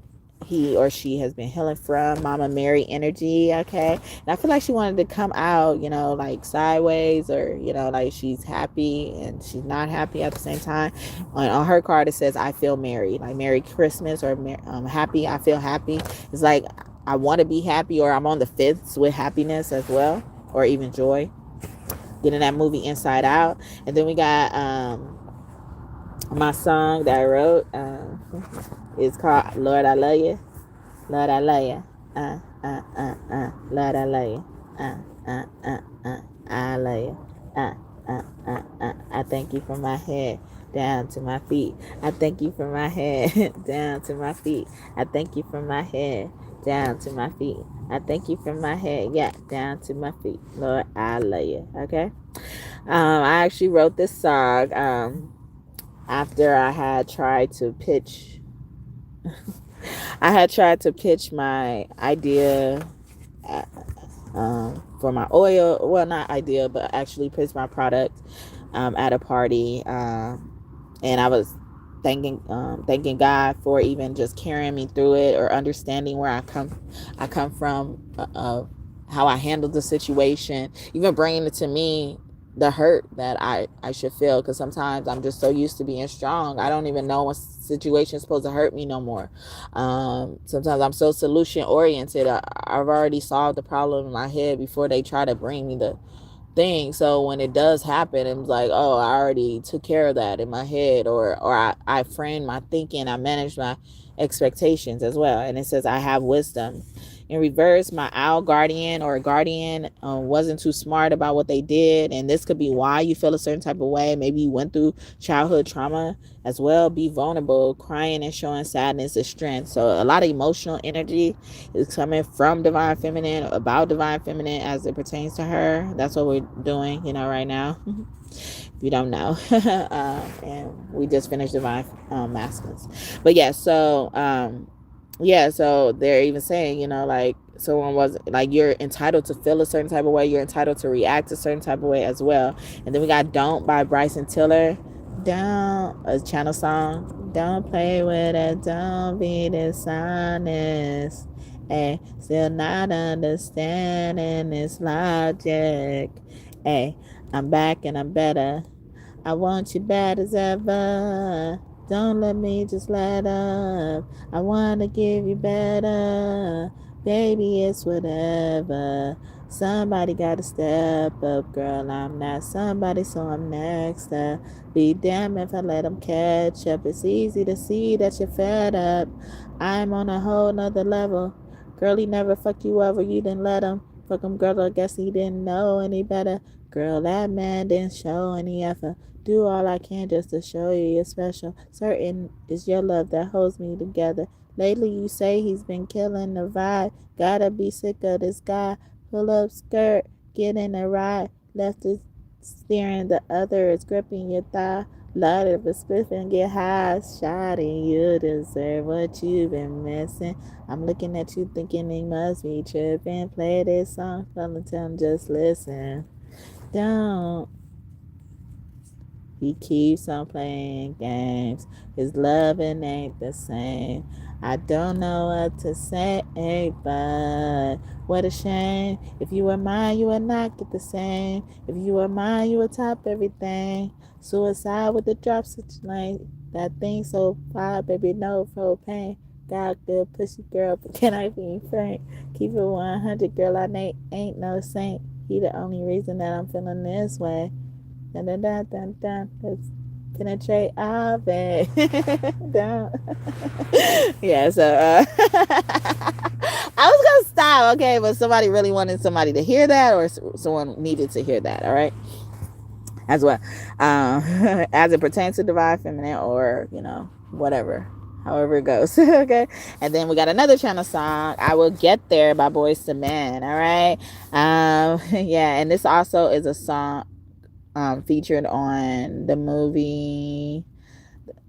S1: he or she has been healing from. Mama Mary energy. Okay, and I feel like she wanted to come out, like sideways, or like she's happy and she's not happy at the same time. On her card it says, I feel merry, like Merry Christmas, or happy. I feel happy. It's like I want to be happy, or I'm on the fence with happiness as well, or even joy. Getting that movie Inside Out. And then we got my song that I wrote. It's called Lord I Love You. Lord I Love You. Lord I Love You. I love you. I thank you from my head down to my feet. I thank you from my head down to my feet. I thank you from my head down to my feet. I thank you from my head, down to my feet. Lord, I love you. Okay. I actually wrote this song after I had tried to pitch my idea for my oil. Well, not idea, but actually pitch my product at a party. And I was thanking God for even just carrying me through it, or understanding where I come from, how I handled the situation, even bringing it to me, the hurt that I should feel, because sometimes I'm just so used to being strong, I don't even know what situation is supposed to hurt me no more. Sometimes I'm so solution oriented. I've already solved the problem in my head before they try to bring me the thing. So when it does happen, it's like, oh, I already took care of that in my head, or I framed my thinking, I managed my expectations as well. And it says, I have wisdom. In reverse, my owl guardian or guardian wasn't too smart about what they did. And this could be why you feel a certain type of way. Maybe you went through childhood trauma as well. Be vulnerable. Crying and showing sadness is strength. So a lot of emotional energy is coming from divine feminine, about divine feminine as it pertains to her. That's what we're doing, right now. If you don't know. And we just finished divine masculines. But yeah, so so they're even saying, like, someone was like, you're entitled to feel a certain type of way, you're entitled to react a certain type of way as well. And then we got Don't by Bryson Tiller. Don't, a channel song. Don't play with it, don't be dishonest. Hey, still not understanding this logic. Hey, I'm back and I'm better. I want you bad as ever. Don't let me just let up. I want to give you better. Baby, it's whatever. Somebody got to step up, girl. I'm not somebody, so I'm next up. Be damned if I let them catch up. It's easy to see that you're fed up. I'm on a whole nother level. Girl, he never fucked you over. You didn't let him. Fuck him, girl. I guess he didn't know any better. Girl, that man didn't show any effort. Do all I can just to show you you're special. Certain is your love that holds me together. Lately you say he's been killing the vibe. Gotta be sick of this guy. Pull up skirt, get in a ride. Left is steering, the other is gripping your thigh. Light of a spliff and get high. Shawty, you deserve what you've been missing. I'm looking at you thinking he must be tripping. Play this song, tell him just listen. Don't. He keeps on playing games. His loving ain't the same. I don't know what to say, but what a shame. If you were mine, you would not get the same. If you were mine, you would top everything. Suicide with the drops of lane. That thing so far, baby, no for pain. God good pussy girl, but can I be frank? Keep it 100, girl, I ain't no saint. He the only reason that I'm feeling this way. Dun, dun, dun, dun, dun. Let's penetrate our bed. Yeah, so I was gonna stop, okay, but somebody really wanted somebody to hear that, or someone needed to hear that, all right, as well, as it pertains to divine feminine, or whatever, however it goes. Okay, and then we got another channel song, I Will Get There by Boys to Men. All right, yeah, and this also is a song featured on the movie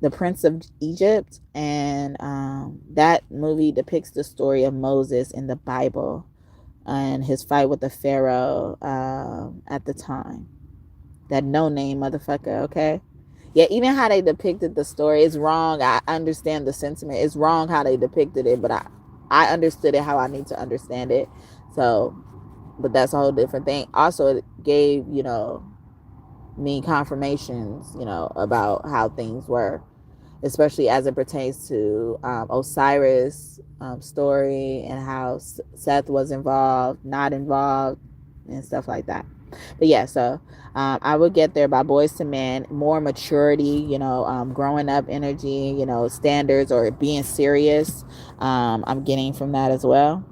S1: The Prince of Egypt, and that movie depicts the story of Moses in the Bible and his fight with the Pharaoh at the time. That no-name motherfucker, okay? Yeah, even how they depicted the story is wrong. I understand the sentiment. It's wrong how they depicted it, but I understood it how I need to understand it. So, but that's a whole different thing. Also, it gave, me confirmations, about how things were, especially as it pertains to Osiris' story, and how Seth was involved, not involved, and stuff like that. But yeah, so I Will Get There by Boys to Men. More maturity, growing up energy, standards, or being serious. I'm getting from that as well.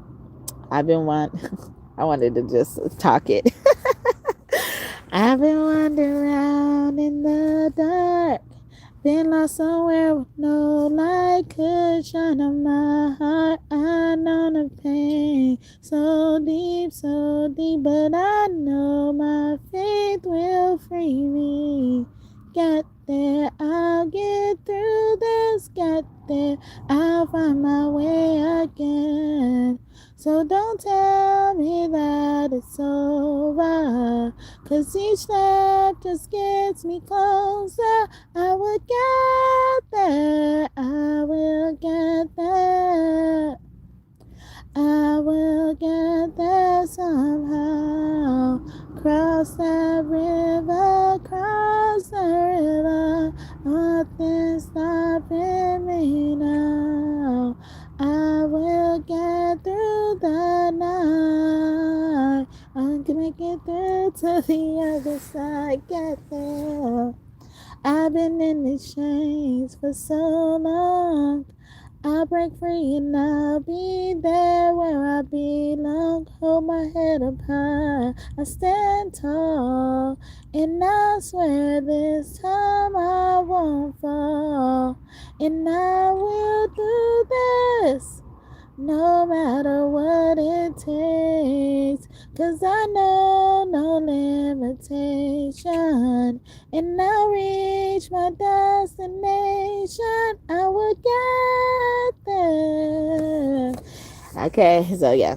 S1: I wanted to just talk it. I've been wandering around in the dark, been lost somewhere with no light could shine on my heart. I know the pain so deep, but I know my faith will free me. Get there, I'll get through this. Get there, I'll find my way again. So don't tell me that it's over, 'cause each step just gets me closer. I will get there, I will get there. I will get there somehow. Cross that river, nothing's stopping me now. I will get through the night. I'm gonna get through to the other side. Get there. I've been in these chains for so long. I'll break free and I'll be there where I belong. Hold my head up high, I stand tall, and I swear this time I won't fall. And I will do this, no matter what it takes, 'cause I know no limitation, and I'll reach my destination. I will get there. Okay, so yeah,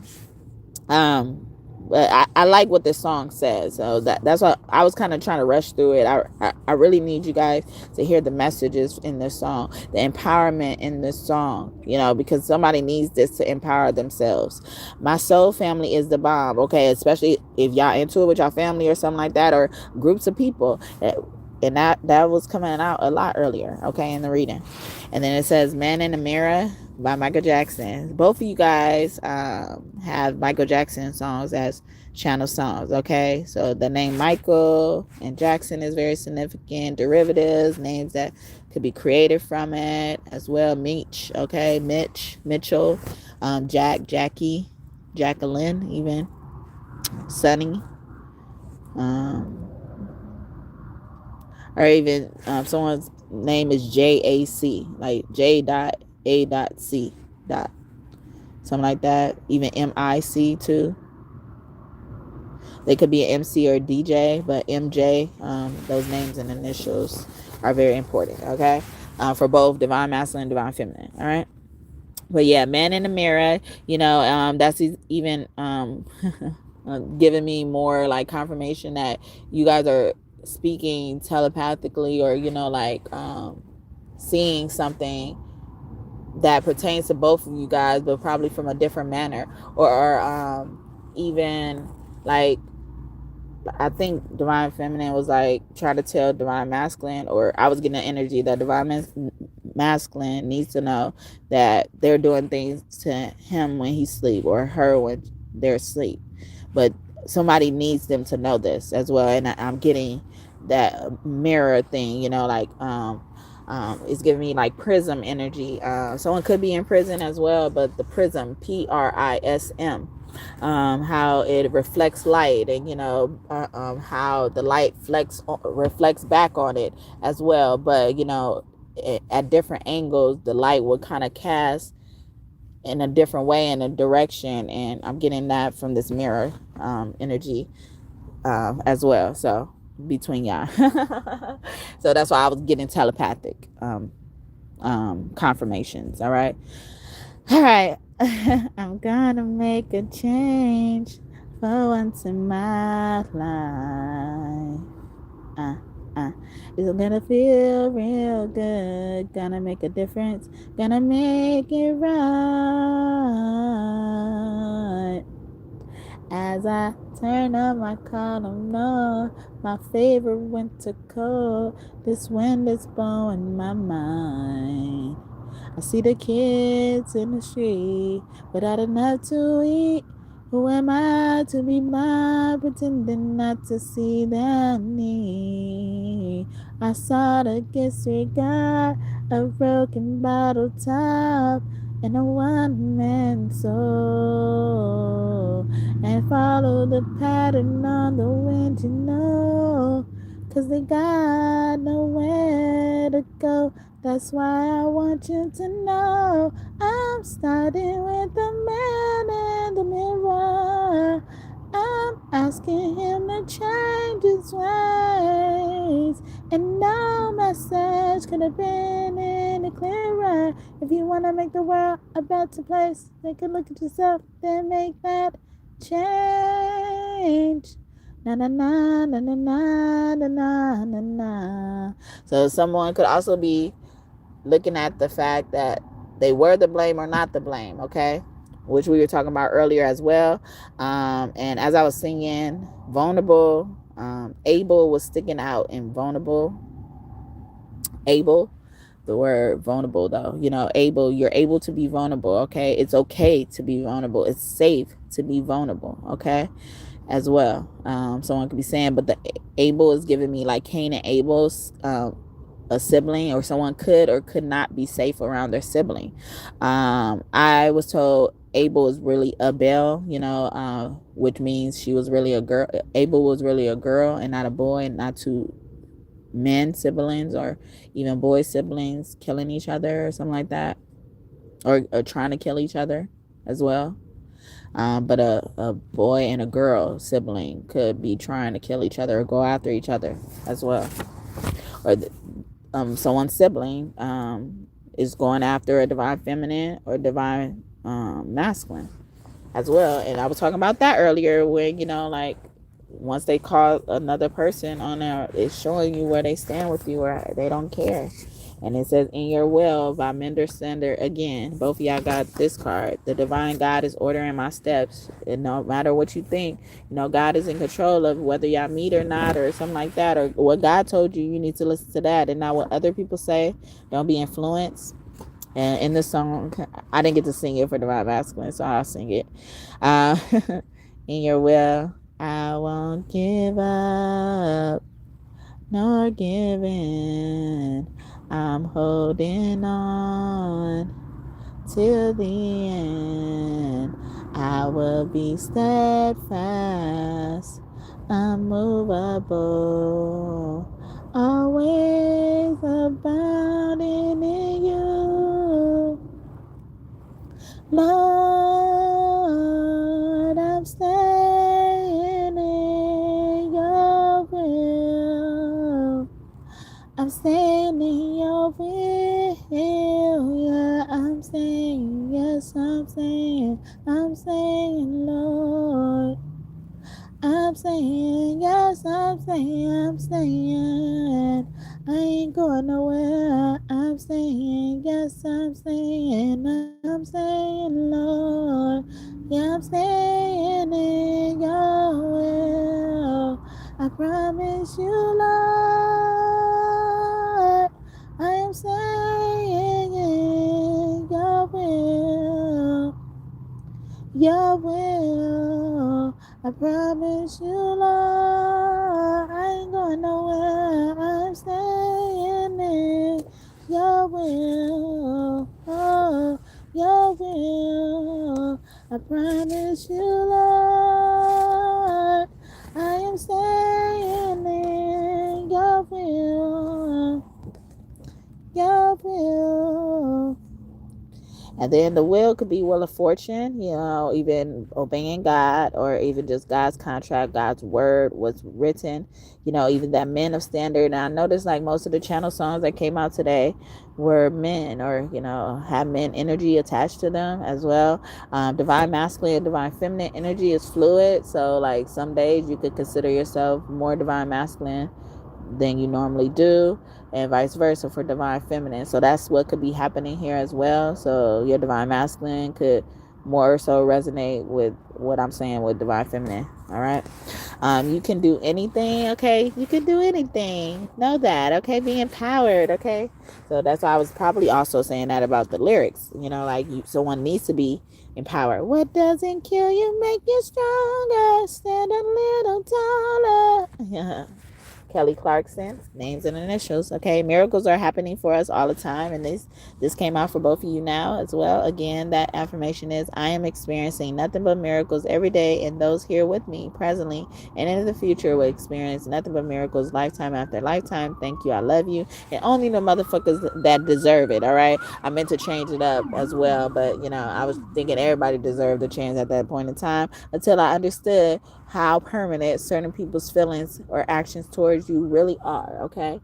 S1: but I like what this song says. So that's why I was kind of trying to rush through it. I really need you guys to hear the messages in this song, the empowerment in this song, because somebody needs this to empower themselves. My soul family is the bomb. Okay. Especially if y'all into it with y'all family or something like that, or groups of people. And that was coming out a lot earlier, okay, in the reading. And then it says Man in the Mirror by Michael Jackson. Both of you guys have Michael Jackson songs as channel songs, okay? So the name Michael and Jackson is very significant. Derivatives, names that could be created from it as well. Mitch, okay? Mitchell, Jack, Jackie, Jacqueline, even Sunny. Or even someone's name is JAC, like J.A.C. Something like that. Even MIC too. They could be an MC or a DJ, but MJ, those names and initials are very important, okay? For both divine masculine and divine feminine, all right? But yeah, Man in the Mirror, that's even giving me more like confirmation that you guys are speaking telepathically, or seeing something that pertains to both of you guys, but probably from a different manner, or even like, I think divine feminine was like try to tell divine masculine, or I was getting the energy that divine masculine needs to know that they're doing things to him when he sleep, or her when they're asleep, but somebody needs them to know this as well. And I'm getting that mirror thing, it's giving me like prism energy. Someone could be in prison as well, but the prism, PRISM, how it reflects light, and how the light reflects back on it as well. But at different angles, the light will kind of cast in a different way, in a direction, and I'm getting that from this mirror energy as well. So between y'all, so that's why I was getting telepathic confirmations. All right. I'm gonna make a change for once in my life. It's gonna feel real good. Gonna make a difference. Gonna make it right. As I turn on my column, no, my favorite winter coat. This wind is blowing my mind. I see the kids in the street without enough to eat. Who am I to be blind, pretending not to see their need? I saw the disregard, a broken bottle top, and a one-man soul. And follow the pattern on the wind, cause they got nowhere to go. That's why I want you to know I'm starting with the man in the mirror. I'm asking him to change his ways, and no message could have been any clearer. If you want to make the world a better place, take a look at yourself, then make that change. Na na na na na na na na na na. So someone could also be looking at the fact that they were the blame or not the blame, okay? Which we were talking about earlier as well. And as I was singing, vulnerable, able was sticking out in vulnerable. Able, the word vulnerable though, able, you're able to be vulnerable, okay? It's okay to be vulnerable. It's safe to be vulnerable, okay? As well. Someone could be saying, but the able is giving me like Cain and Abel's, a sibling, or someone could or could not be safe around their sibling. I was told Abel is really a Belle, which means she was really a girl. Abel was really a girl and not a boy, and not two men siblings or even boy siblings killing each other or something like that, or trying to kill each other as well. But a boy and a girl sibling could be trying to kill each other or go after each other as well. Or someone's sibling is going after a divine feminine or divine masculine. as well. And I was talking about that earlier when, like once they call another person on there, it's showing you where they stand with you or they don't care. And it says, in your will by Mender Sender. Again, both of y'all got this card. The divine God is ordering my steps. And no matter what you think, God is in control of whether y'all meet or not or something like that. Or what God told you, you need to listen to that and not what other people say. Don't be influenced. And in this song, I didn't get to sing it for Divine Masculine, so I'll sing it. Uh, in your will, I won't give up, nor give in. I'm holding on till the end. I will be steadfast, unmovable, always abounding in you. Lord, I'm staying in your will. I'm staying in your will. Yeah, I'm staying. Yes, I'm staying. I'm staying, Lord. I'm saying, yes, I'm saying, I ain't going nowhere. I'm saying, yes, I'm saying, Lord. Yeah, I'm staying in your will. I promise you, Lord, I am staying in your will. Your will. I promise you, Lord, I ain't going nowhere. I'm staying in your will. Oh, your will. I promise you, Lord, I am staying in your will. Your will. And then the will could be Wheel of Fortune, even obeying God, or even just God's contract, God's word was written, even that Men of Standard. And I noticed like most of the channel songs that came out today were men, or, have men energy attached to them as well. Divine Masculine and Divine Feminine energy is fluid. So like some days you could consider yourself more Divine Masculine than you normally do, and vice versa for Divine Feminine. So that's what could be happening here as well. So your Divine Masculine could more so resonate with what I'm saying with Divine Feminine. All right. You can do anything. Okay. You can do anything. Know that. Okay. Be empowered. Okay. So that's why I was probably also saying that about the lyrics. Someone needs to be empowered. What doesn't kill you make you stronger. Stand a little taller. Yeah. Kelly Clarkson, names and initials. Okay, miracles are happening for us all the time, and this came out for both of you now as well. Again, that affirmation is, I am experiencing nothing but miracles every day, and those here with me presently and in the future will experience nothing but miracles lifetime after lifetime. Thank you. I love you. And only the motherfuckers that deserve it. All right. I meant to change it up as well, but I was thinking everybody deserved a chance at that point in time until I understood how permanent certain people's feelings or actions towards you really are. Okay.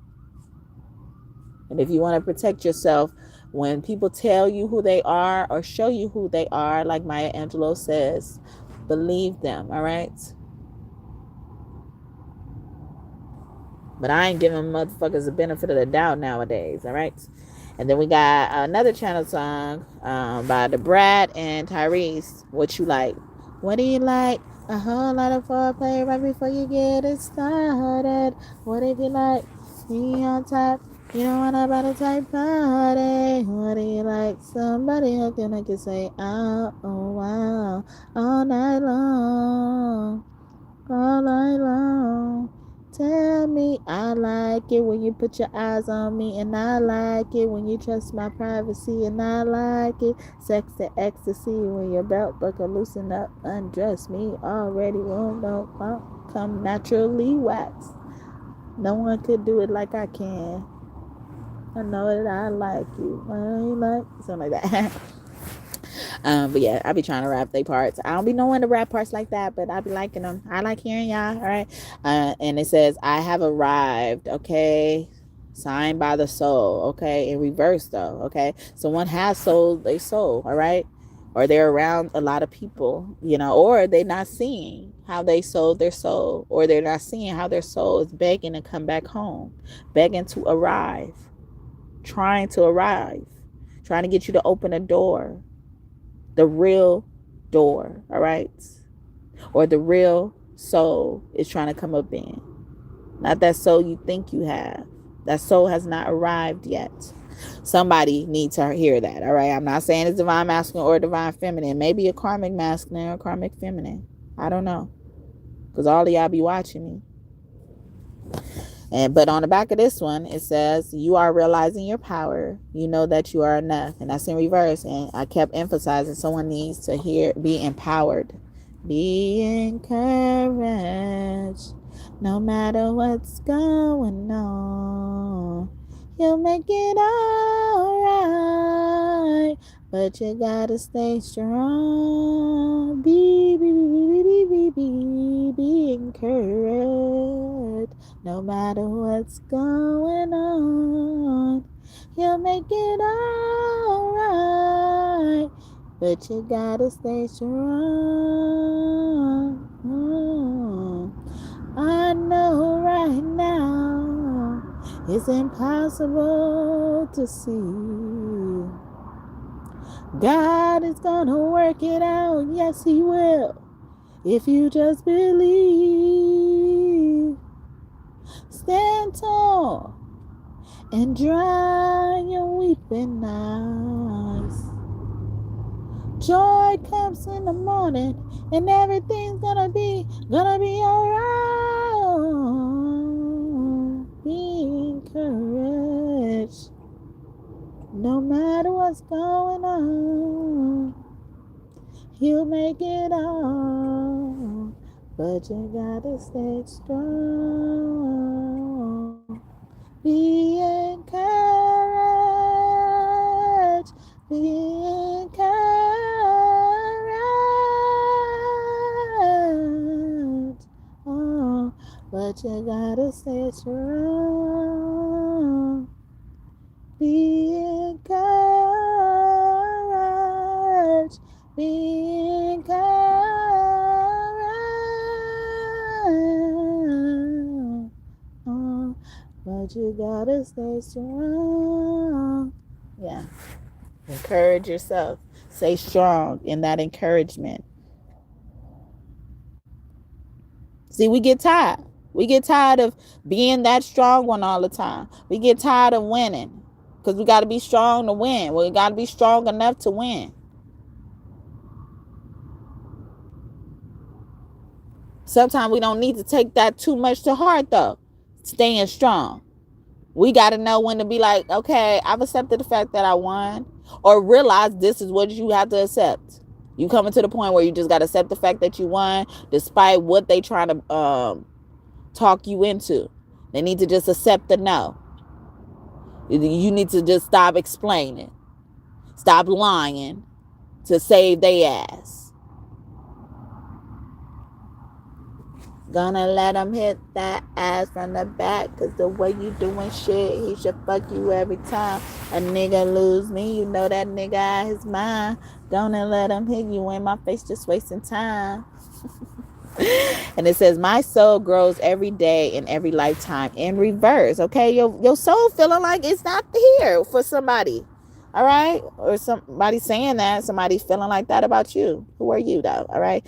S1: And if you want to protect yourself, when people tell you who they are or show you who they are, like Maya Angelou says, believe them. All right. But I ain't giving motherfuckers the benefit of the doubt nowadays. All right. And then we got another channel song by the Brat and Tyrese. What you like? What do you like? A whole lot of foreplay right before you get it started. What if you like? Me on top. You don't want about a type party. What do you like? Somebody who can say, oh, wow, all night long. All night long. Tell me I like it when you put your eyes on me, and I like it when you trust my privacy, and I like it. Sex to ecstasy when your belt buckle loosen up, undress me already. Won't come naturally waxed. No one could do it like I can. I know that I like you. Something like that. But yeah, I be trying to rap they parts. I don't be knowing the rap parts like that, but I be liking them. I like hearing y'all. All right. And it says, I have arrived. Okay. Signed by the soul. Okay. In reverse though. Okay. So one has soul, they soul. All right. or they're around a lot of people, or they're not seeing how they sold their soul, or they're not seeing how their soul is begging to come back home, begging to arrive, trying to get you to open a door, the real door, all right? Or the real soul is trying to come up in. Not that soul you think you have. That soul has not arrived yet. Somebody needs to hear that, all right? I'm not saying it's divine masculine or divine feminine. Maybe a karmic masculine or karmic feminine. I don't know. Because all of y'all be watching me. But on the back of this one, it says, you are realizing your power. You know that you are enough. And that's in reverse. And I kept emphasizing someone needs to be empowered. Be encouraged. No matter what's going on, you'll make it all right. But you gotta stay strong. Be encouraged. No matter what's going on, you'll make it all right. But you gotta stay strong. I know right now it's impossible to see. God is gonna work it out. Yes, He will. If you just believe. Stand tall and dry your weeping eyes. Joy comes in the morning, and everything's gonna be alright. Be encouraged. No matter what's going on, He'll make it all. But you gotta stay strong. Be encouraged. Be encouraged. Oh, but you gotta stay strong. Be encouraged. Be encouraged. Oh, but you gotta stay strong. Yeah. Encourage yourself. Stay strong in that encouragement. See, we get tired. We get tired of being that strong one all the time. We get tired of winning because we got to be strong to win. We got to be strong enough to win. Sometimes we don't need to take that too much to heart, though. Staying strong. We got to know when to be like, okay, I've accepted the fact that I won, or realize this is what you have to accept. You coming to the point where you just got to accept the fact that you won, despite what they trying to talk you into. They need to just accept the no. You need to just stop explaining. Stop lying to save their ass. Gonna let him hit that ass from the back, cause the way you doing shit, he should fuck you every time a nigga lose me. You know that nigga out his mind. Gonna let him hit you in my face, just wasting time. And it says, my soul grows every day in every lifetime in reverse. Okay, your soul feeling like it's not here for somebody. All right, or somebody saying that, somebody feeling like that about you. Who are you, though? All right,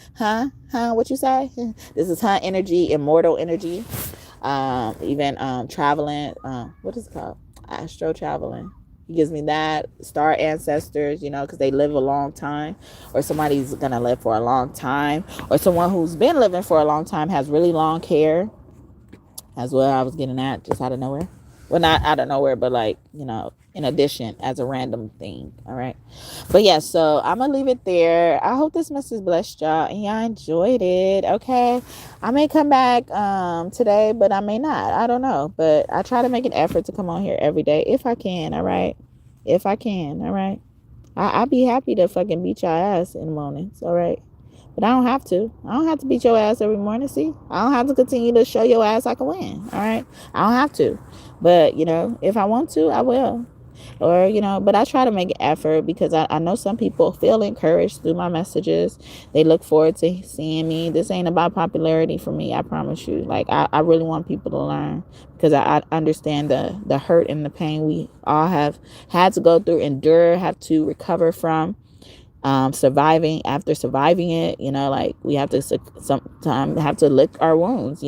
S1: what you say? This is energy, immortal energy. Even traveling, what is it called? Astro traveling. He gives me that. Star ancestors, because they live a long time, or somebody's gonna live for a long time, or someone who's been living for a long time has really long hair. As well, I was getting that just out of nowhere. Well, not out of nowhere, but like, in addition, as a random thing. All right. But yeah, so I'm going to leave it there. I hope this message blessed y'all and y'all enjoyed it. Okay. I may come back today, but I may not. I don't know. But I try to make an effort to come on here every day if I can. All right. If I can. All right. I'll be happy to fucking beat y'all ass in the mornings. All right. But I don't have to. I don't have to beat your ass every morning. See, I don't have to continue to show your ass I can win. All right. I don't have to. But, if I want to, I will. or, but I try to make an effort because I know some people feel encouraged through my messages. They look forward to seeing me. This ain't about popularity for me, I promise you. Like, I really want people to learn, because I understand the hurt and the pain we all have had to go through, endure, have to recover from. Surviving it, like, we have to sometimes have to lick our wounds,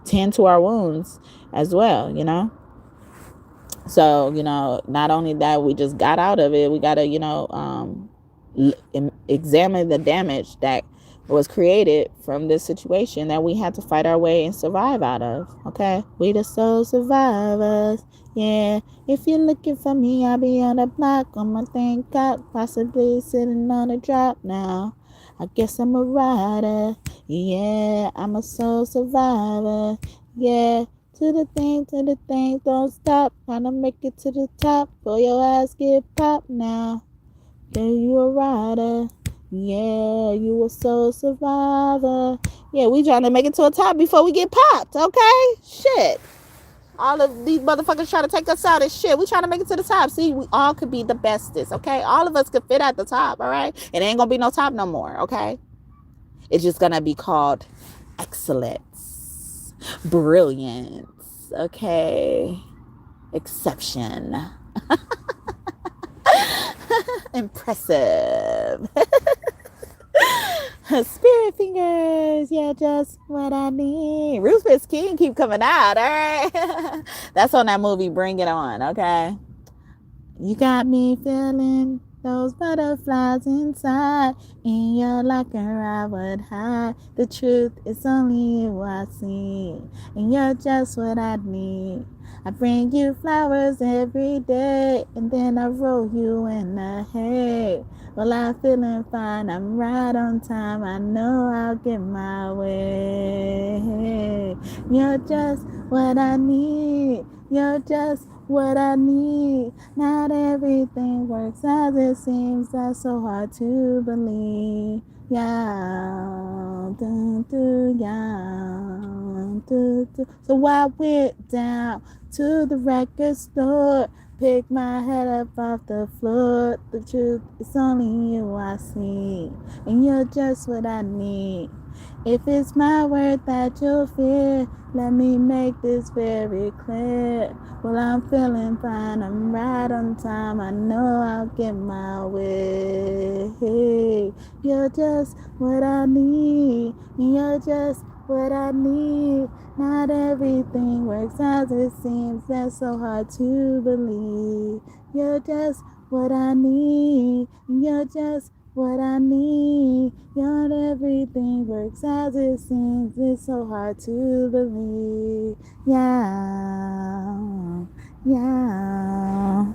S1: tend to our wounds as well, so, not only that, we just got out of it, we got to, examine the damage that was created from this situation that we had to fight our way and survive out of. Okay, we the soul survivors. Yeah, if you're looking for me, I'll be on the block on my thing up, possibly sitting on a drop now. I guess I'm a rider. Yeah, I'm a soul survivor. Yeah, to the thing, don't stop. Trying to make it to the top, or your ass get popped now. Yeah, you a rider. Yeah, you a soul survivor. Yeah, we trying to make it to the top before we get popped, okay? Shit. All of these motherfuckers trying to take us out and shit. We trying to make it to the top. See, we all could be the bestest, okay? All of us could fit at the top, all right? It ain't gonna be no top no more, okay? It's just gonna be called excellence, brilliance, okay? Exception. Impressive. Spirit fingers, yeah, just what I need. Ruthless King keep coming out, all right? That's on that movie Bring It On, okay? You got me feeling those butterflies inside. In your locker I would hide. The truth is only you I see, and you're just what I need. I bring you flowers every day, and then I roll you in the hay. Well, I'm feeling fine, I'm right on time, I know I'll get my way. You're just what I need, you're just what I need. Not everything works as it seems, that's so hard to believe. Yeah, So I went down to the record store, pick my head up off the floor. The truth is only you I see, and you're just what I need. If it's my word that you'll fear, let me make this very clear. Well, I'm feeling fine, I'm right on time, I know I'll get my way. You're just what I need, you're just what I need. Not everything works as it seems, that's so hard to believe. You're just what I need, you're just what I need. Not everything works as it seems, it's so hard to believe. Yeah.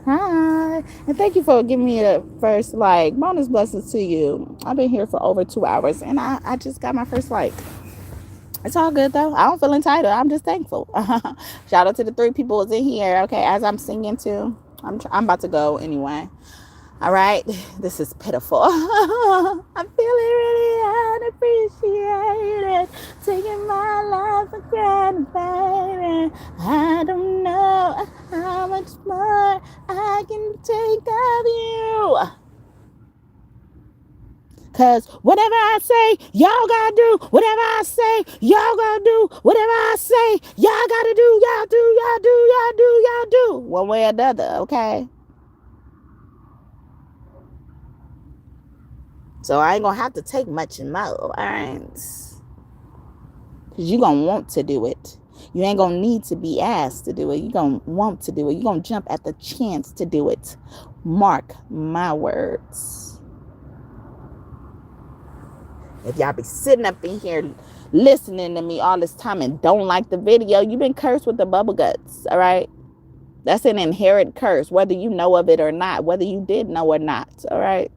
S1: Hi. And thank you for giving me the first like. Bonus blessings to you. I've been here for over 2 hours, and I just got my first like. It's all good though. I don't feel entitled. I'm just thankful. Shout out to the 3 people who's in here. Okay, as I'm singing too. I'm about to go anyway. All right, this is pitiful. I'm feeling really unappreciated, taking my life for granted, baby. I don't know how much more I can take of you. Cause whatever I say, y'all gotta do. Whatever I say, y'all gotta do. Whatever I say, y'all gotta do. Y'all do, y'all do, y'all do, y'all do. One way or another, okay? So I ain't gonna have to take much and more, all right? Cause you gonna want to do it. You ain't gonna need to be asked to do it. You gonna want to do it. You gonna jump at the chance to do it. Mark my words. If y'all be sitting up in here listening to me all this time and don't like the video, you've been cursed with the bubble guts, all right? That's an inherent curse, whether you know of it or not, whether you did know or not, all right?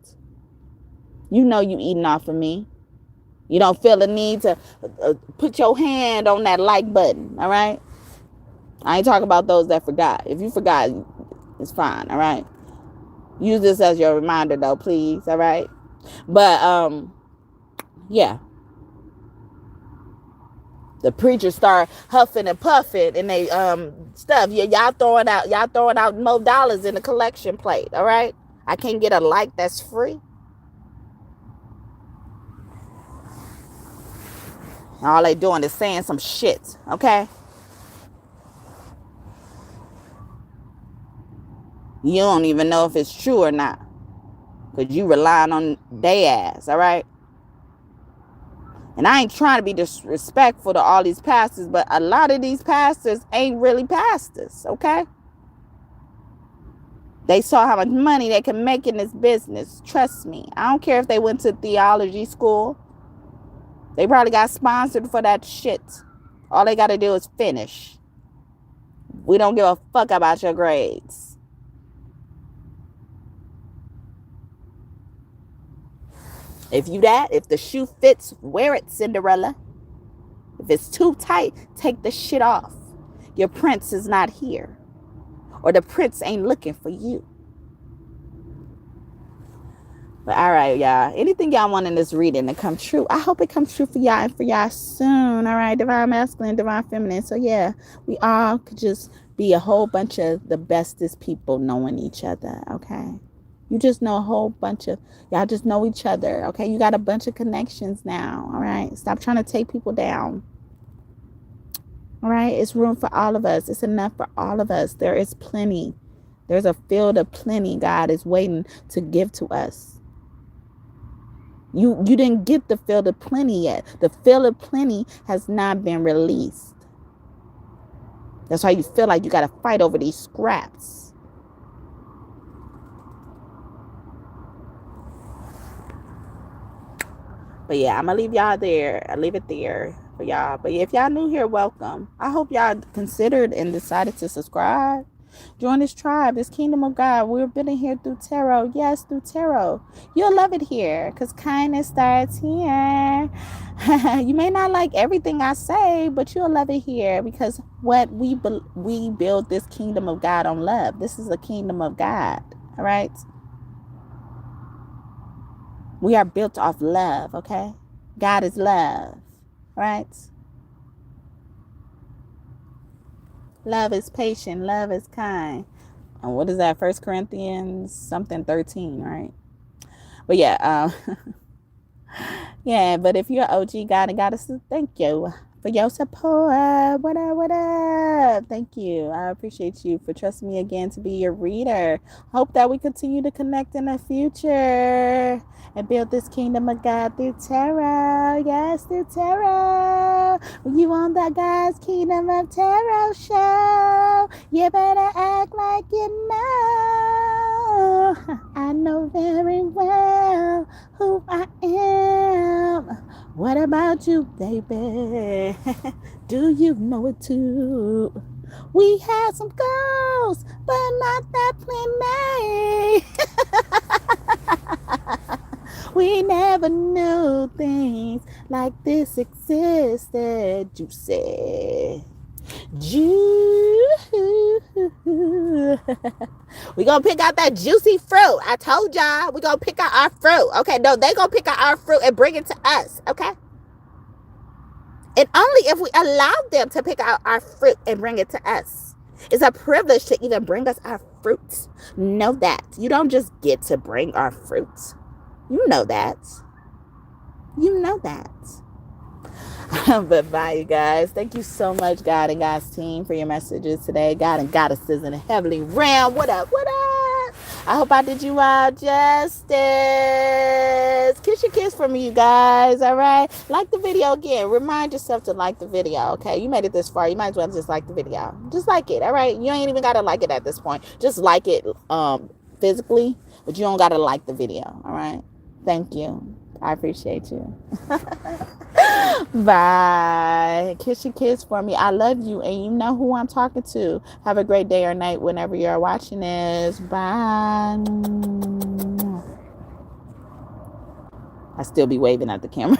S1: You know you eating off of me. You don't feel the need to put your hand on that like button, all right? I ain't talking about those that forgot. If you forgot, it's fine, all right? Use this as your reminder, though, please, all right? But, yeah. The preachers start huffing and puffing and they stuff. Y'all throwing out more dollars in the collection plate. All right. I can't get a like that's free. All they doing is saying some shit. Okay. You don't even know if it's true or not. Because you relying on they ass. All right. And I ain't trying to be disrespectful to all these pastors, but a lot of these pastors ain't really pastors, okay? They saw how much money they can make in this business. Trust me. I don't care if they went to theology school. They probably got sponsored for that shit. All they got to do is finish. We don't give a fuck about your grades. If the shoe fits, wear it, Cinderella. If it's too tight, take the shit off. Your prince is not here. Or the prince ain't looking for you. But all right, y'all. Anything y'all want in this reading to come true, I hope it comes true for y'all and for y'all soon. All right, divine masculine, divine feminine. So yeah, we all could just be a whole bunch of the bestest people knowing each other, okay? You just know a whole bunch of, y'all just know each other, okay? You got a bunch of connections now, all right? Stop trying to take people down, all right? It's room for all of us. It's enough for all of us. There is plenty. There's a field of plenty God is waiting to give to us. You didn't get the field of plenty yet. The field of plenty has not been released. That's why you feel like you got to fight over these scraps. But yeah, I'm going to leave y'all there. I leave it there for y'all. But if y'all new here, welcome. I hope y'all considered and decided to subscribe. Join this tribe, this kingdom of God. We're building here through tarot. Yes, through tarot. You'll love it here because kindness starts here. You may not like everything I say, but you'll love it here because what we build this kingdom of God on love. This is a kingdom of God. All right. We are built off love, okay? God is love, right? Love is patient. Love is kind. And what is that? 1 Corinthians something 13, right? But yeah, yeah, but if you're OG God and Goddess, thank you for your support. What up, what up? Thank you. I appreciate you for trusting me again to be your reader. Hope that we continue to connect in the future and build this kingdom of God through tarot. Yes, through tarot. You on the God's Kingdom of Tarot show. You better act like you know. I know very well who I am. What about you, baby? Do you know it too? We had some goals, but not that plenty. We never knew things like this existed. Juicy. We gonna pick out that juicy fruit. I told y'all we gonna pick out our fruit. Okay, no, they gonna pick out our fruit and bring it to us. Okay, and only if we allow them to pick out our fruit and bring it to us. It's a privilege to even bring us our fruit. Know that. You don't just get to bring our fruit. You know that. You know that. But bye, you guys. Thank you so much, God and God's team, for your messages today. God and Goddesses in the heavenly realm. What up? What up? I hope I did you all justice. Kiss your kiss for me, you guys. All right. Like the video again. Remind yourself to like the video. Okay. You made it this far. You might as well just like the video. Just like it. All right. You ain't even got to like it at this point. Just like it physically, but you don't got to like the video. All right. Thank you. I appreciate you. Bye. Kiss your kids for me. I love you, and you know who I'm talking to. Have a great day or night whenever you're watching this. Bye. I still be waving at the camera.